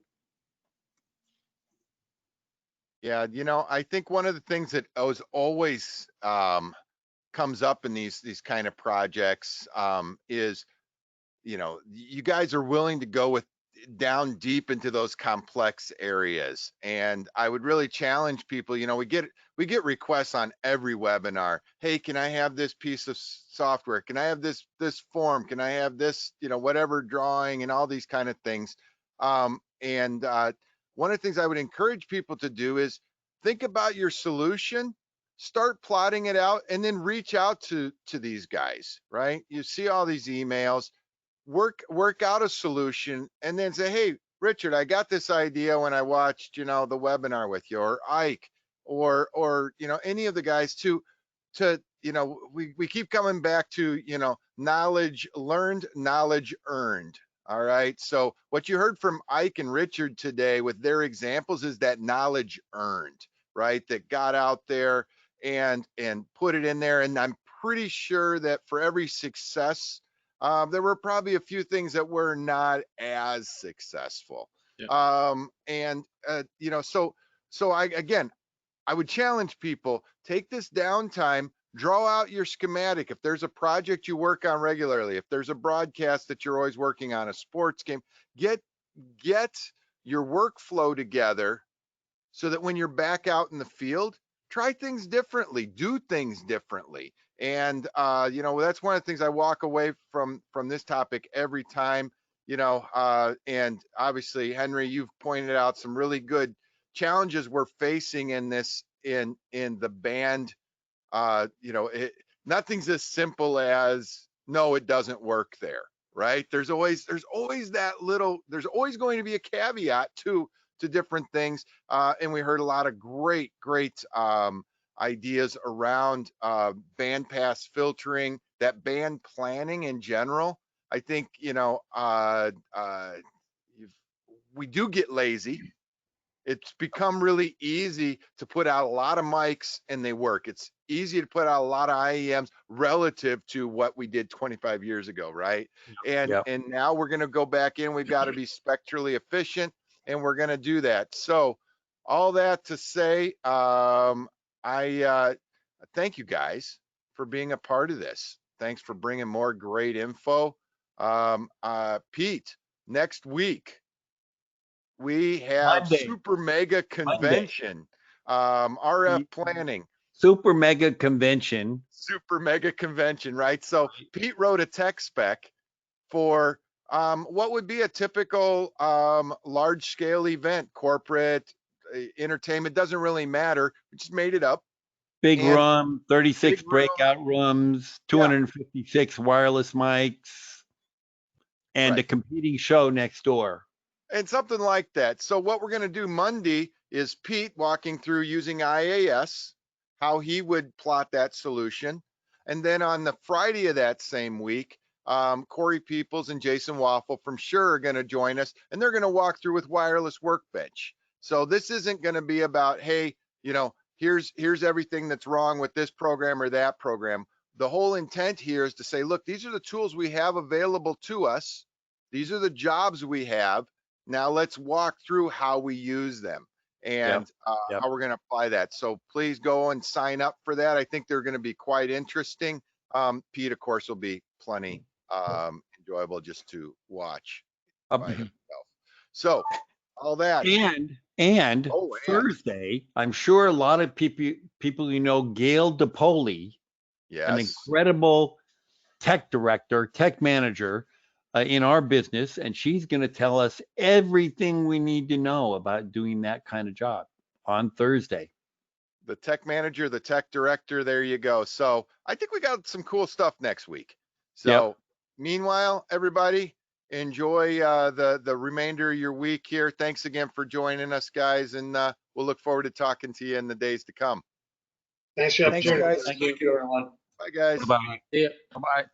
Yeah, you know, I think one of the things that always comes up in these kind of projects is, you know, you guys are willing to go down deep into those complex areas. And I would really challenge people, you know, we get requests on every webinar. Hey, can I have this piece of software? Can I have this form? Can I have this, you know, whatever drawing and all these kind of things. One of the things I would encourage people to do is think about your solution, start plotting it out, and then reach out to these guys, right? You see all these emails, work out a solution, and then say, hey, Richard, I got this idea when I watched, you know, the webinar with you, or Ike, or you know, any of the guys to you know, we keep coming back to, you know, knowledge learned, knowledge earned. All right. So what you heard from Ike and Richard today with their examples is that knowledge earned, right? That got out there and put it in there. And I'm pretty sure that for every success, there were probably a few things that were not as successful. Yeah. You know, so I would challenge people, take this downtime, draw out your schematic. If there's a project you work on regularly, if there's a broadcast that you're always working on, a sports game, get your workflow together so that when you're back out in the field, try things differently, do things differently. And you know, that's one of the things I walk away from this topic every time, you know, and obviously, Henry, you've pointed out some really good challenges we're facing in this, in the band. You know, nothing's as simple as, no, it doesn't work there, right? There's always that little, there's always going to be a caveat to different things. And we heard a lot of great ideas around bandpass filtering, that band planning in general. I think, you know, we do get lazy. It's become really easy to put out a lot of mics and they work. It's easy to put out a lot of IEMs relative to what we did 25 years ago, right? And now we're going to go back in. We've got to be spectrally efficient, and we're going to do that. So all that to say, I thank you guys for being a part of this. Thanks for bringing more great info. Pete, next week, we have Monday. Super Mega Convention, RF planning. Super Mega Convention. Super Mega Convention, right? So Pete wrote a tech spec for what would be a typical large scale event, corporate, entertainment, doesn't really matter. We just made it up. Big room, 36 breakout rooms, 256 wireless mics, and a competing show next door. And something like that. So what we're going to do Monday is Pete walking through using IAS, how he would plot that solution. And then on the Friday of that same week, Corey Peoples and Jason Waffle from Shure are going to join us, and they're going to walk through with Wireless Workbench. So this isn't going to be about, hey, you know, here's everything that's wrong with this program or that program. The whole intent here is to say, look, these are the tools we have available to us. These are the jobs we have. Now let's walk through how we use them and how we're going to apply that. So please go and sign up for that. I think they're going to be quite interesting. Pete, of course, will be plenty enjoyable just to watch by himself. So all that. And Thursday, I'm sure a lot of people you know, Gail DePoli, an incredible tech director, tech manager in our business, and she's going to tell us everything we need to know about doing that kind of job on Thursday. The tech manager, the tech director, there you go. So I think we got some cool stuff next week. So meanwhile, everybody, enjoy the remainder of your week here. Thanks again for joining us, guys, and we'll look forward to talking to you in the days to come. Thanks for the Thanks, opportunity. guys. Thank you, everyone. Bye, guys. Bye-bye. See ya. Bye-bye.